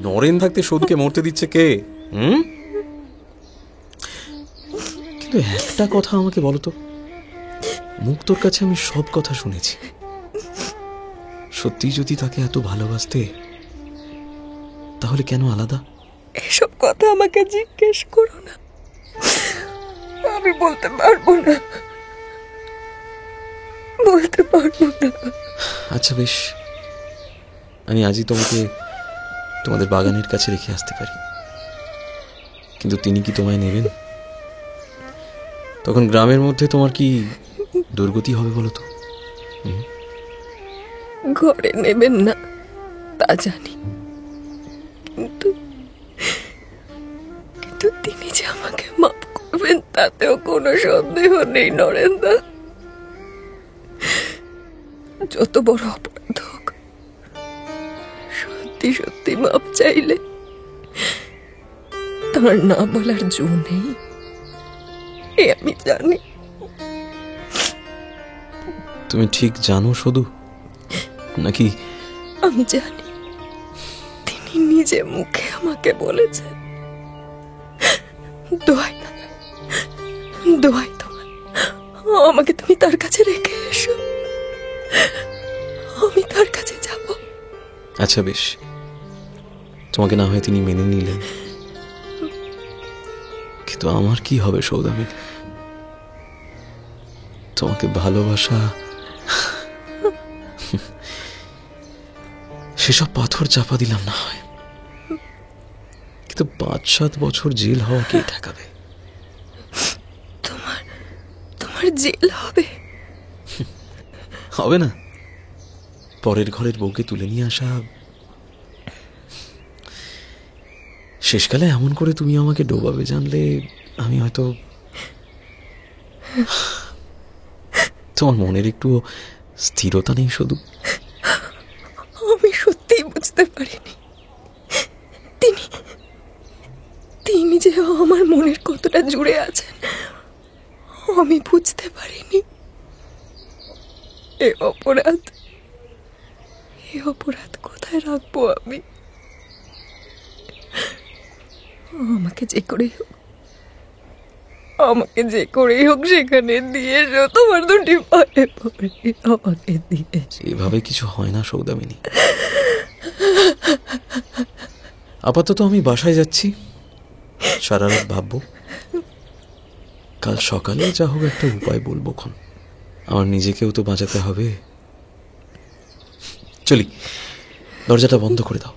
নরেন থাকতে সৌদকে মরতে দিচ্ছে কে? কিন্তু একটা কথা আমাকে বলো তো, মুক্তোর কাছে আমি সব কথা শুনেছি। সত্যি যদি তাকে এত ভালোবাসতে, তাহলে কেন আলাদা? এসব কথা আমাকে জিজ্ঞেস করো না, আমি বলতে পারবো না, বলতে পারবো না। আচ্ছা বেশ, আমি আজই তোমাকে তোমাদের বাগানের কাছে রেখে আসতে পারি, কিন্তু তিনি কি তোমায় নেবেন? তখন গ্রামের মধ্যে তোমার কি দুর্গতি হবে বলো তো? ঘরে নেবেন না তা জানি, কিন্তু তিনি যে আমাকে মাফ করবেন তাতেও কোনো সন্দেহ নেই নরেন্দ্র। যত বড় অপরাধ হোক, সত্যি সত্যি মাপ চাইলে তার না বলার জো নেই, এ আমি জানি। তুমি ঠিক জানো শুধু নাকি? আমি জানি, তিনি নিজে মুখে আমাকে বলেছেন, দোহাই দাদা, দোহাই তোমার, আমাকে তুমি তার কাছে রেখে এসো, আমি তার কাছে যাব। আচ্ছা বেশ, তোমাকে না হয় তিনি মেনে নিলেন, কিন্তু তো আমার কি হবে সৌদামিনী? তোমাকে ভালোবাসা সেসব পাথর চাপা দিলাম না হয়, কিন্তু 5-7 বছর জেল হওয়া কে ঠেকাবে? তোমার জেল হবে? হবে না? পরের ঘরের বউকে তুলে নিয়ে আসা। শেষকালে এমন করে তুমি আমাকে ডোবাবে জানলে আমি হয়তো। তোমার মনের একটু স্থিরতা নেই শুধু? আমি সত্যিই বুঝতে পারিনি তিনি যে আমার মনের কতটা জুড়ে আছেন, আমি বুঝতে পারিনি। এ অপরাধ কোথায় রাখবো আমি? আমাকে যে করেই হোক সেখানে দিয়ে এসো, তোমার দুটি পায়ে পড়ে আমাকে দিয়ে। এভাবে কিছু হয় না সৌদামিনী। আপাতত আমি বাসায় যাচ্ছি, সারা রাত ভাববো, কাল সকালে যা হোক একটা উপায় বলবো। খন আমার নিজেকেও তো বাঁচাতে হবে। চলি, দরজাটা বন্ধ করে দাও।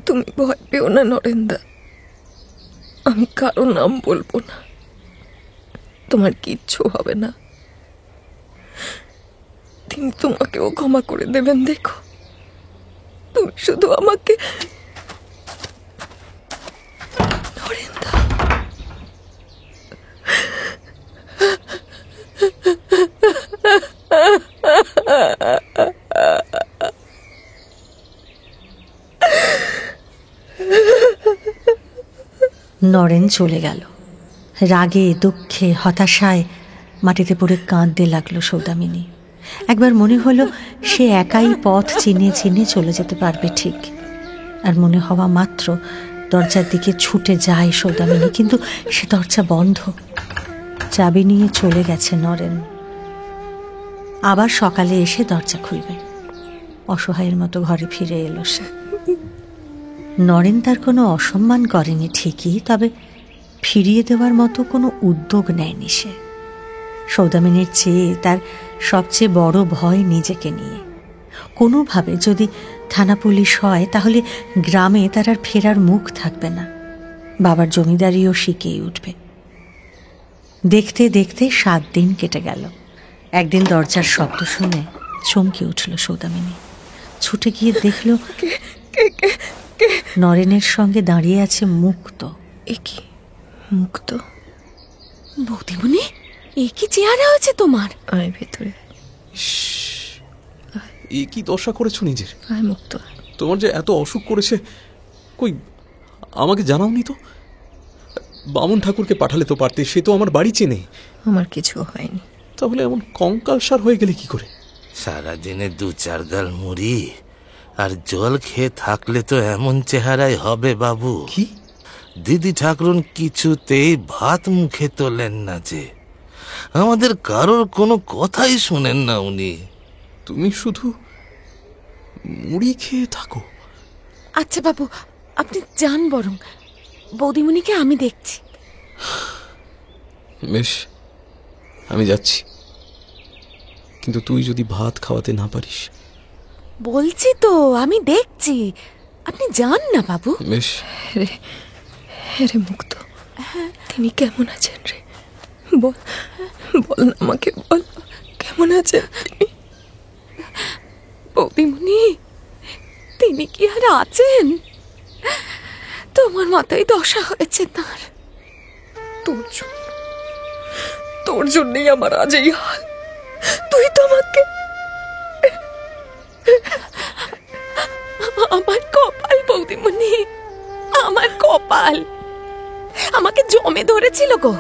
তুমি ভয় পেও না নরেন্দা, আমি কারো নাম বলবো না, তোমার কিচ্ছু হবে না। তিনি তোমাকেও ক্ষমা করে দেবেন। দেখো, তুমি শুধু আমাকে। নরেন্দা, নরেন চলে গেল। রাগে, দুঃখে, হতাশায় মাটিতে পড়ে কাঁদতে লাগলো সৌদামিনী। একবার মনে হলো সে একাই পথ চিনে চিনে চলে যেতে পারবে ঠিক, আর মনে হওয়া মাত্র দরজার দিকে ছুটে যায় সৌদামিনী, কিন্তু সে দরজা বন্ধ। চাবি নিয়ে চলে গেছে নরেন। আবার সকালে এসে দরজা খুলবে। অসহায়ের মতো ঘরে ফিরে এলো সে। নরেন তার কোনো অসম্মান করেনি ঠিকই, তবে ফিরিয়ে দেওয়ার মতো কোনো উদ্যোগ নেয়নি সে। সৌদামিনীর চেয়ে তার সবচেয়ে বড় ভয় নিজেকে নিয়ে। কোনোভাবে যদি থানা পুলিশ হয় তাহলে গ্রামে তার আর ফেরার মুখ থাকবে না, বাবার জমিদারিও শিখেই উঠবে। দেখতে দেখতে 7 দিন কেটে গেল। একদিন দরজার শব্দ শুনে চমকে উঠল সৌদামিনী। ছুটে গিয়ে দেখল নরেনের সঙ্গে দাঁড়িয়ে আছে মুক্ত। এ কি মুক্ত? বৌদিমণি, এ কি চেহারা হয়েছে তোমার? আয় ভেতরে। এ কি দশা করেছো নিজের? আয় মুক্ত। তোমার যে এত অসুখ করেছে, কই আমাকে জানাওনি তো? বামুন ঠাকুরকে পাঠালে তো পারতে, সে তো আমার বাড়ি চেনে। আমার কিছু হয়নি। তাহলে এমন কঙ্কালসার হয়ে গেলে কি করে? সারাদিনে 2-4 গাল মুড়ি আর জল খেয়ে থাকলে তো এমন চেহারাই হবে বাবু। কি? দিদি ঠাকুরন কিছুতেই ভাত মুখে তোলেন না যে, আমাদের কারোর কোনো কথাই শোনেন না উনি। তুমি শুধু মুড়ি খেয়ে থাকো? আচ্ছা বাবু, আপনি যান, বরং বৌদিমণিকে আমি দেখছি। বেশ, আমি যাচ্ছি, কিন্তু তুই যদি ভাত খাওয়াতে না পারিস। বলছি তো আমি দেখছি, আপনি যান না বাবু। বেশ। রে মুক্ত, তিনি কেমন আছেন রে? বল না আমাকে, বল কেমন আছেন তিনি? বৌদিমণি, তিনি কি আর আছেন? তোমার মতোই দশা হয়েছে তার। তোর জন্যই আমার আজ এই হাল। তুই তো আমাকে। আমার কপাল বৌদিমণি, আমার কপাল আমাকে জমে ধরেছিল গো,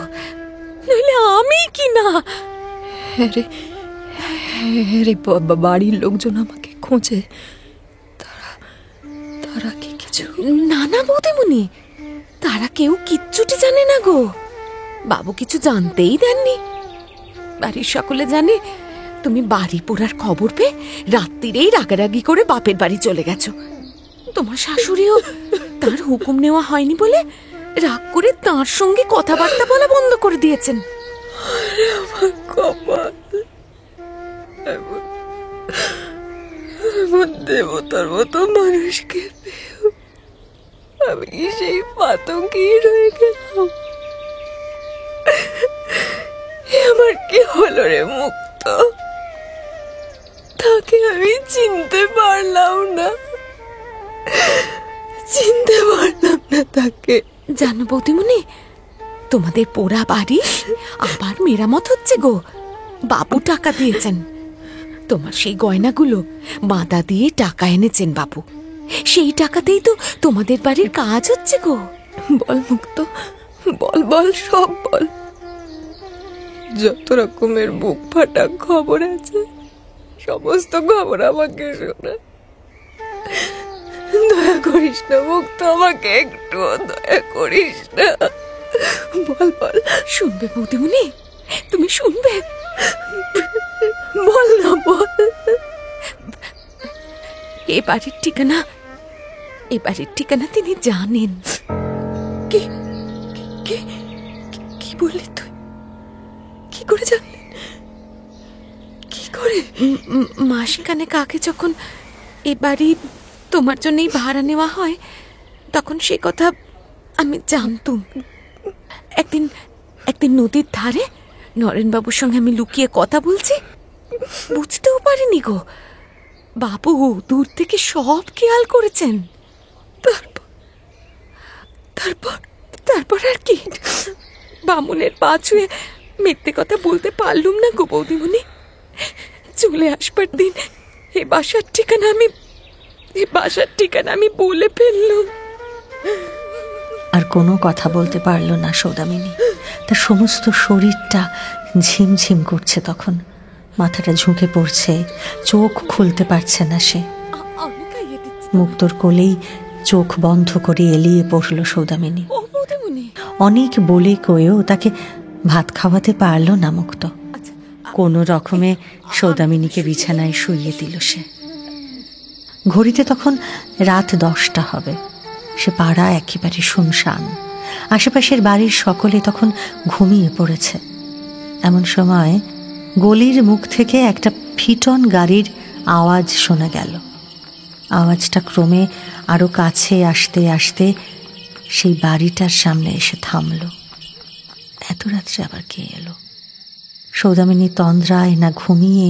নইলে আমি কি না। রে বাড়ির লোকজন আমাকে খোঁজে, তারা কি কিছু? না না বৌদিমণি, তারা কেউ কিচ্ছুটি জানে না গো। বাবু কিছু জানতেই দেননি। বাড়ির সকলে জানে তুমি বাড়ি পোড়ার খবর পেয়ে রাত্রিরেই রাগারাগি করে বাপের বাড়ি চলে গেছো। তোমার শাশুড়িও তার হুকুম নেওয়া হয়নি বলে রাগ করে তার সঙ্গে কথাবার্তা বলা বন্ধ করে দিয়েছেন। আমার কপাল, এমন দেবতার মতো মানুষকে পেয়েও আমি সেই পাতঙ্কি রয়ে গেলাম। আমার কি হলো রে মুক্ত? তাকে আমি চিনতে পারলাম না তাকে। জানো বৌদিমণি, তোমাদের পোড়া বাড়ি আবার মেরামত হচ্ছে গো। বাবু টাকা দিয়েছেন। তোমার সেই গয়নাগুলো বাঁধা দিয়ে টাকা এনেছেন বাবু। সেই টাকাতেই তো তোমাদের বাড়ির কাজ হচ্ছে গো। বল মুক্ত, বল বল, সব বল। যত রকমের বুক ফাটা খবর আছে সমস্ত খবর আমাকে শোনা। দয়া করিস না মুক্ত, আমাকে একটু দয়া করিস না। বল বল। শুনবে বৌদিমণি, তুমি শুনবে? বল না, বল। এ বাড়ির ঠিকানা তিনি জানেন। কি কি কি বললি তুই? কি করে জানলেন? কি করে? মাসখানেক আগে যখন এ বাড়ি তোমার জন্যই ভাড়া নেওয়া হয়, তখন সে কথা আমি জানতুম। একদিন নদীর ধারে নরেনবাবুর সঙ্গে আমি লুকিয়ে কথা বলছি, বুঝতেও পারিনি গো। বাবু দূর থেকে সব খেয়াল করেছেন। তারপর আর কি? বামুনের পা ছুঁয়ে মিথ্যে কথা বলতে পারলুম না গো বৌদিমণি। চলে আসবার দিন এ বাসার ঠিকানা আমি বলে ফেললুম। আর কোনো কথা বলতে পারল না সৌদামিনী। তার সমস্ত শরীরটা ঝিমঝিম করছে তখন। মাথাটা ঝুঁকে পড়ছে, চোখ খুলতে পারছে না সে। মুক্তোর কোলেই চোখ বন্ধ করে এলিয়ে পড়ল সৌদামিনী। অনেক বলে কয়েও তাকে ভাত খাওয়াতে পারল না মুক্ত। কোনো রকমে সৌদামিনীকে বিছানায় শুইয়ে দিল সে। ঘড়িতে তখন রাত 10টা হবে। সে পাড়া একেবারে শুনশান। আশেপাশের বাড়ির সকলে তখন ঘুমিয়ে পড়েছে। এমন সময় গলির মুখ থেকে একটা ফিটন গাড়ির আওয়াজ শোনা গেল। আওয়াজটা ক্রমে আরো কাছে আসতে আসতে সেই বাড়িটার সামনে এসে থামল। এত রাত্রে আবার কে এলো? সৌদামিনী তন্দ্রায় না ঘুমিয়ে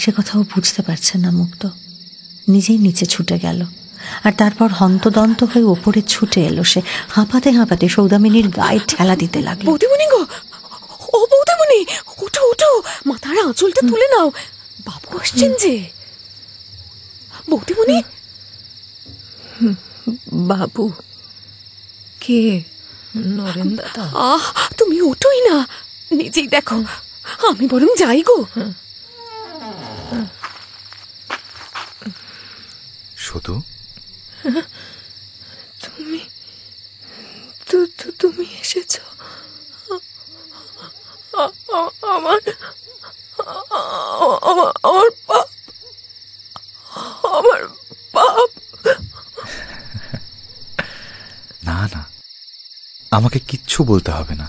সে কথাও বুঝতে পারছে না মুক্ত। নিজেই নিচে ছুটে গেল, আর তারপর হন্তদন্ত হয়ে ওপরে ছুটে এলো সে। হাঁপাতে হাঁপাতে সৌদামিনীর গায়ে ঠেলা দিতে লাগলো। বৌদিমণি গো, ও বৌদিমণি, উঠো উঠো, মাথার আঁচলটা তুলে নাও, বাবু আসছেন যে। বৌদিমণি। বাবু কে? নরেন দাদা? তুমি ওঠোই না, নিজেই দেখো। আমি বরং যাই গো। শুধু তুমি এসেছ? আমার পাপ। না না, আমাকে কিচ্ছু বলতে হবে না।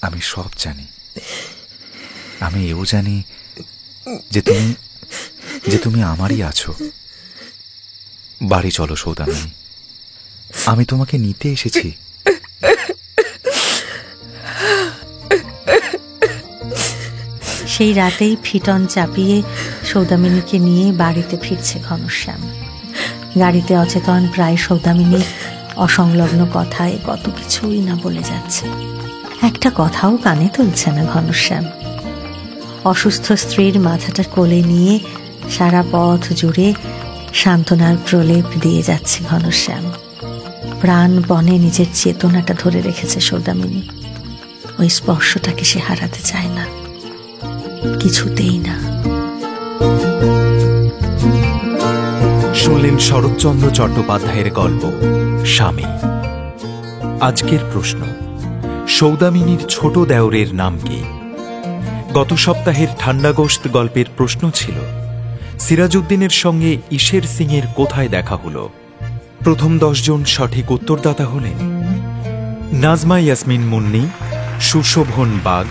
আমি সব জানি। আমি এও জানি যে তুমি আমারই আছো। বাড়ি চলো সৌদামিনী, আমি তোমাকে নিতে এসেছি। সেই রাতেই ফিটন চাপিয়ে সৌদামিনীকে নিয়ে বাড়িতে ফিরছে ঘনশ্যাম। গাড়িতে অচেতন প্রায় সৌদামিনী অসংলগ্ন কথায় কত কিছুই না বলে যাচ্ছে। একটা কথাও কানে তুলছে না ঘনশ্যাম। অসুস্থ স্ত্রীর মাথাটা কোলে নিয়ে সারা পথ জুড়ে সান্ত্বনার প্রলেপ দিয়ে যাচ্ছে ঘনশ্যাম। প্রাণপণে নিজের চেতনাটা ধরে রেখেছে সৌদামিনী। ওই স্পর্শটাকে সে হারাতে চায় না, কিছুতেই না। শুনলেন শরৎচন্দ্র চট্টোপাধ্যায়ের গল্প স্বামী। আজকের প্রশ্ন, সৌদামিনীর ছোট দেওরের নাম কি? গত সপ্তাহের ঠান্ডাগোস্ত গল্পের প্রশ্ন ছিল, সিরাজউদ্দিনের সঙ্গে ঈশের সিংয়ের কোথায় দেখা হলো? প্রথম 10 জন সঠিক উত্তরদাতা হলেন নাজমা ইয়াসমিন মুন্নি, সুশোভন বাগ,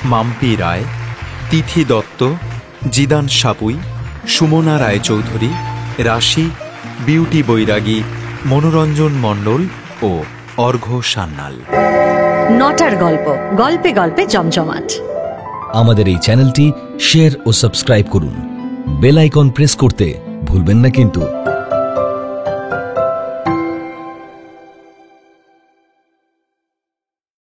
মাম্পি রায়, তিথি দত্ত, জিদান সাপুই, সুমনা রায়চৌধুরী, রাশি, বিউটি বৈরাগী, মনোরঞ্জন মণ্ডল ও অর্ঘ্য সান্যাল। 9টার গল্প, গল্পে গল্পে জমজমাট। আমাদের এই চ্যানেলটি শেয়ার ও সাবস্ক্রাইব করুন। বেল আইকন প্রেস করতে ভুলবেন না কিন্তু।